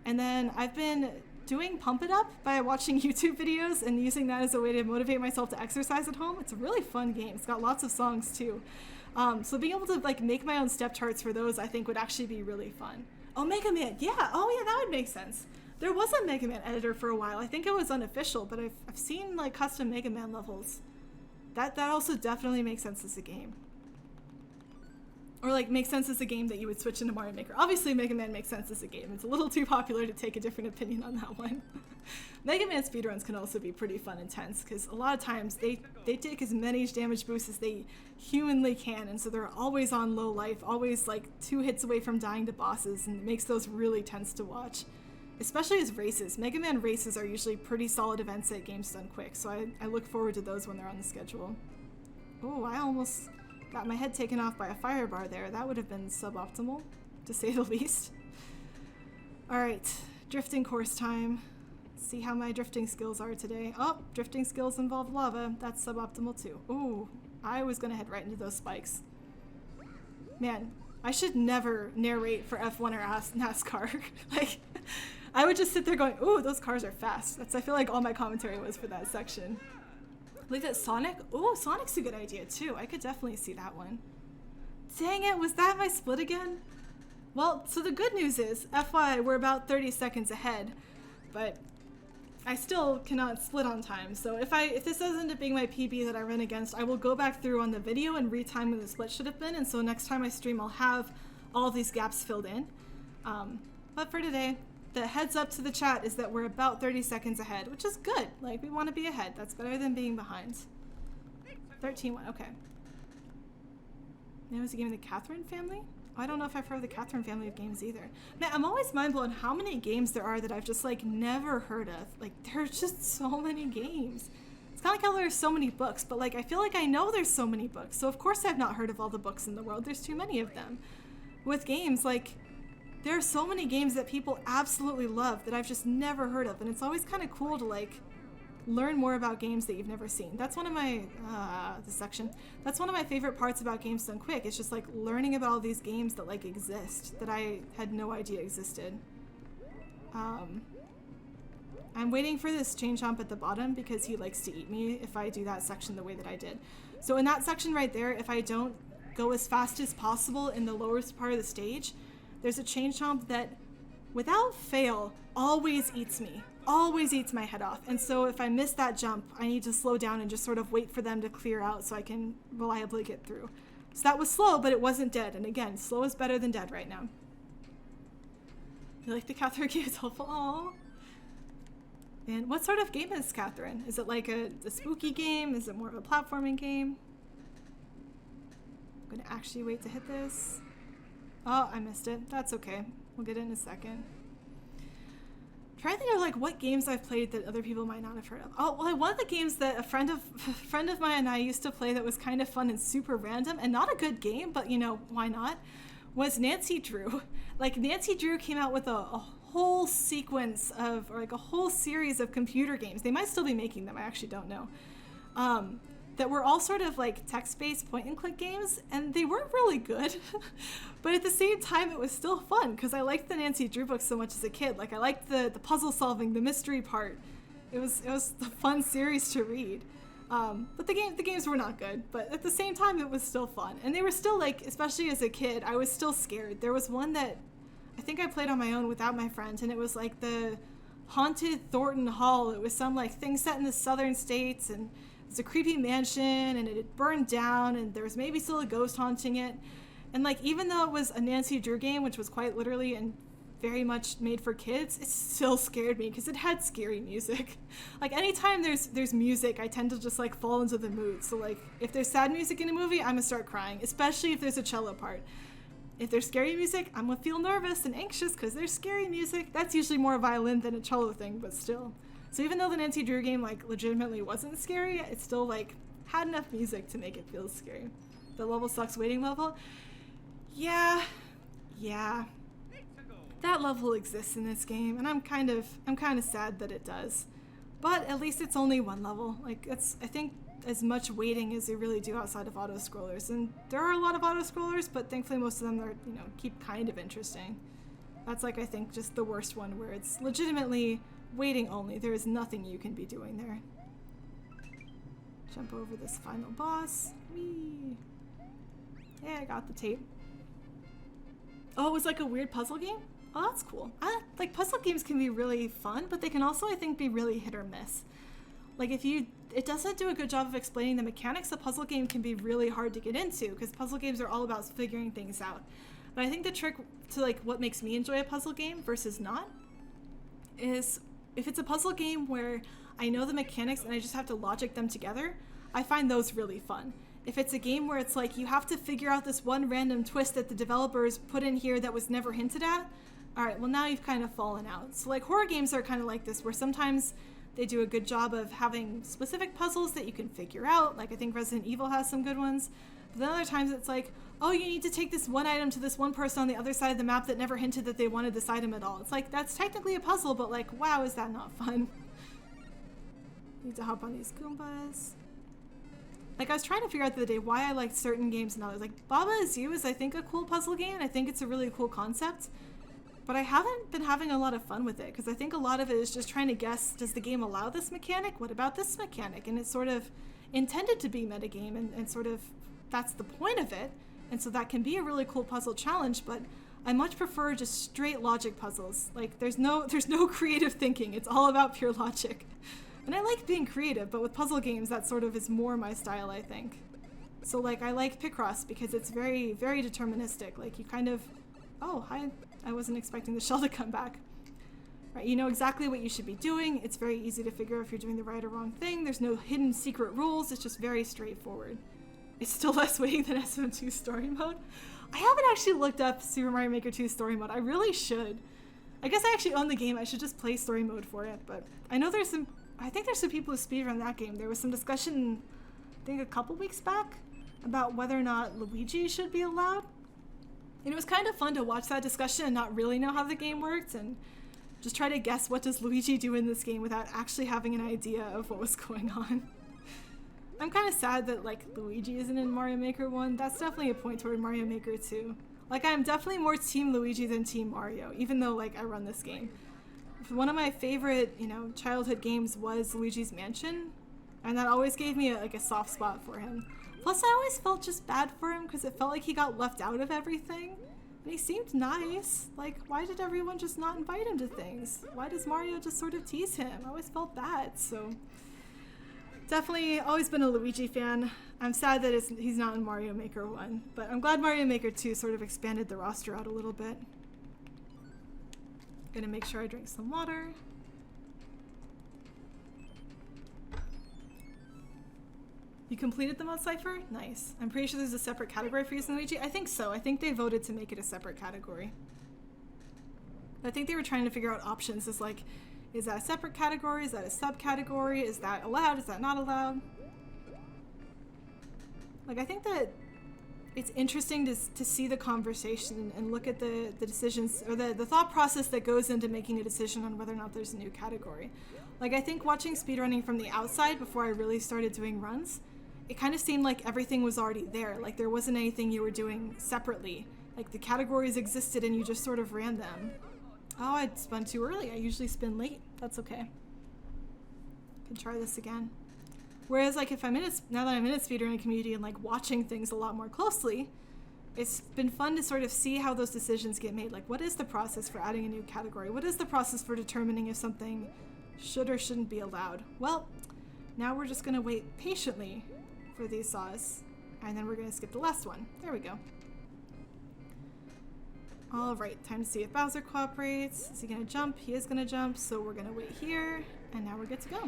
And then I've been doing Pump It Up by watching YouTube videos and using that as a way to motivate myself to exercise at home. It's a really fun game. It's got lots of songs, too. So being able to, like, make my own step charts for those, I think, would actually be really fun. Oh, Mega Man. Yeah. Oh, yeah, that would make sense. There was a Mega Man editor for a while. I think it was unofficial, but I've seen, like, custom Mega Man levels. That also definitely makes sense as a game. Or, like, makes sense as a game that you would switch into Mario Maker. Obviously, Mega Man makes sense as a game. It's a little too popular to take a different opinion on that one. Mega Man speedruns can also be pretty fun and tense, because a lot of times they take as many damage boosts as they humanly can, and so they're always on low life, always, like, 2 hits away from dying to bosses, and it makes those really tense to watch. Especially as races. Mega Man races are usually pretty solid events at Games Done Quick, so I look forward to those when they're on the schedule. Oh, I almost got my head taken off by a fire bar there. That would have been suboptimal, to say the least. Alright, drifting course time. Let's see how my drifting skills are today. Oh, drifting skills involve lava. That's suboptimal too. Ooh, I was gonna head right into those spikes. Man, I should never narrate for F1 or NASCAR. Like, I would just sit there going, ooh, those cars are fast. I feel like all my commentary was for that section. Look at Sonic. Ooh, Sonic's a good idea too. I could definitely see that one. Dang it, was that my split again? Well, so the good news is, FYI, we're about 30 seconds ahead, but I still cannot split on time. So if this does end up being my PB that I run against, I will go back through on the video and retime when the split should have been, and so next time I stream I'll have all of these gaps filled in. But for today, the heads up to the chat is that we're about 30 seconds ahead, which is good. Like, we want to be ahead. That's better than being behind. 13-1, okay. Name was a game of the Catherine family? I don't know if I've heard of the Catherine family of games either. Man, I'm always mind blown how many games there are that I've just, like, never heard of. Like, there's just so many games. It's kind of like how there's so many books, but, like, I feel like I know there's so many books, so of course I've not heard of all the books in the world. There's too many of them. With games, like, there are so many games that people absolutely love that I've just never heard of, and it's always kind of cool to, like, learn more about games that you've never seen. That's one of my, that's one of my favorite parts about Games Done Quick. It's just, like, learning about all these games that, like, exist, that I had no idea existed. I'm waiting for this chain chomp at the bottom because he likes to eat me if I do that section the way that I did. So in that section right there, if I don't go as fast as possible in the lowest part of the stage, there's a chain chomp that, without fail, always eats me. Always eats my head off. And so if I miss that jump, I need to slow down and just sort of wait for them to clear out so I can reliably get through. So that was slow, but it wasn't dead. And again, slow is better than dead right now. You like the Catherine game? It's helpful. Aww. And what sort of game is Catherine? Is it like a spooky game? Is it more of a platforming game? I'm gonna actually wait to hit this. Oh, I missed it. That's okay. We'll get it in a second. trying to think of like what games I've played that other people might not have heard of. Oh, well, one of the games that a friend of mine and I used to play that was kind of fun and super random and not a good game, but you know, why not, was Nancy Drew. Like Nancy Drew came out with a whole sequence of, or like a whole series of computer games. They might still be making them, I actually don't know. That were all sort of like text-based point-and-click games, and they weren't really good. But at the same time, it was still fun, because I liked the Nancy Drew books so much as a kid. Like, I liked the puzzle solving, the mystery part. It was a fun series to read. But the games were not good, but at the same time, it was still fun. And they were still, like, especially as a kid, I was still scared. There was one that I think I played on my own without my friends, and it was like the Haunted Thornton Hall. It was some, like, thing set in the southern states, and it was a creepy mansion, and it had burned down, and there was maybe still a ghost haunting it. And like, even though it was a Nancy Drew game, which was quite literally and very much made for kids, it still scared me because it had scary music. Like anytime there's music, I tend to just like fall into the mood. So like, if there's sad music in a movie, I'm gonna start crying, especially if there's a cello part. If there's scary music, I'm gonna feel nervous and anxious because there's scary music. That's usually more violin than a cello thing, but still. So even though the Nancy Drew game like legitimately wasn't scary, it still like had enough music to make it feel scary. The level sucks waiting level. Yeah. That level exists in this game, and I'm kind of sad that it does. But at least it's only one level. Like it's, I think, as much waiting as they really do outside of auto scrollers. And there are a lot of auto scrollers, but thankfully most of them are, you know, keep kind of interesting. That's like, I think, just the worst one where it's legitimately waiting only. There is nothing you can be doing there. Jump over this final boss. Whee! Yeah, I got the tape. Oh, it was like a weird puzzle game? Oh, that's cool. Like, puzzle games can be really fun, but they can also, I think, be really hit or miss. Like, it doesn't do a good job of explaining the mechanics, a puzzle game can be really hard to get into, because puzzle games are all about figuring things out. But I think the trick to, like, what makes me enjoy a puzzle game versus not is if it's a puzzle game where I know the mechanics and I just have to logic them together, I find those really fun. If it's a game where it's like you have to figure out this one random twist that the developers put in here that was never hinted at, alright, well now you've kind of fallen out. So like horror games are kind of like this, where sometimes they do a good job of having specific puzzles that you can figure out. Like I think Resident Evil has some good ones. But then other times it's like, oh, you need to take this one item to this one person on the other side of the map that never hinted that they wanted this item at all. It's like, that's technically a puzzle, but like, wow, is that not fun? Need to hop on these Goombas. Like, I was trying to figure out the other day why I liked certain games and others. Like, Baba Is You is, I think, a cool puzzle game, and I think it's a really cool concept. But I haven't been having a lot of fun with it, because I think a lot of it is just trying to guess, does the game allow this mechanic? What about this mechanic? And it's sort of intended to be metagame, and sort of that's the point of it. And so that can be a really cool puzzle challenge, but I much prefer just straight logic puzzles. Like, there's no creative thinking. It's all about pure logic. And I like being creative, but with puzzle games, that sort of is more my style, I think. So, like, I like Picross because it's very, very deterministic. Like, you kind of... Oh, hi. I wasn't expecting the shell to come back. Right, you know exactly what you should be doing. It's very easy to figure out if you're doing the right or wrong thing. There's no hidden secret rules. It's just very straightforward. It's still less waiting than SMM2 story mode. I haven't actually looked up Super Mario Maker 2 story mode. I really should. I guess I actually own the game. I should just play story mode for it, but I know there's some... I think there's some people who speedrun that game. There was some discussion, I think a couple weeks back, about whether or not Luigi should be allowed. And it was kind of fun to watch that discussion and not really know how the game worked and just try to guess what does Luigi do in this game without actually having an idea of what was going on. I'm kind of sad that like Luigi isn't in Mario Maker 1. That's definitely a point toward Mario Maker 2. Like I'm definitely more Team Luigi than Team Mario, even though like I run this game. One of my favorite, you know, childhood games was Luigi's Mansion, and that always gave me a soft spot for him. Plus, I always felt just bad for him because it felt like he got left out of everything, and he seemed nice. Like, why did everyone just not invite him to things? Why does Mario just sort of tease him? I always felt bad, so definitely always been a Luigi fan. I'm sad that he's not in Mario Maker 1, but I'm glad Mario Maker 2 sort of expanded the roster out a little bit. Gonna make sure I drink some water. You completed the mod cipher? Nice. I'm pretty sure there's a separate category for using Luigi. I think so. I think they voted to make it a separate category. I think they were trying to figure out options. Is like, is that a separate category? Is that a subcategory? Is that allowed? Is that not allowed? Like, I think that it's interesting to see the conversation and look at the decisions or the thought process that goes into making a decision on whether or not there's a new category. Like, I think watching speedrunning from the outside before I really started doing runs, it kind of seemed like everything was already there. Like, there wasn't anything you were doing separately. Like, the categories existed and you just sort of ran them. Oh, I spun too early. I usually spin late. That's okay. Can try this again. Whereas, like, now that I'm in a speedrunning community and, like, watching things a lot more closely, it's been fun to sort of see how those decisions get made. Like, what is the process for adding a new category? What is the process for determining if something should or shouldn't be allowed? Well, now we're just going to wait patiently for these saws, and then we're going to skip the last one. There we go. All right, time to see if Bowser cooperates. Is he going to jump? He is going to jump, so we're going to wait here, and now we're good to go.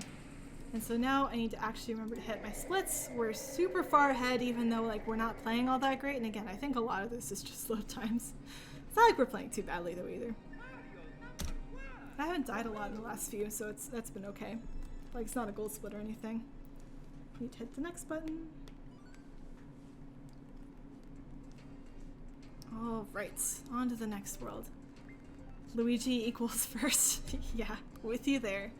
And so now I need to actually remember to hit my splits. We're super far ahead, even though, like, we're not playing all that great. And again, I think a lot of this is just slow times. It's not like we're playing too badly, though, either. I haven't died a lot in the last few, so that's been okay. Like, it's not a gold split or anything. Need to hit the next button. All right, on to the next world. Luigi equals first. Yeah, with you there.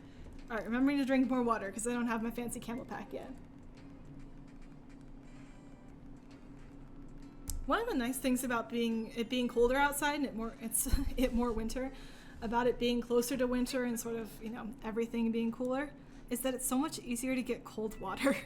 All right, remembering to drink more water because I don't have my fancy camel pack yet. One of the nice things about it being colder outside and it more winter, about it being closer to winter and sort of, you know, everything being cooler, is that it's so much easier to get cold water.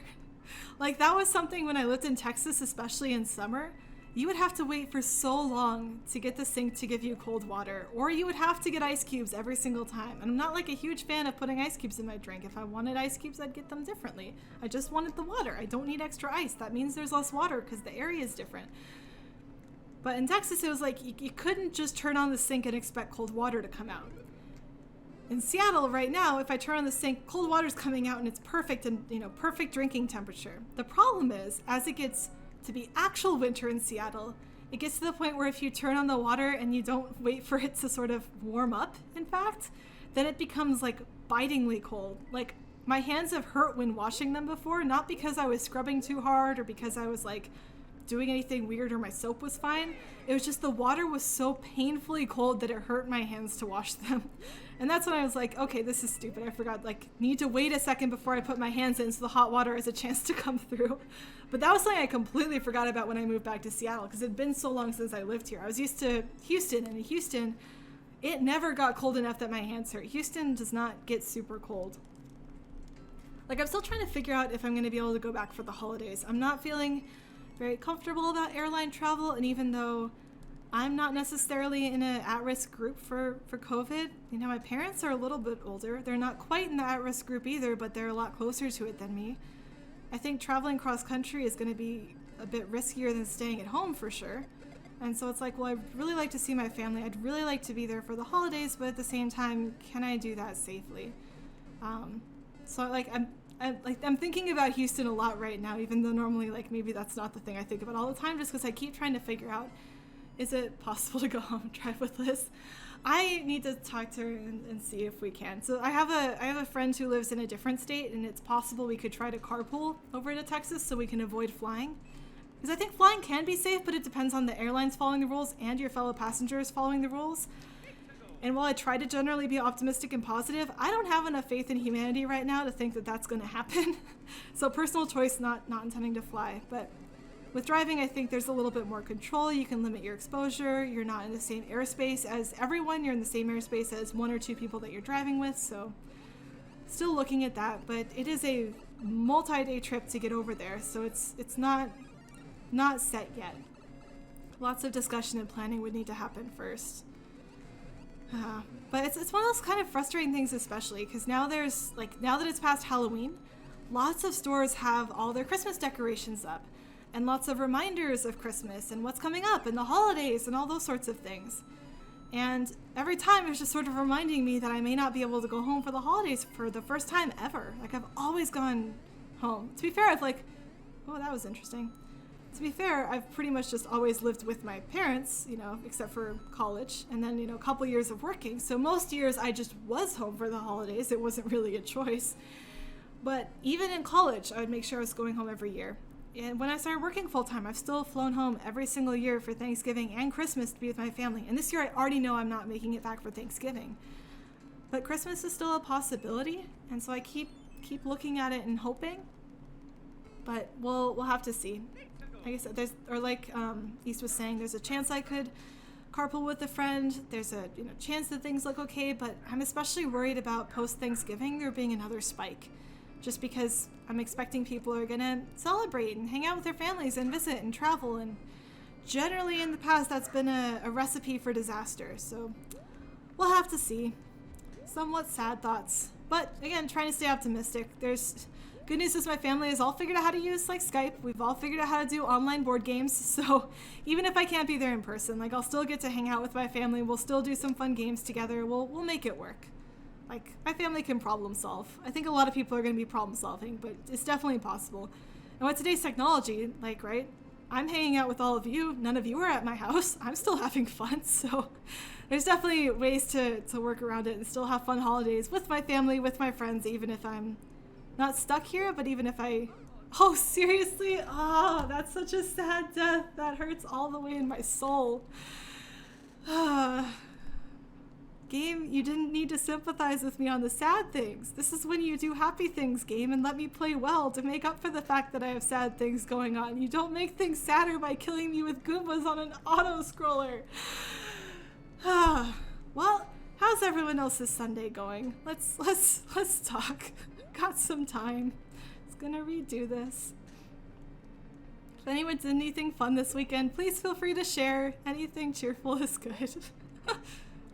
Like, that was something when I lived in Texas, especially in summer. You would have to wait for so long to get the sink to give you cold water, or you would have to get ice cubes every single time. And I'm not like a huge fan of putting ice cubes in my drink. If I wanted ice cubes, I'd get them differently. I just wanted the water. I don't need extra ice. That means there's less water because the area is different. But in Texas, it was like you couldn't just turn on the sink and expect cold water to come out. In Seattle right now, if I turn on the sink, cold water's coming out and it's perfect and, you know, perfect drinking temperature. The problem is, as it gets to be actual winter in Seattle, it gets to the point where if you turn on the water and you don't wait for it to sort of warm up, in fact, then it becomes like bitingly cold. Like, my hands have hurt when washing them before, not because I was scrubbing too hard or because I was like doing anything weird or my soap was fine. It was just the water was so painfully cold that it hurt my hands to wash them. And that's when I was like, okay, this is stupid. I forgot, like, need to wait a second before I put my hands in so the hot water has a chance to come through. But that was something I completely forgot about when I moved back to Seattle because it had been so long since I lived here. I was used to Houston, and in Houston, it never got cold enough that my hands hurt. Houston does not get super cold. Like, I'm still trying to figure out if I'm going to be able to go back for the holidays. I'm not feeling very comfortable about airline travel, and even though I'm not necessarily in an at-risk group for COVID, you know, my parents are a little bit older. They're not quite in the at-risk group either, but they're a lot closer to it than me. I think traveling cross-country is going to be a bit riskier than staying at home for sure. And so it's like, well, I'd really like to see my family. I'd really like to be there for the holidays, but at the same time, can I do that safely? So like, I'm thinking about Houston a lot right now, even though normally, like, maybe that's not the thing I think about all the time, just because I keep trying to figure out, is it possible to go home and drive with Liz? I need to talk to her and see if we can. So I have a friend who lives in a different state, and it's possible we could try to carpool over to Texas so we can avoid flying. Because I think flying can be safe, but it depends on the airlines following the rules and your fellow passengers following the rules. And while I try to generally be optimistic and positive, I don't have enough faith in humanity right now to think that that's going to happen. So personal choice, not intending to fly. But with driving, I think there's a little bit more control. You can limit your exposure. You're not in the same airspace as everyone. You're in the same airspace as one or two people that you're driving with. So still looking at that, but it is a multi-day trip to get over there. So it's not set yet. Lots of discussion and planning would need to happen first. But it's one of those kind of frustrating things, especially because now that it's past Halloween, lots of stores have all their Christmas decorations up and lots of reminders of Christmas and what's coming up and the holidays and all those sorts of things. And every time it's just sort of reminding me that I may not be able to go home for the holidays for the first time ever. Like, I've always gone home. To be fair, I've like, oh, that was interesting. To be fair, I've pretty much just always lived with my parents, you know, except for college, and then, you know, a couple years of working. So most years I just was home for the holidays. It wasn't really a choice. But even in college, I would make sure I was going home every year. And when I started working full-time, I've still flown home every single year for Thanksgiving and Christmas to be with my family. And this year I already know I'm not making it back for Thanksgiving. But Christmas is still a possibility, and so I keep looking at it and hoping. But we'll have to see. Like I said, East was saying, there's a chance I could carpool with a friend. There's a chance that things look okay, but I'm especially worried about post-Thanksgiving there being another spike. Just because I'm expecting people are gonna celebrate and hang out with their families and visit and travel, and generally in the past that's been a recipe for disaster. So we'll have to see. Somewhat sad thoughts, but again, trying to stay optimistic. There's good news is my family has all figured out how to use like Skype. We've all figured out how to do online board games. So even if I can't be there in person, like I'll still get to hang out with my family. We'll still do some fun games together. We'll make it work. Like my family can problem solve. I think a lot of people are going to be problem solving, but it's definitely possible. And with today's technology, like, right, I'm hanging out with all of you. None of you are at my house. I'm still having fun. So there's definitely ways to work around it and still have fun holidays with my family, with my friends, even if I'm not stuck here, but even if oh, seriously? Oh, that's such a sad death. That hurts all the way in my soul. Game, you didn't need to sympathize with me on the sad things. This is when you do happy things, game, and let me play well to make up for the fact that I have sad things going on. You don't make things sadder by killing me with Goombas on an auto-scroller. Well, how's everyone else's Sunday going? Let's talk. Got some time. Just gonna redo this. If anyone did anything fun this weekend, please feel free to share. Anything cheerful is good.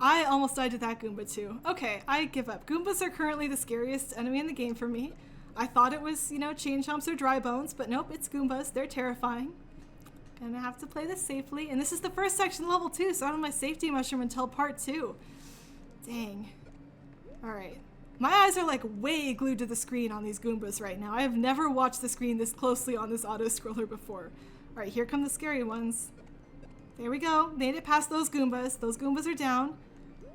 I almost died to that Goomba too. Okay, I give up. Goombas are currently the scariest enemy in the game for me. I thought it was, chain chomps or dry bones, but nope, it's Goombas. They're terrifying. Gonna have to play this safely. And this is the first section level 2, so I don't have my safety mushroom until part 2. Dang. Alright. My eyes are like way glued to the screen on these Goombas right now. I have never watched the screen this closely on this auto-scroller before. Alright, here come the scary ones. There we go. Made it past those Goombas. Those Goombas are down.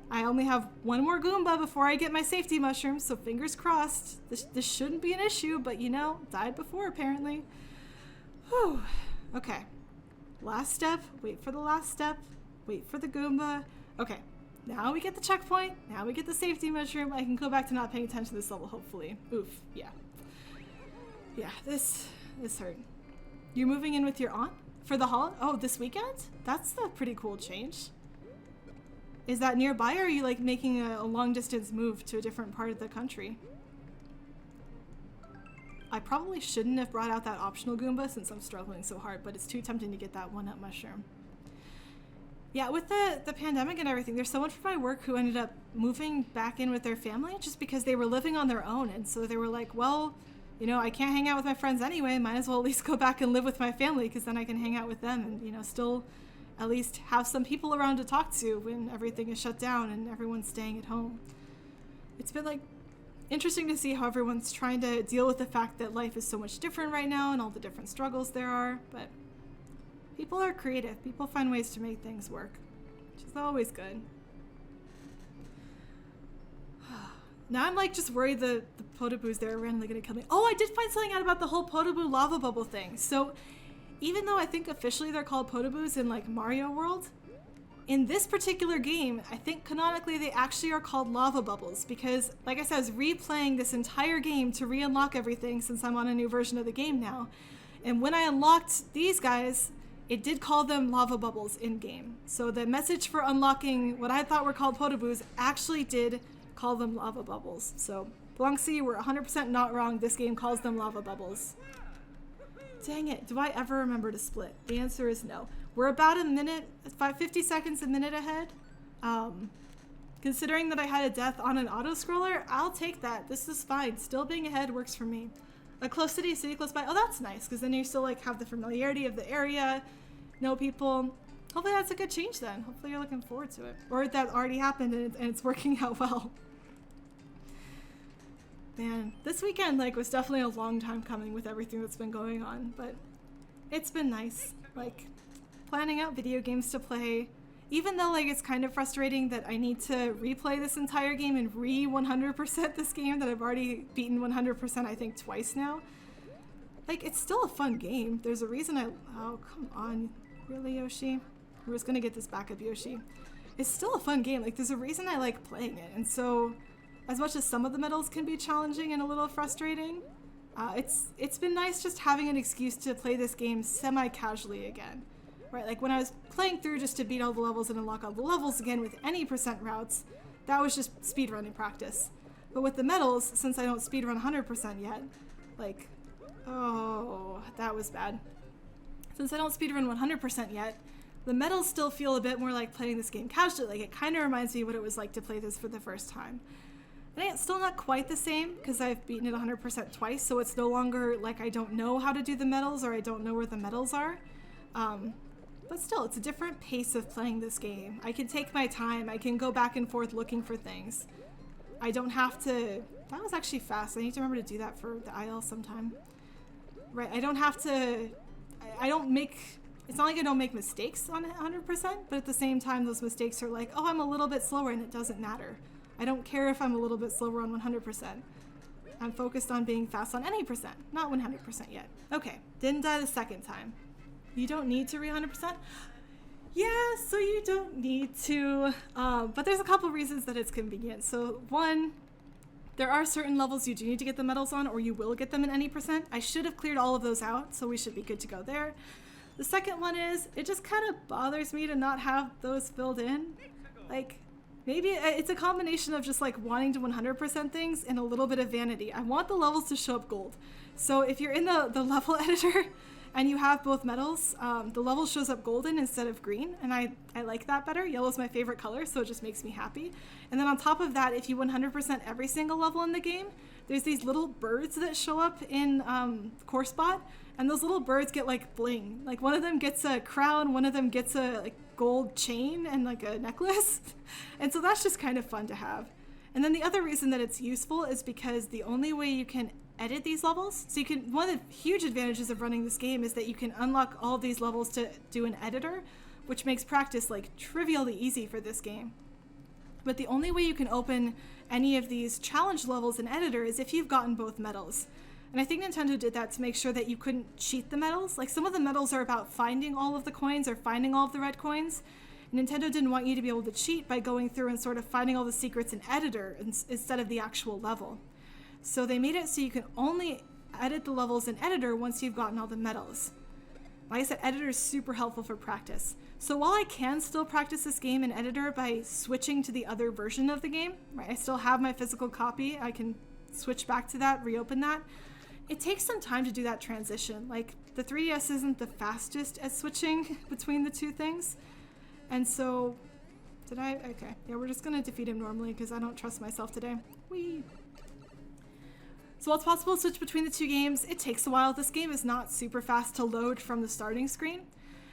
I only have one more Goomba before I get my safety mushroom, so fingers crossed. This shouldn't be an issue, but died before apparently. Whew. Okay. Last step. Wait for the last step. Wait for the Goomba. Okay. Now we get the checkpoint. Now we get the safety mushroom. I can go back to not paying attention to this level, hopefully. Oof. Yeah. Yeah, this hurt. You're moving in with your aunt for the holiday? Oh, this weekend? That's a pretty cool change. Is that nearby, or are you like making a long distance move to a different part of the country? I probably shouldn't have brought out that optional Goomba since I'm struggling so hard, but it's too tempting to get that 1-up mushroom. Yeah, with the pandemic and everything, there's someone from my work who ended up moving back in with their family just because they were living on their own. And so they were like, well, I can't hang out with my friends anyway. Might as well at least go back and live with my family because then I can hang out with them and, still at least have some people around to talk to when everything is shut down and everyone's staying at home. It's been like interesting to see how everyone's trying to deal with the fact that life is so much different right now and all the different struggles there are, but people are creative. People find ways to make things work, which is always good. Now I'm like just worried the Podoboos there are randomly gonna kill me. Oh, I did find something out about the whole Podoboo lava bubble thing. So even though I think officially they're called Podoboos in like Mario World, in this particular game, I think canonically they actually are called lava bubbles because, like I said, I was replaying this entire game to re-unlock everything since I'm on a new version of the game now. And when I unlocked these guys, it did call them lava bubbles in-game. So the message for unlocking what I thought were called Podoboos actually did call them lava bubbles. So, Blunksy, we're 100% not wrong. This game calls them lava bubbles. Dang it, do I ever remember to split? The answer is no. We're about 50 seconds a minute ahead. Considering that I had a death on an auto-scroller, I'll take that. This is fine. Still being ahead works for me. A close city close by. Oh, that's nice, because then you still like have the familiarity of the area, know people. Hopefully that's a good change then. Hopefully you're looking forward to it. Or that already happened and it's working out well. Man, this weekend was definitely a long time coming with everything that's been going on, but It's been nice, like, planning out video games to play, even though, like, it's kind of frustrating that I need to replay this entire game and re-100% this game that I've already beaten 100%, I think, twice now. Like, it's still a fun game. There's a reason oh, come on. Really, Yoshi? We're just gonna get this back up, Yoshi. It's still a fun game. Like, there's a reason I like playing it. And so, as much as some of the medals can be challenging and a little frustrating, it's been nice just having an excuse to play this game semi-casually again. Right, like when I was playing through just to beat all the levels and unlock all the levels again with any percent routes, that was just speedrunning practice. But with the medals, since I don't speedrun 100% yet, like, oh, that was bad. Since I don't speedrun 100% yet, the medals still feel a bit more like playing this game casually. Like, it kind of reminds me what it was like to play this for the first time. And it's still not quite the same because I've beaten it 100% twice, so it's no longer like I don't know how to do the medals or I don't know where the medals are. But still, it's a different pace of playing this game. I can take my time. I can go back and forth looking for things. I don't have to... That was actually fast. I need to remember to do that for the IL sometime. Right, I don't have to... I don't make... It's not like I don't make mistakes on it 100%, but at the same time, those mistakes are like, oh, I'm a little bit slower, and it doesn't matter. I don't care if I'm a little bit slower on 100%. I'm focused on being fast on any percent, not 100% yet. Okay, didn't die the second time. You don't need to re 100%? Yeah, so you don't need to, but there's a couple reasons that it's convenient. So one, there are certain levels you do need to get the medals on, or you will get them in any percent. I should have cleared all of those out, so we should be good to go there. The second one is, it just kind of bothers me to not have those filled in. Like, maybe it's a combination of just like wanting to 100% things and a little bit of vanity. I want the levels to show up gold. So if you're in the level editor, and you have both medals, the level shows up golden instead of green, and I like that better. Yellow is my favorite color, so it just makes me happy. And then on top of that, if you 100% every single level in the game, there's these little birds that show up in Core Spot, and those little birds get like bling. Like one of them gets a crown, one of them gets a like gold chain and like a necklace. And so that's just kind of fun to have. And then the other reason that it's useful is because the only way you can edit these levels. So you can, one of the huge advantages of running this game is that you can unlock all of these levels to do an editor, which makes practice like trivially easy for this game. But the only way you can open any of these challenge levels in editor is if you've gotten both medals. And I think Nintendo did that to make sure that you couldn't cheat the medals. Like some of the medals are about finding all of the coins or finding all of the red coins. Nintendo didn't want you to be able to cheat by going through and sort of finding all the secrets in editor instead of the actual level. So they made it so you can only edit the levels in editor once you've gotten all the medals. Like I said, editor is super helpful for practice. So while I can still practice this game in editor by switching to the other version of the game, right, I still have my physical copy, I can switch back to that, reopen that. It takes some time to do that transition. Like the 3DS isn't the fastest at switching between the two things. And so, okay, yeah, we're just gonna defeat him normally because I don't trust myself today. Whee! So while it's possible to switch between the two games, it takes a while. This game is not super fast to load from the starting screen.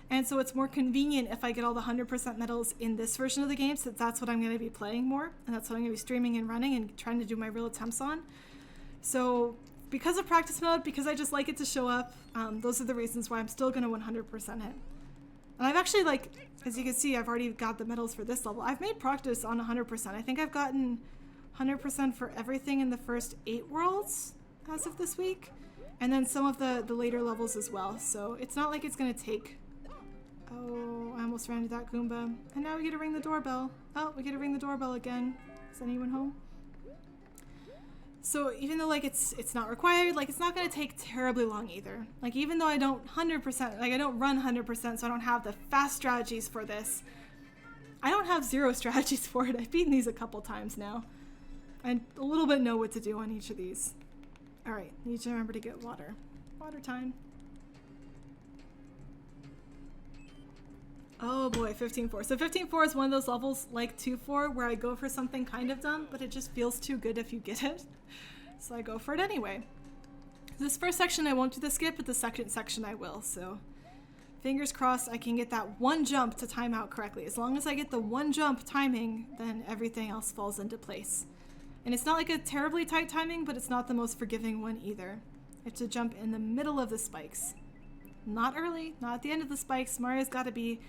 And so it's more convenient if I get all the 100% medals in this version of the game, since that's what I'm going to be playing more. And that's what I'm going to be streaming and running and trying to do my real attempts on. So because of practice mode, because I just like it to show up, those are the reasons why I'm still going to 100% it. And I've actually, like, as you can see, I've already got the medals for this level. I've made practice on 100%. I think I've gotten 100% for everything in the first 8 worlds as of this week, and then some of the later levels as well. So it's not like it's gonna take... Oh, I almost ran into that Goomba. And now we get to ring the doorbell. Oh, we get to ring the doorbell again. Is anyone home? So even though like it's not required, like it's not gonna take terribly long either. Like even though I don't 100%, like I don't run 100%, so I don't have the fast strategies for this. I don't have 0 strategies for it. I've beaten these a couple times now. I a little bit know what to do on each of these. Alright, need to remember to get water. Water time. Oh boy, 15-4. So 15-4 is one of those levels like 2-4 where I go for something kind of dumb, but it just feels too good if you get it. So I go for it anyway. This first section I won't do the skip, but the second section I will, so fingers crossed I can get that one jump to time out correctly. As long as I get the one jump timing, then everything else falls into place. And it's not like a terribly tight timing, but it's not the most forgiving one either. I have to jump in the middle of the spikes. not early, not at the end of the spikes. Mario's got to be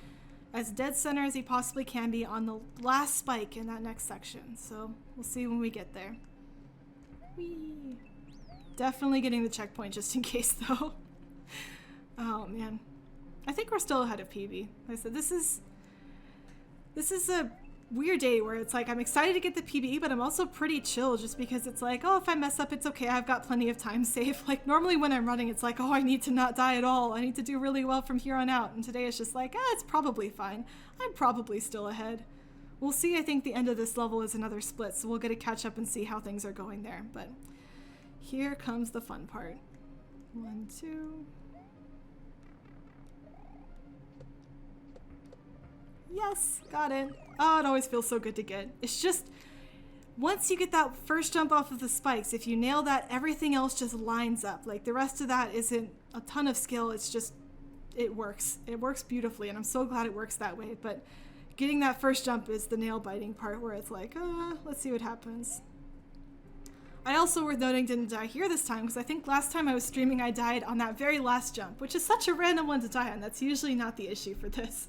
as dead center as he possibly can be on the last spike in that next section. So we'll see when we get there. Whee! Definitely getting the checkpoint just in case though. Oh man. I think we're still ahead of PB. Like I said, this is a weird day where it's like I'm excited to get the PB, but I'm also pretty chill just because it's like, oh, if I mess up, it's okay. I've got plenty of time saved. Like normally when I'm running, it's like, oh, I need to not die at all. I need to do really well from here on out. And today it's just like, it's probably fine. I'm probably still ahead. We'll see. I think the end of this level is another split, so we'll get to catch up and see how things are going there. But here comes the fun part. 1, 2. Yes, got it. Oh, it always feels so good to get. It's just, once you get that first jump off of the spikes, if you nail that, everything else just lines up. Like the rest of that isn't a ton of skill, it's just, it works. It works beautifully, and I'm so glad it works that way. But getting that first jump is the nail-biting part where it's like, let's see what happens. I also, worth noting, didn't die here this time, because I think last time I was streaming I died on that very last jump, which is such a random one to die on. That's usually not the issue for this.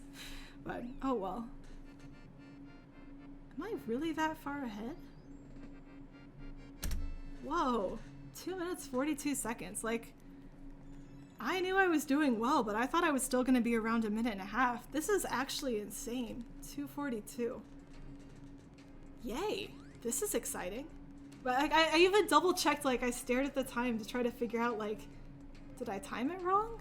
But, oh well. Am I really that far ahead? Whoa, 2 minutes 42 seconds. Like, I knew I was doing well, but I thought I was still going to be around a minute and a half. This is actually insane. 2:42. Yay, this is exciting. But I even double checked, like I stared at the time to try to figure out, like, did I time it wrong?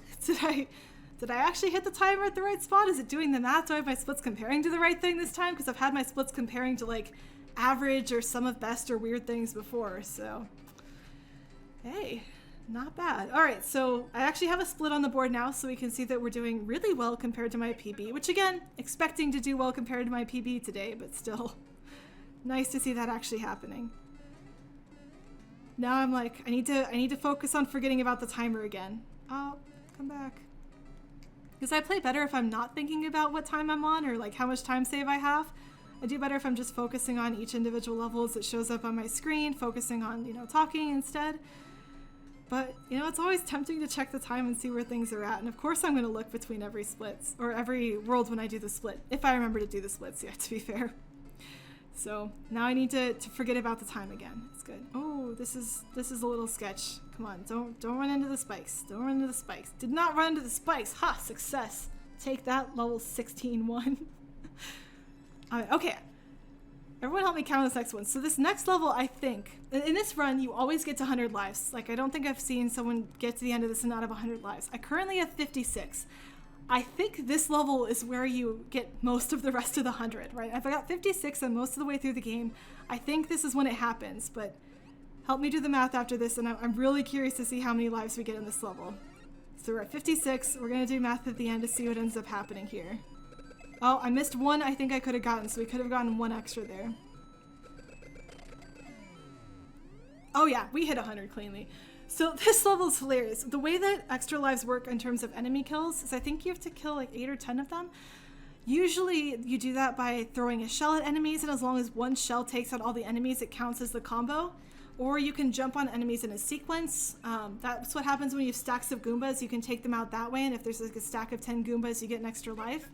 Did I actually hit the timer at the right spot? Is it doing the math? Do I have my splits comparing to the right thing this time? Because I've had my splits comparing to like average or sum of best or weird things before, so hey, not bad. All right, so I actually have a split on the board now, so we can see that we're doing really well compared to my PB, which again, expecting to do well compared to my PB today, but still nice to see that actually happening. Now I'm like, I need to focus on forgetting about the timer again. Oh, come back. Because I play better if I'm not thinking about what time I'm on or like how much time save I have. I do better if I'm just focusing on each individual level as it shows up on my screen, focusing on, talking instead. But, it's always tempting to check the time and see where things are at. And of course I'm going to look between every splits, or every world when I do the split. If I remember to do the splits, yeah, to be fair. So now I need to forget about the time again. It's good. Oh, this is a little sketch. Come on, don't run into the spikes. Don't run into the spikes. Did not run into the spikes. Ha, success. Take that, level 16-1. Okay. Everyone help me count this next one. So this next level, I think, in this run, you always get to 100 lives. Like, I don't think I've seen someone get to the end of this and not have 100 lives. I currently have 56. I think this level is where you get most of the rest of the 100, right? If I got 56 and most of the way through the game, I think this is when it happens, but help me do the math after this, and I'm really curious to see how many lives we get in this level. So we're at 56, we're gonna do math at the end to see what ends up happening here. Oh, I missed one I think I could have gotten, so we could have gotten one extra there. Oh yeah, we hit 100 cleanly. So this level is hilarious. The way that extra lives work in terms of enemy kills is I think you have to kill like 8 or 10 of them. Usually you do that by throwing a shell at enemies, and as long as one shell takes out all the enemies, it counts as the combo. Or you can jump on enemies in a sequence. That's what happens when you have stacks of Goombas. You can take them out that way, and if there's like a stack of 10 Goombas, you get an extra life.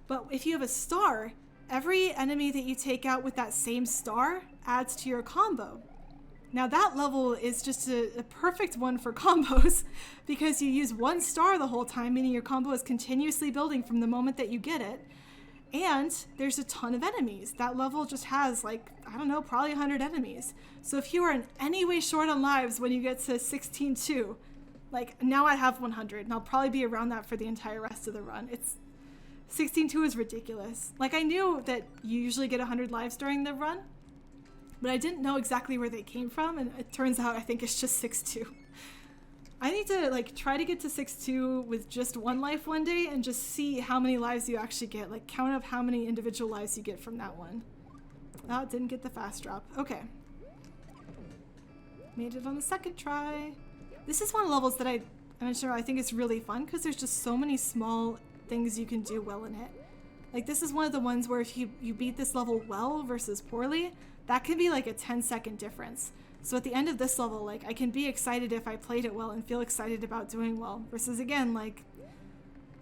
But if you have a star, every enemy that you take out with that same star adds to your combo. Now that level is just a perfect one for combos because you use one star the whole time, meaning your combo is continuously building from the moment that you get it. And there's a ton of enemies. That level just has like, I don't know, probably 100 enemies. So if you are in any way short on lives when you get to 16-2, like now I have 100 and I'll probably be around that for the entire rest of the run. 16-2 is ridiculous. Like I knew that you usually get 100 lives during the run, but I didn't know exactly where they came from, and it turns out I think it's just 6-2. I need to like try to get to 6-2 with just one life one day and just see how many lives you actually get. Like count up how many individual lives you get from that one. Oh, didn't get the fast drop. Okay. Made it on the second try. This is one of the levels that I think it's really fun because there's just so many small things you can do well in it. Like this is one of the ones where if you beat this level well versus poorly, that can be like a 10-second difference. So at the end of this level, like I can be excited if I played it well and feel excited about doing well versus again, like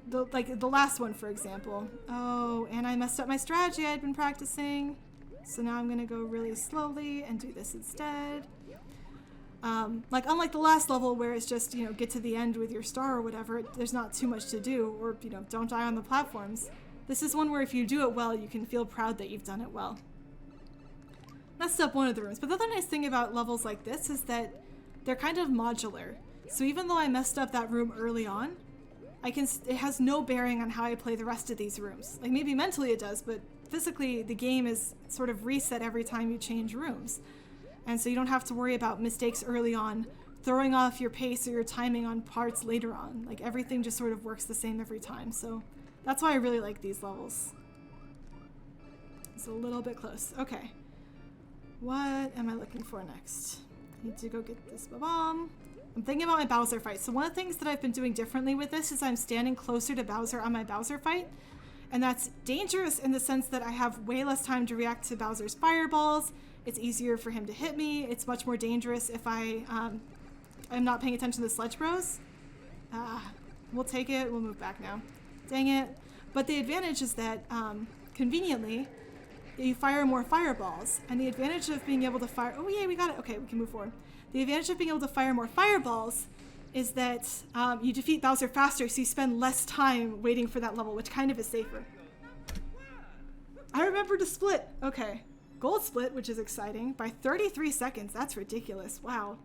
the last one, for example. Oh, and I messed up my strategy I'd been practicing. So now I'm gonna go really slowly and do this instead. Like unlike the last level where it's just, you know, get to the end with your star or whatever, there's not too much to do, or, you know, don't die on the platforms. This is one where if you do it well, you can feel proud that you've done it well. Messed up one of the rooms, but the other nice thing about levels like this is that they're kind of modular. So even though I messed up that room early on, it has no bearing on how I play the rest of these rooms. Like maybe mentally it does, but physically the game is sort of reset every time you change rooms. And so you don't have to worry about mistakes early on, throwing off your pace or your timing on parts later on. Like everything just sort of works the same every time. So that's why I really like these levels. It's a little bit close. Okay. What am I looking for next? I need to go get this bomb. I'm thinking about my Bowser fight. So one of the things that I've been doing differently with this is I'm standing closer to Bowser on my Bowser fight. And that's dangerous in the sense that I have way less time to react to Bowser's fireballs. It's easier for him to hit me. It's much more dangerous if I'm not paying attention to the Sledge Bros. We'll take it. We'll move back now. Dang it. But the advantage is that, conveniently, you fire more fireballs. And the advantage of being able to fire... Oh, yay, we got it. Okay, we can move forward. The advantage of being able to fire more fireballs is that you defeat Bowser faster, so you spend less time waiting for that level, which kind of is safer. I remember to split. Okay. Gold split, which is exciting, by 33 seconds. That's ridiculous. Wow.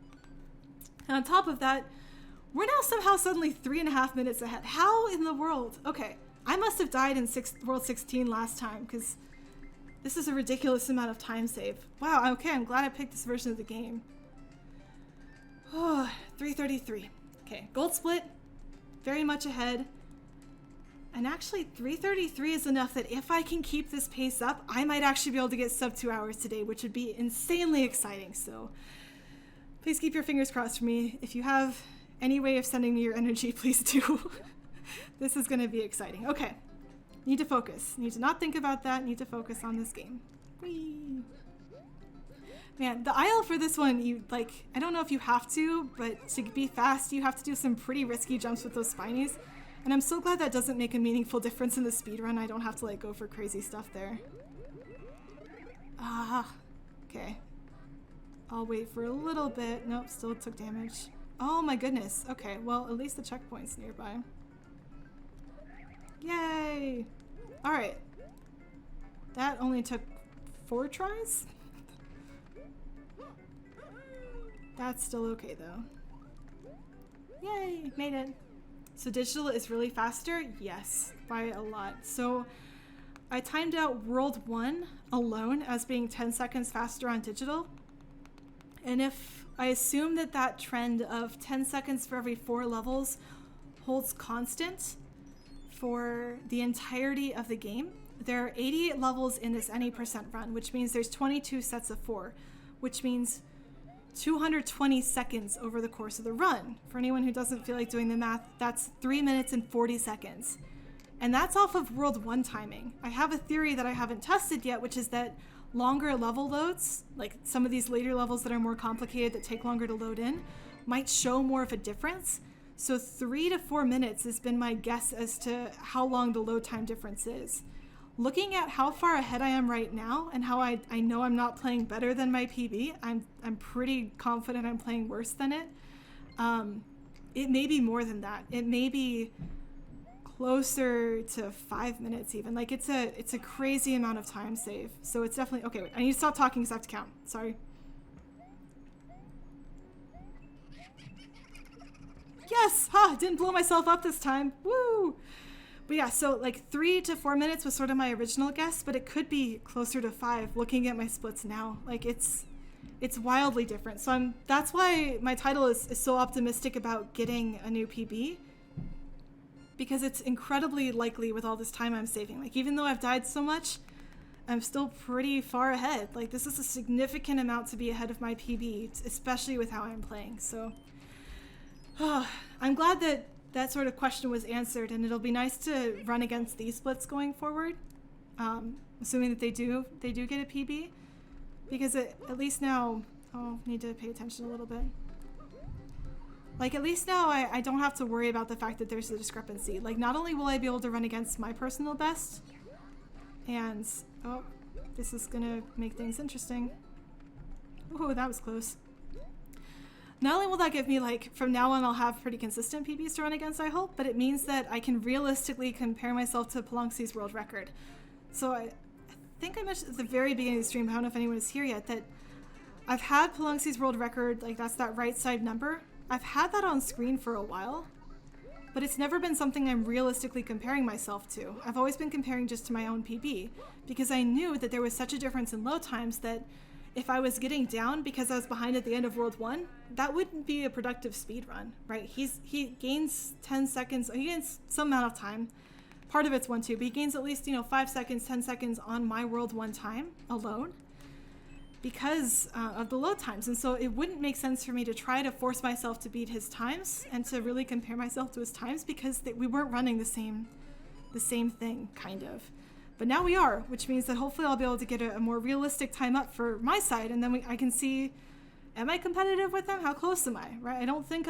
And on top of that, we're now somehow suddenly 3.5 minutes ahead. How in the world? Okay. I must have died in World 16 last time, because this is a ridiculous amount of time save. Wow, okay, I'm glad I picked this version of the game. Oh, 333. Okay, gold split, very much ahead. And actually, 333 is enough that if I can keep this pace up, I might actually be able to get sub 2 hours today, which would be insanely exciting. So please keep your fingers crossed for me. If you have any way of sending me your energy, please do. This is going to be exciting. Okay, need to focus. Need to not think about that. Need to focus on this game. Whee! Man, the aisle for this one, I don't know if you have to, but to be fast, you have to do some pretty risky jumps with those spinies. And I'm so glad that doesn't make a meaningful difference in the speedrun. I don't have to go for crazy stuff there. Okay. I'll wait for a little bit. Nope, still took damage. Oh my goodness. Okay, well, at least the checkpoint's nearby. Yay! Alright. That only took 4 tries? That's still okay though. Yay! Made it. So digital is really faster? Yes, by a lot. So I timed out World 1 alone as being 10 seconds faster on digital. And if I assume that that trend of 10 seconds for every 4 levels holds constant for the entirety of the game, there are 88 levels in this any percent run, which means there's 22 sets of 4, which means 220 seconds over the course of the run. For anyone who doesn't feel like doing the math, that's 3 minutes and 40 seconds. And that's off of World 1 timing. I have a theory that I haven't tested yet, which is that longer level loads, like some of these later levels that are more complicated that take longer to load in, might show more of a difference. So 3 to 4 minutes has been my guess as to how long the load time difference is. Looking at how far ahead I am right now and how I know I'm not playing better than my PB, I'm pretty confident I'm playing worse than it. It may be more than that. It may be closer to 5 minutes even. Like it's a crazy amount of time save. So it's definitely, okay, wait, I need to stop talking because I have to count. Sorry. Yes! Ha! Didn't blow myself up this time. Woo! But yeah, so 3 to 4 minutes was sort of my original guess, but it could be closer to 5 looking at my splits now. It's wildly different. So that's why my title is so optimistic about getting a new PB, because it's incredibly likely with all this time I'm saving. Even though I've died so much, I'm still pretty far ahead. This is a significant amount to be ahead of my PB, especially with how I'm playing. So I'm glad that that sort of question was answered, and it'll be nice to run against these splits going forward. assuming that they do get a PB, because at least now, need to pay attention a little bit. Like, at least now I don't have to worry about the fact that there's a discrepancy. Like, not only will I be able to run against my personal best, and, this is gonna make things interesting. Oh, that was close. Not only will that give me, like, from now on I'll have pretty consistent PBs to run against, I hope, but it means that I can realistically compare myself to Polonxi's world record. So I think I mentioned at the very beginning of the stream, I don't know if anyone is here yet, that I've had Polonxi's world record, like that's that right side number. I've had that on screen for a while, but it's never been something I'm realistically comparing myself to. I've always been comparing just to my own PB, because I knew that there was such a difference in load times that if I was getting down because I was behind at the end of World 1, that wouldn't be a productive speed run, right? He gains 10 seconds, he gains some amount of time. Part of it's 1-2, but he gains at least, 5 seconds, 10 seconds on my World 1 time alone because of the load times. And so it wouldn't make sense for me to try to force myself to beat his times and to really compare myself to his times because we weren't running the same thing, kind of. But now we are, which means that hopefully I'll be able to get a more realistic time up for my side, and then I can see, am I competitive with him? How close am I, right? I don't think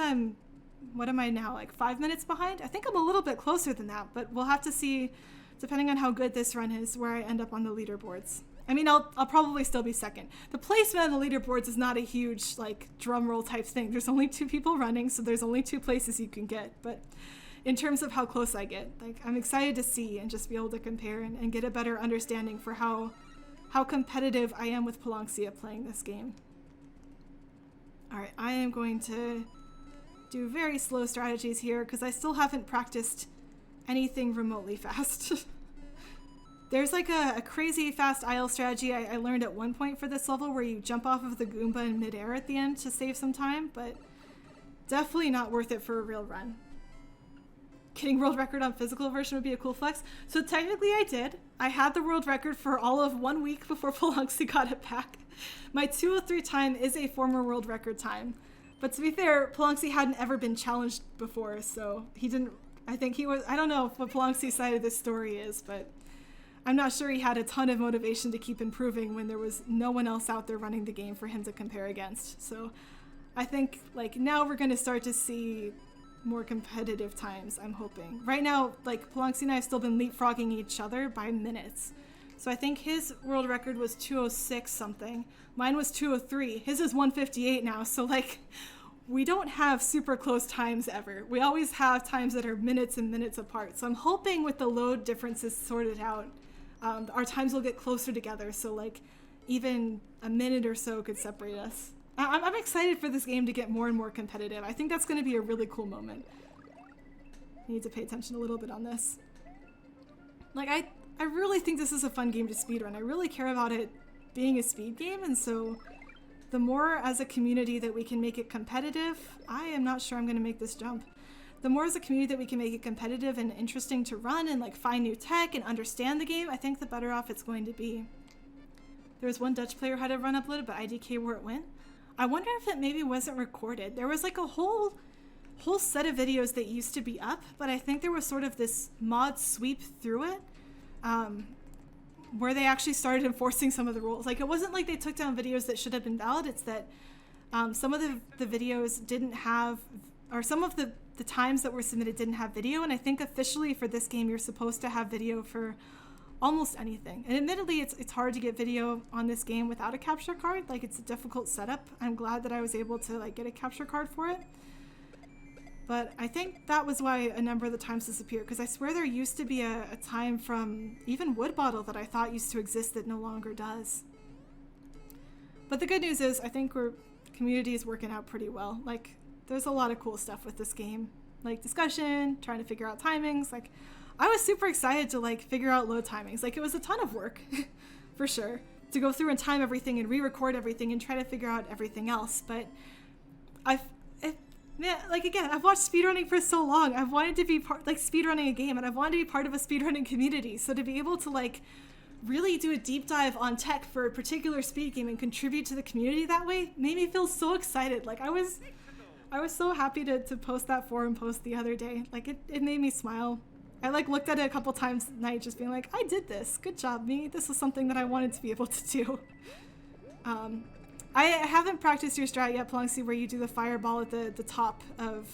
what am I now, like 5 minutes behind? I think I'm a little bit closer than that, but we'll have to see, depending on how good this run is, where I end up on the leaderboards. I mean, I'll probably still be second. The placement on the leaderboards is not a huge, like, drum roll type thing. There's only 2 people running, so there's only 2 places you can get, but in terms of how close I get, like, I'm excited to see and just be able to compare and get a better understanding for how competitive I am with Polonxia playing this game. All right, I am going to do very slow strategies here because I still haven't practiced anything remotely fast. There's like a crazy fast IL strategy I learned at one point for this level where you jump off of the Goomba in midair at the end to save some time, but definitely not worth it for a real run. Getting world record on physical version would be a cool flex. So technically I did. I had the world record for all of 1 week before Polonxi got it back. My 2:03 time is a former world record time. But to be fair, Polonxi hadn't ever been challenged before, so he didn't, I don't know what Polonxi's side of this story is, but I'm not sure he had a ton of motivation to keep improving when there was no one else out there running the game for him to compare against. So I think, like, now we're going to start to see more competitive times, I'm hoping. Right now, like, Polonxi and I have still been leapfrogging each other by minutes. So I think his world record was 206 something. Mine was 203. His is 158 now. So, like, we don't have super close times ever. We always have times that are minutes and minutes apart. So I'm hoping with the load differences sorted out, our times will get closer together. So, like, even a minute or so could separate us. I'm excited for this game to get more and more competitive. I think that's going to be a really cool moment. I need to pay attention a little bit on this. Like, I really think this is a fun game to speedrun. I really care about it being a speed game, and so the more as a community that we can make it competitive, I am not sure I'm going to make this jump. The more as a community that we can make it competitive and interesting to run and, like, find new tech and understand the game, I think the better off it's going to be. There was one Dutch player who had a run uploaded, but IDK where it went. I wonder if it maybe wasn't recorded. There was like a whole set of videos that used to be up, but I think there was sort of this mod sweep through it where they actually started enforcing some of the rules. Like, it wasn't like they took down videos that should have been valid. It's that some of the videos didn't have, or some of the times that were submitted didn't have video. And I think officially for this game, you're supposed to have video for almost anything. And admittedly, it's hard to get video on this game without a capture card. Like, it's a difficult setup. I'm glad that I was able to, like, get a capture card for it. But I think that was why a number of the times disappeared, because I swear there used to be a time from even Wood Bottle that I thought used to exist that no longer does. But the good news is I think community is working out pretty well. Like, there's a lot of cool stuff with this game. Like, discussion, trying to figure out timings, like, I was super excited to, like, figure out load timings. Like, it was a ton of work, for sure, to go through and time everything and re-record everything and try to figure out everything else. But again, I've watched speedrunning for so long. I've wanted to be speedrunning a game, and I've wanted to be part of a speedrunning community. So to be able to, like, really do a deep dive on tech for a particular speed game and contribute to the community that way made me feel so excited. Like, I was so happy to post that forum post the other day. Like, it made me smile. I like looked at it a couple times at night just being like, I did this. Good job, me. This was something that I wanted to be able to do. I haven't practiced your strat yet, Plunksy, where you do the fireball at the top of...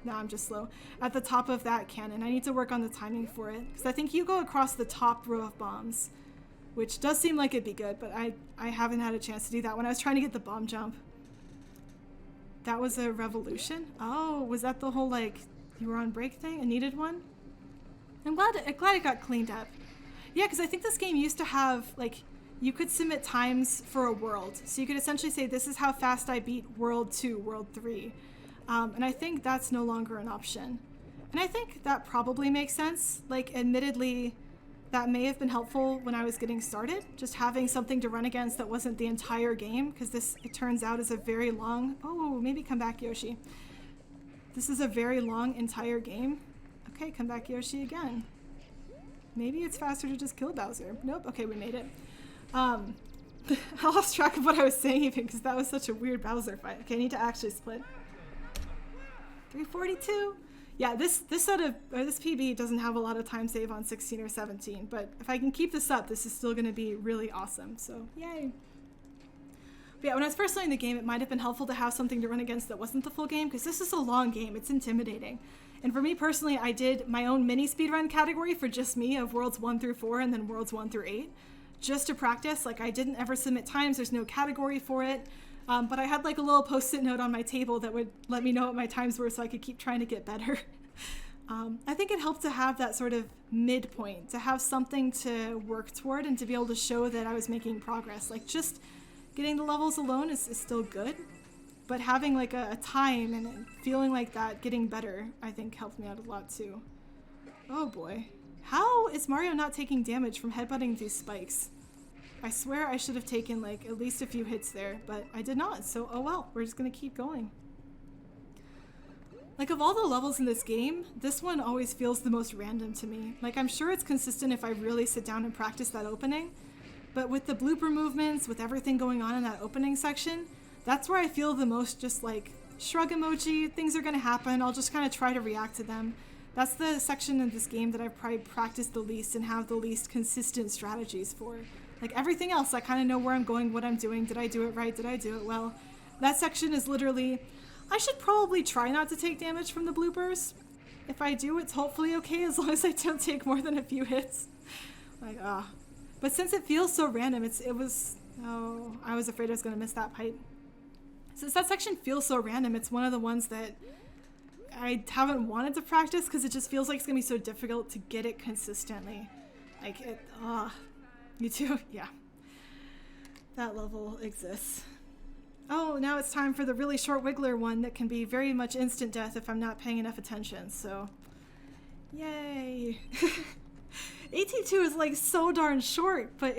No, I'm just slow. At the top of that cannon. I need to work on the timing for it. Because I think you go across the top row of bombs. Which does seem like it'd be good, but I haven't had a chance to do that when I was trying to get the bomb jump. That was a revolution? Oh, was that the whole, like, you were on break thing? I needed one? I'm glad it got cleaned up. Yeah, because I think this game used to have, like, you could submit times for a world. So you could essentially say, this is how fast I beat World 2, World 3. And I think that's no longer an option. And I think that probably makes sense. Like, admittedly, that may have been helpful when I was getting started, just having something to run against that wasn't the entire game, because this, it turns out, is a very long... Oh, maybe come back, Yoshi. This is a very long entire game. Okay, come back, Yoshi, again. Maybe it's faster to just kill Bowser. Nope, okay, we made it. I lost track of what I was saying even, because that was such a weird Bowser fight. Okay, I need to actually split. 342? Yeah, this PB doesn't have a lot of time save on 16 or 17, but if I can keep this up, this is still going to be really awesome, so yay. But yeah, when I was first playing the game, it might have been helpful to have something to run against that wasn't the full game, because this is a long game, it's intimidating. And for me personally, I did my own mini speedrun category for just me of Worlds 1 through 4 and then Worlds 1 through 8, just to practice. Like, I didn't ever submit times, there's no category for it. But I had like a little post-it note on my table that would let me know what my times were so I could keep trying to get better. I think it helped to have that sort of midpoint, to have something to work toward and to be able to show that I was making progress. Like, just getting the levels alone is still good, but having like a time and feeling like that, getting better, I think helped me out a lot too. Oh boy. How is Mario not taking damage from headbutting these spikes? I swear I should have taken like at least a few hits there, but I did not, so oh well, we're just gonna keep going. Like, of all the levels in this game, this one always feels the most random to me. Like, I'm sure it's consistent if I really sit down and practice that opening, but with the blooper movements, with everything going on in that opening section, that's where I feel the most just like, shrug emoji, things are gonna happen, I'll just kind of try to react to them. That's the section of this game that I've probably practiced the least and have the least consistent strategies for. Like, everything else, I kind of know where I'm going, what I'm doing, did I do it right, did I do it well? That section is literally, I should probably try not to take damage from the bloopers. If I do, it's hopefully okay as long as I don't take more than a few hits. Like, But since it feels so random, oh, I was afraid I was gonna miss that pipe. Since that section feels so random, it's one of the ones that I haven't wanted to practice because it just feels like it's gonna be so difficult to get it consistently. Like, you too? Yeah. That level exists. Oh, now it's time for the really short Wiggler one that can be very much instant death if I'm not paying enough attention, so... Yay! 18-2 is like so darn short, but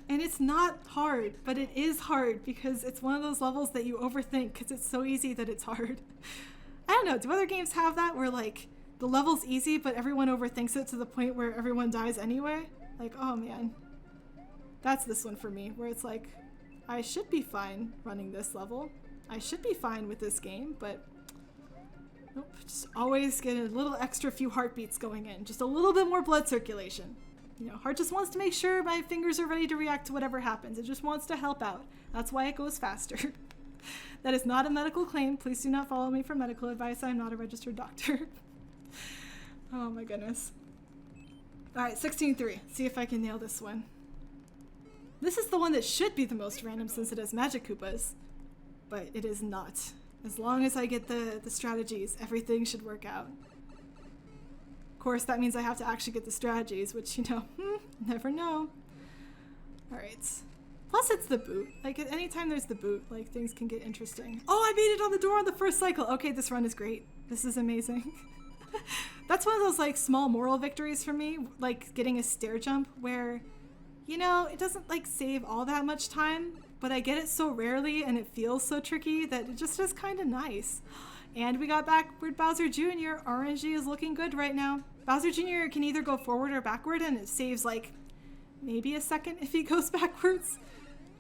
it's not hard, but it is hard because it's one of those levels that you overthink because it's so easy that it's hard. I don't know, do other games have that where like the level's easy but everyone overthinks it to the point where everyone dies anyway? Like, oh man. That's this one for me, where it's like, I should be fine running this level. I should be fine with this game, but nope, just always get a little extra few heartbeats going in. Just a little bit more blood circulation. You know, heart just wants to make sure my fingers are ready to react to whatever happens. It just wants to help out. That's why it goes faster. That is not a medical claim. Please do not follow me for medical advice. I'm not a registered doctor. Oh my goodness. Alright, 16-3. See if I can nail this one. This is the one that should be the most random since it has Magic Koopas, but it is not. As long as I get the strategies, everything should work out. Of course, that means I have to actually get the strategies, which, you know, never know. Alright. Plus, it's the boot. Like, at any time there's the boot, like, things can get interesting. Oh, I made it on the door on the first cycle! Okay, this run is great. This is amazing. That's one of those, like, small moral victories for me, like getting a stair jump where... You know, it doesn't like save all that much time, but I get it so rarely and it feels so tricky that it just is kind of nice. And we got backward Bowser Jr. RNG is looking good right now. Bowser Jr. can either go forward or backward and it saves like maybe a second if he goes backwards.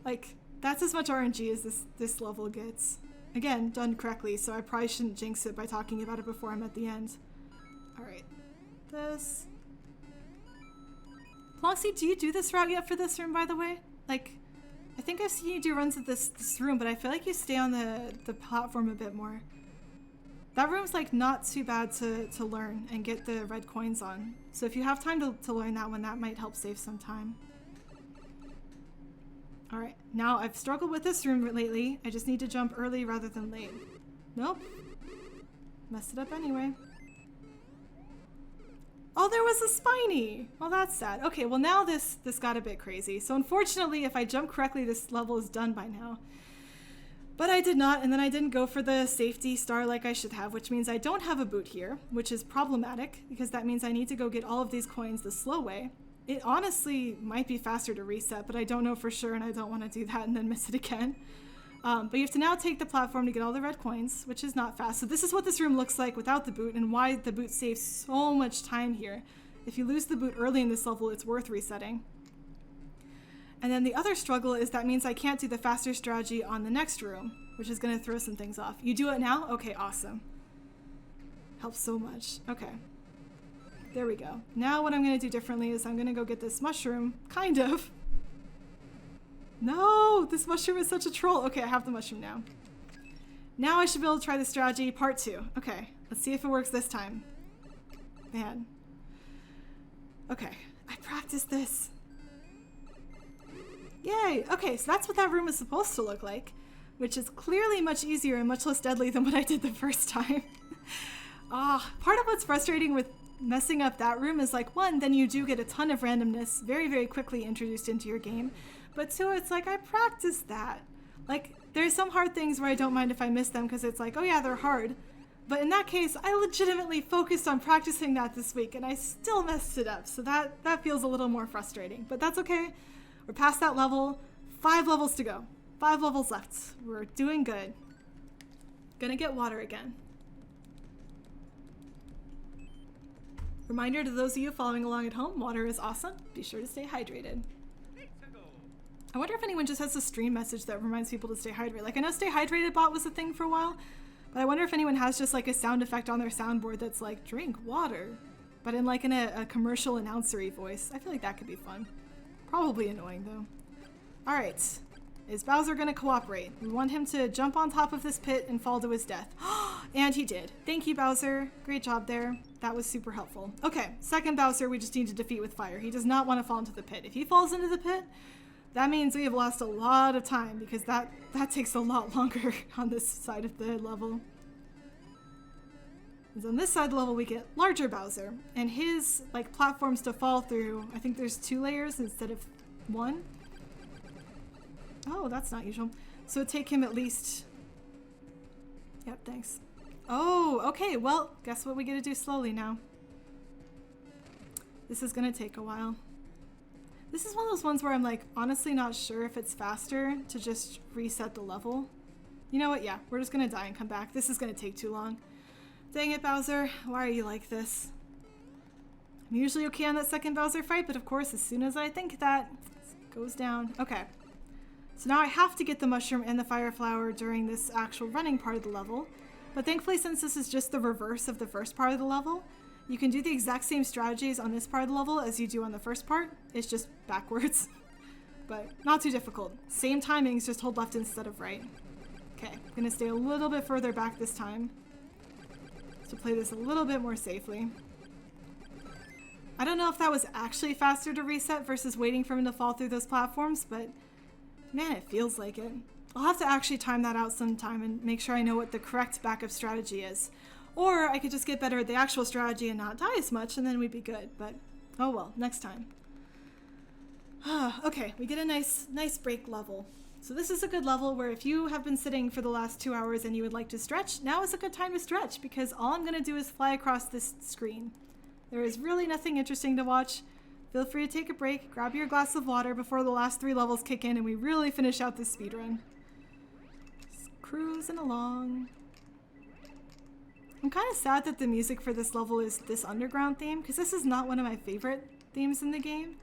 Like, that's as much RNG as this level gets. Again, done correctly, so I probably shouldn't jinx it by talking about it before I'm at the end. Alright. this. Floxy, do you do this route yet for this room, by the way? Like, I think I've seen you do runs at this room, but I feel like you stay on the platform a bit more. That room's like not too bad to learn and get the red coins on. So if you have time to learn that one, that might help save some time. Alright, now I've struggled with this room lately. I just need to jump early rather than late. Nope. Messed it up anyway. Oh, there was a spiny! Well, that's sad. Okay, well now this got a bit crazy. So unfortunately, if I jump correctly, this level is done by now. But I did not, and then I didn't go for the safety star like I should have, which means I don't have a boot here, which is problematic, because that means I need to go get all of these coins the slow way. It honestly might be faster to reset, but I don't know for sure, and I don't want to do that and then miss it again. But you have to now take the platform to get all the red coins, which is not fast. So this is what this room looks like without the boot, and why the boot saves so much time here. If you lose the boot early in this level, it's worth resetting. And then the other struggle is that means I can't do the faster strategy on the next room, which is going to throw some things off. You do it now? Okay, awesome. Helps so much. Okay. There we go. Now what I'm going to do differently is I'm going to go get this mushroom. Kind of. No! This mushroom is such a troll. Okay, I have the mushroom now. Now I should be able to try the strategy part 2. Okay, let's see if it works this time. Man. Okay, I practiced this. Yay! Okay, so that's what that room is supposed to look like, which is clearly much easier and much less deadly than what I did the first time. Part of what's frustrating with messing up that room is like, one, then you do get a ton of randomness very, very quickly introduced into your game, but two, it's like I practiced that. Like, there's some hard things where I don't mind if I miss them because it's like, oh yeah, they're hard. But in that case, I legitimately focused on practicing that this week and I still messed it up, so that feels a little more frustrating, but that's okay. We're past that level. 5 levels to go. 5 levels left. We're doing good. Gonna get water again. Reminder to those of you following along at home, water is awesome. Be sure to stay hydrated. I wonder if anyone just has a stream message that reminds people to stay hydrated. Like, I know Stay Hydrated bot was a thing for a while, but I wonder if anyone has just like a sound effect on their soundboard that's like, drink water, but in like a commercial announcery voice. I feel like that could be fun. Probably annoying though. Alright, is Bowser gonna cooperate? We want him to jump on top of this pit and fall to his death. And he did. Thank you, Bowser. Great job there. That was super helpful. Okay, second Bowser we just need to defeat with fire. He does not want to fall into the pit. If he falls into the pit, that means we have lost a lot of time because that takes a lot longer on this side of the level. And on this side of the level we get larger Bowser, and his like platforms to fall through, I think there's 2 layers instead of 1. Oh, that's not usual. So it'd take him at least... Yep, thanks. Oh, okay, well, guess what we get to do slowly now. This is gonna take a while. This is one of those ones where I'm like honestly not sure if it's faster to just reset the level. You know what, yeah, we're just gonna die and come back. This is gonna take too long. Dang it, Bowser. Why are you like this? I'm usually okay on that second Bowser fight, but of course, as soon as I think that, it goes down. Okay. So now I have to get the mushroom and the fire flower during this actual running part of the level. But thankfully, since this is just the reverse of the first part of the level, you can do the exact same strategies on this part of the level as you do on the first part. It's just backwards. But not too difficult. Same timings, just hold left instead of right. Okay, I'm gonna stay a little bit further back this time to play this a little bit more safely. I don't know if that was actually faster to reset versus waiting for him to fall through those platforms, but man, it feels like it. I'll have to actually time that out sometime and make sure I know what the correct backup strategy is. Or I could just get better at the actual strategy and not die as much, and then we'd be good, but oh well, next time. Okay, we get a nice break level. So this is a good level where if you have been sitting for the last 2 hours and you would like to stretch, now is a good time to stretch because all I'm going to do is fly across this screen. There is really nothing interesting to watch. Feel free to take a break, grab your glass of water before the last 3 levels kick in and we really finish out this speedrun. Just cruising along. I'm kind of sad that the music for this level is this underground theme because this is not one of my favorite themes in the game.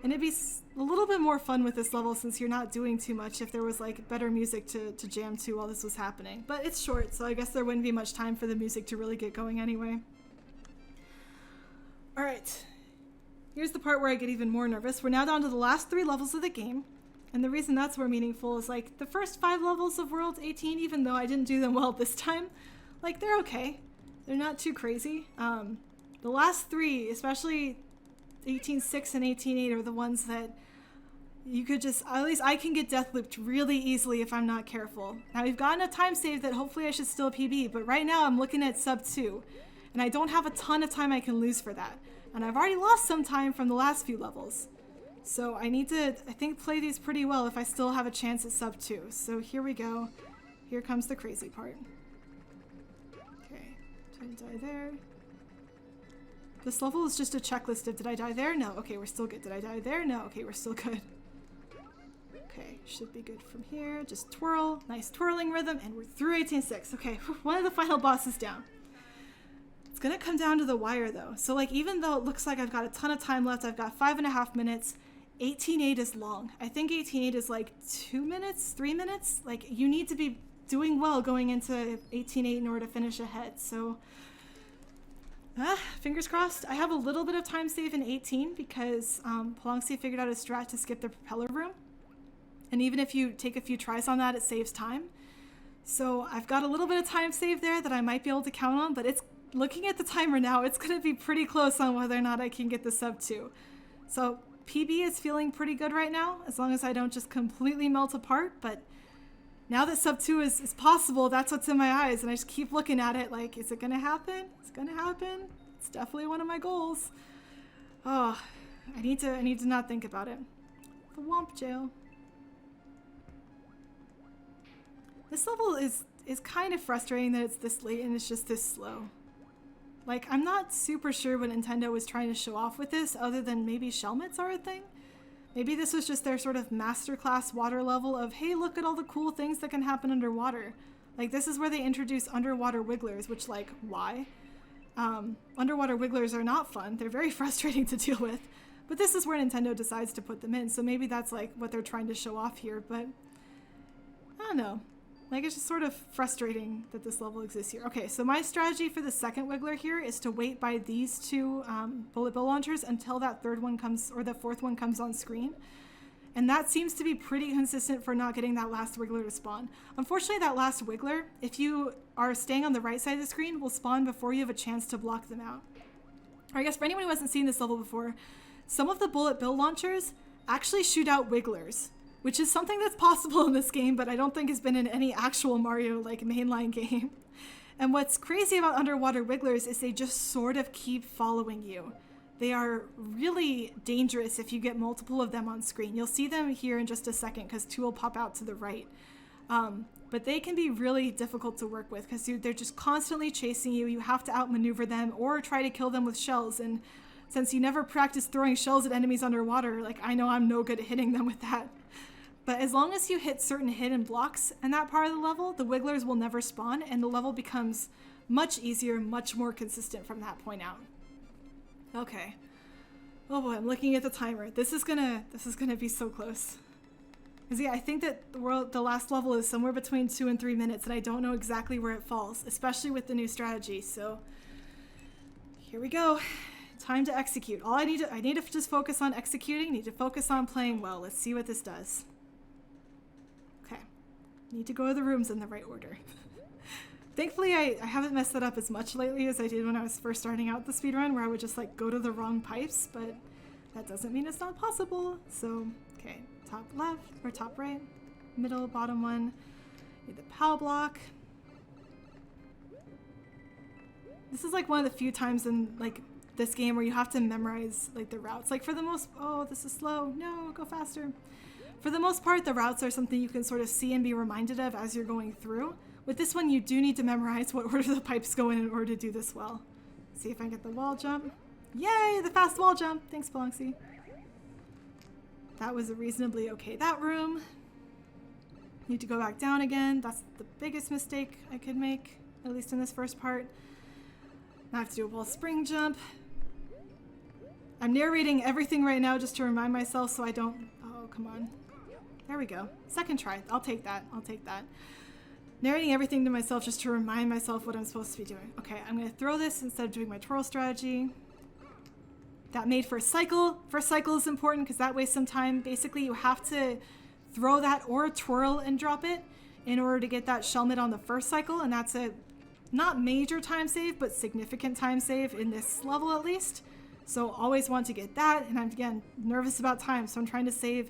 And it'd be a little bit more fun with this level since you're not doing too much if there was like better music to jam to while this was happening. But it's short, so I guess there wouldn't be much time for the music to really get going anyway. All right. Here's the part where I get even more nervous. We're now down to the last 3 levels of the game. And the reason that's more meaningful is like the first 5 levels of World 18, even though I didn't do them well this time, like they're okay. They're not too crazy. The last 3, especially 18.6 and 18.8 are the ones that you could just, at least I can get death looped really easily if I'm not careful. Now we've gotten a time save that hopefully I should still PB, but right now I'm looking at sub 2. And I don't have a ton of time I can lose for that. And I've already lost some time from the last few levels. So I need to, I think, play these pretty well if I still have a chance at sub 2. So here we go. Here comes the crazy part. Okay, did I die there? This level is just a checklist of did I die there? No. Okay, we're still good. Did I die there? No. Okay, we're still good. Okay, should be good from here. Just twirl. Nice twirling rhythm. And we're through 18.6. Okay, one of the final bosses down. It's gonna come down to the wire though. So like even though it looks like I've got a ton of time left, I've got 5.5 minutes, 18.8 is long. I think 18.8 is like 2 minutes, 3 minutes. Like you need to be doing well going into 18.8 in order to finish ahead. So fingers crossed. I have a little bit of time save in 18 because Polongsi figured out a strat to skip the propeller room. And even if you take a few tries on that, it saves time. So I've got a little bit of time save there that I might be able to count on, but it's looking at the timer now, it's going to be pretty close on whether or not I can get the sub 2. So PB is feeling pretty good right now, as long as I don't just completely melt apart. But now that sub 2 is possible, that's what's in my eyes. And I just keep looking at it like, is it going to happen? It's going to happen. It's definitely one of my goals. Oh, I need to not think about it. The Womp Jail. This level is kind of frustrating that it's this late and it's just this slow. Like, I'm not super sure what Nintendo was trying to show off with this, other than maybe shellmets are a thing. Maybe this was just their sort of masterclass water level of, hey, look at all the cool things that can happen underwater. Like, this is where they introduce underwater wigglers, which, like, why? Underwater wigglers are not fun. They're very frustrating to deal with. But this is where Nintendo decides to put them in, so maybe that's, like, what they're trying to show off here, but I don't know. Like, it's just sort of frustrating that this level exists here. Okay, so my strategy for the second wiggler here is to wait by these 2 bullet bill launchers until that 3rd one comes, or the 4th one comes on screen. And that seems to be pretty consistent for not getting that last wiggler to spawn. Unfortunately, that last wiggler, if you are staying on the right side of the screen, will spawn before you have a chance to block them out. Or I guess for anyone who hasn't seen this level before, some of the bullet bill launchers actually shoot out wigglers, which is something that's possible in this game, but I don't think has been in any actual Mario like mainline game. And what's crazy about underwater wigglers is they just sort of keep following you. They are really dangerous if you get multiple of them on screen. You'll see them here in just a second because 2 will pop out to the right. But they can be really difficult to work with because they're just constantly chasing you. You have to outmaneuver them or try to kill them with shells. And since you never practice throwing shells at enemies underwater, like I know I'm no good at hitting them with that. But as long as you hit certain hidden blocks in that part of the level, the wigglers will never spawn, and the level becomes much easier, much more consistent from that point out. Okay. Oh boy, I'm looking at the timer. This is gonna be so close. Because yeah, I think that the last level is somewhere between 2 and 3 minutes, and I don't know exactly where it falls, especially with the new strategy. So here we go. Time to execute. I need to just focus on executing. Need to focus on playing well. Let's see what this does. Okay. Need to go to the rooms in the right order. Thankfully, I haven't messed that up as much lately as I did when I was first starting out the speedrun, where I would just like go to the wrong pipes, but that doesn't mean it's not possible. So, okay, top left or top right, middle, bottom one. Need the POW block. This is like one of the few times in like this game where you have to memorize like the routes. Like for the most, oh, this is slow. No, go faster. For the most part, the routes are something you can sort of see and be reminded of as you're going through. With this one, you do need to memorize what order the pipes go in order to do this well. See if I can get the wall jump. Yay, the fast wall jump. Thanks, Polongsi. That was a reasonably okay, that room. Need to go back down again. That's the biggest mistake I could make, at least in this first part. Now I have to do a wall spring jump. I'm narrating everything right now just to remind myself so I don't... Oh, come on. There we go. Second try. I'll take that. I'll take that. Narrating everything to myself just to remind myself what I'm supposed to be doing. Okay, I'm going to throw this instead of doing my twirl strategy. that made first cycle. First cycle is important because that wastes some time. Basically, you have to throw that or twirl and drop it in order to get that shell mid on the first cycle, and that's a not major time save, but significant time save in this level at least. So always want to get that, and I'm again nervous about time, so I'm trying to save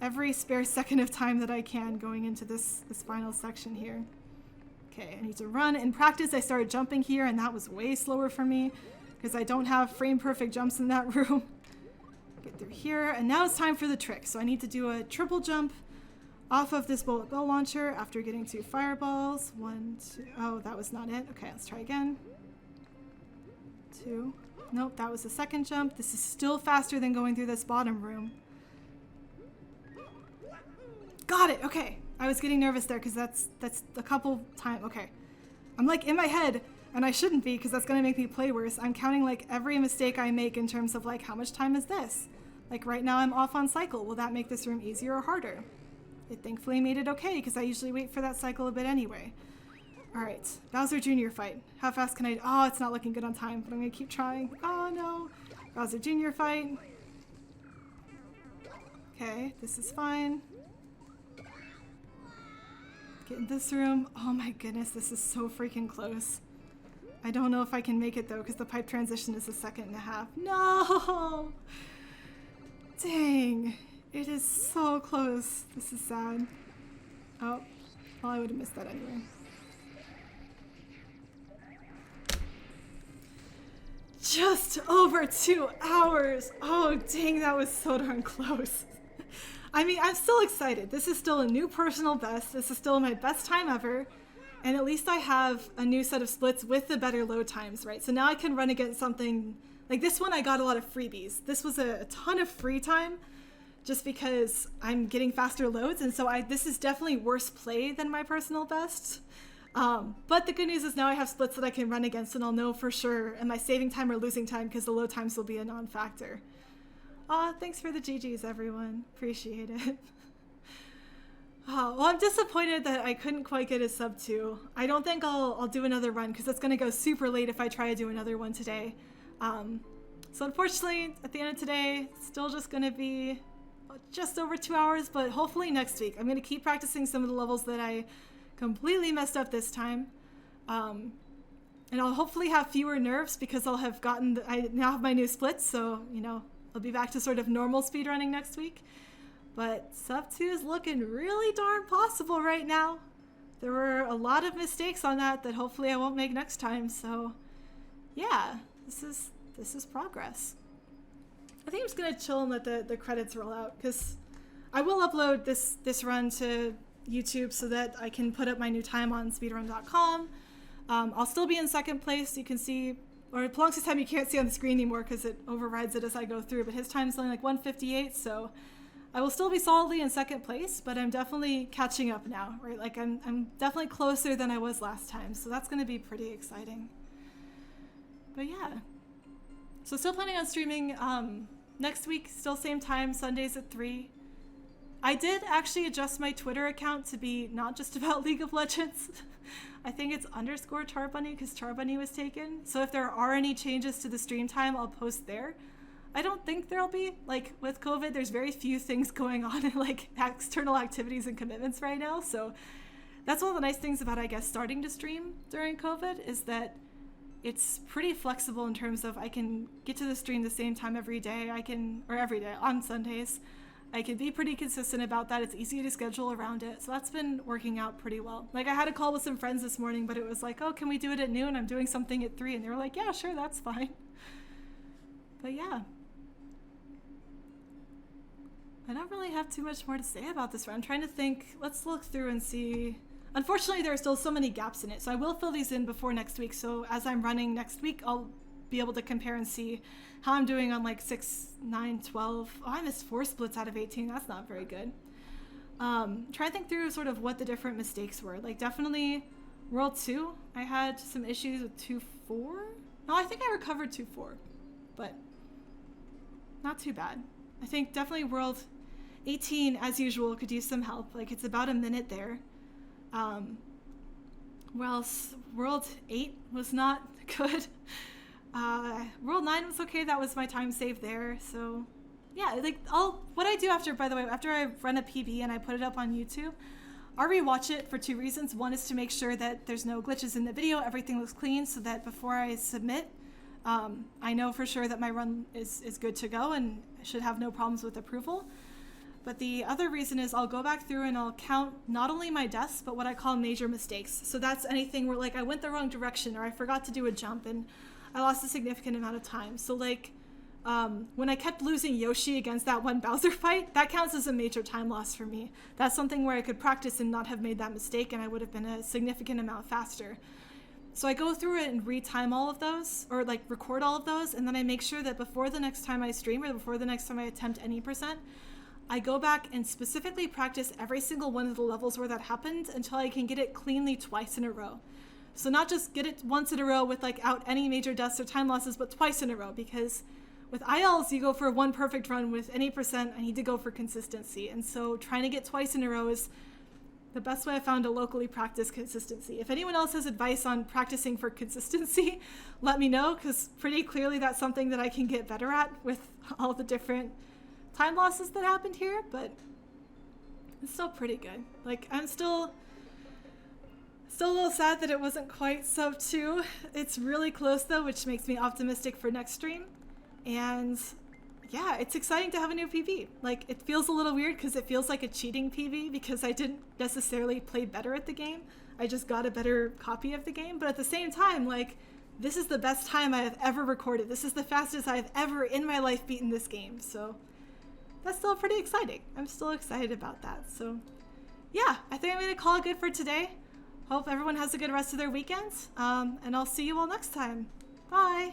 every spare second of time that I can going into this final section here. Okay, I need to run. In practice, I started jumping here, and that was way slower for me because I don't have frame perfect jumps in that room. Get through here, and now it's time for the trick. So I need to do a triple jump off of this bullet bill launcher after getting 2 fireballs. 1, 2, oh, that was not it. Okay, let's try again. 2, nope, that was the second jump. This is still faster than going through this bottom room. Got it, okay. I was getting nervous there because that's a couple times. Okay, I'm like in my head, and I shouldn't be because that's gonna make me play worse. I'm counting like every mistake I make in terms of like how much time is this? Like right now I'm off on cycle. Will that make this room easier or harder? It thankfully made it okay because I usually wait for that cycle a bit anyway. All right, Bowser Jr. fight. How fast can I? Oh, it's not looking good on time, but I'm gonna keep trying. Oh no, Bowser Jr. fight. Okay, this is fine. Get in this room. Oh my goodness, this is so freaking close. I don't know if I can make it though, because the pipe transition is 1.5 seconds. No! Dang. It is so close. This is sad. Oh, well, I would have missed that anyway. Just over 2 hours. Oh, dang, that was so darn close. I mean, I'm still excited. This is still a new personal best. This is still my best time ever. And at least I have a new set of splits with the better load times, right? So now I can run against something like this one. I got a lot of freebies. This was a ton of free time just because I'm getting faster loads. And so this is definitely worse play than my personal best. But the good news is now I have splits that I can run against, and I'll know for sure am I saving time or losing time because the load times will be a non-factor. Aw, thanks for the GGs, everyone. Appreciate it. Oh, well, I'm disappointed that I couldn't quite get a sub 2. I don't think I'll do another run because it's going to go super late if I try to do another one today. So unfortunately, at the end of today, it's still just going to be just over 2 hours, but hopefully next week. I'm going to keep practicing some of the levels that I completely messed up this time. And I'll hopefully have fewer nerves because I'll have I now have my new splits, so, you know, I'll be back to sort of normal speedrunning next week. But sub 2 is looking really darn possible right now. There were a lot of mistakes on that hopefully I won't make next time. So yeah, this is progress. I think I'm just gonna chill and let the credits roll out because I will upload this run to YouTube so that I can put up my new time on speedrun.com. I'll still be in second place. You can see, or Plunk's time you can't see on the screen anymore because it overrides it as I go through, but his time's only like 1:58, so I will still be solidly in second place, but I'm definitely catching up now, right? Like I'm definitely closer than I was last time, so that's gonna be pretty exciting. But yeah, so still planning on streaming next week, still same time, Sundays at 3. I did actually adjust my Twitter account to be not just about League of Legends. I think it's _Charbunny because Charbunny was taken. So if there are any changes to the stream time, I'll post there. I don't think there'll be. Like with COVID, there's very few things going on in like external activities and commitments right now. So that's one of the nice things about, I guess, starting to stream during COVID is that it's pretty flexible in terms of I can get to the stream the same time every day. Or every day on Sundays. I can be pretty consistent about that. It's easy to schedule around it. So that's been working out pretty well. Like I had a call with some friends this morning, but it was like, oh, can we do it at noon? I'm doing something at 3. And they were like, yeah, sure, that's fine. But yeah. I don't really have too much more to say about this round. I'm trying to think. Let's look through and see. Unfortunately, there are still so many gaps in it. So I will fill these in before next week. So as I'm running next week, I'll be able to compare and see how I'm doing on like 6, 9, 12. Oh, I missed 4 splits out of 18. That's not very good. Trying to think through sort of what the different mistakes were. Like definitely World 2, I had some issues with 2-4. No, I think I recovered 2-4, but not too bad. I think definitely World 18, as usual, could use some help. Like it's about a minute there. Well, World 8 was not good. World 9 was okay. That was my time saved there. So yeah, like what I do after, by the way, after I run a PB and I put it up on YouTube, I'll rewatch it for two reasons. One is to make sure that there's no glitches in the video, everything looks clean, so that before I submit, I know for sure that my run is good to go and should have no problems with approval. But the other reason is I'll go back through and I'll count not only my deaths, but what I call major mistakes. So that's anything where like I went the wrong direction or I forgot to do a jump and I lost a significant amount of time. So like when I kept losing Yoshi against that one Bowser fight, that counts as a major time loss for me. That's something where I could practice and not have made that mistake and I would have been a significant amount faster. So I go through it and retime all of those, or like record all of those, and then I make sure that before the next time I stream or before the next time I attempt any percent, I go back and specifically practice every single one of the levels where that happened until I can get it cleanly twice in a row. So not just get it once in a row without any major deaths or time losses, but twice in a row, because with ILs, you go for one perfect run. With any percent, I need to go for consistency. And so trying to get twice in a row is the best way I found to locally practice consistency. If anyone else has advice on practicing for consistency, let me know, because pretty clearly that's something that I can get better at with all the different time losses that happened here, but it's still pretty good. Like, I'm still a little sad that it wasn't quite sub 2. It's really close though, which makes me optimistic for next stream. And yeah, it's exciting to have a new PB. Like, it feels a little weird because it feels like a cheating PB because I didn't necessarily play better at the game. I just got a better copy of the game. But at the same time, like, this is the best time I have ever recorded. This is the fastest I have ever in my life beaten this game. So that's still pretty exciting. I'm still excited about that. So yeah, I think I'm going to call it good for today. Hope everyone has a good rest of their weekends. And I'll see you all next time. Bye.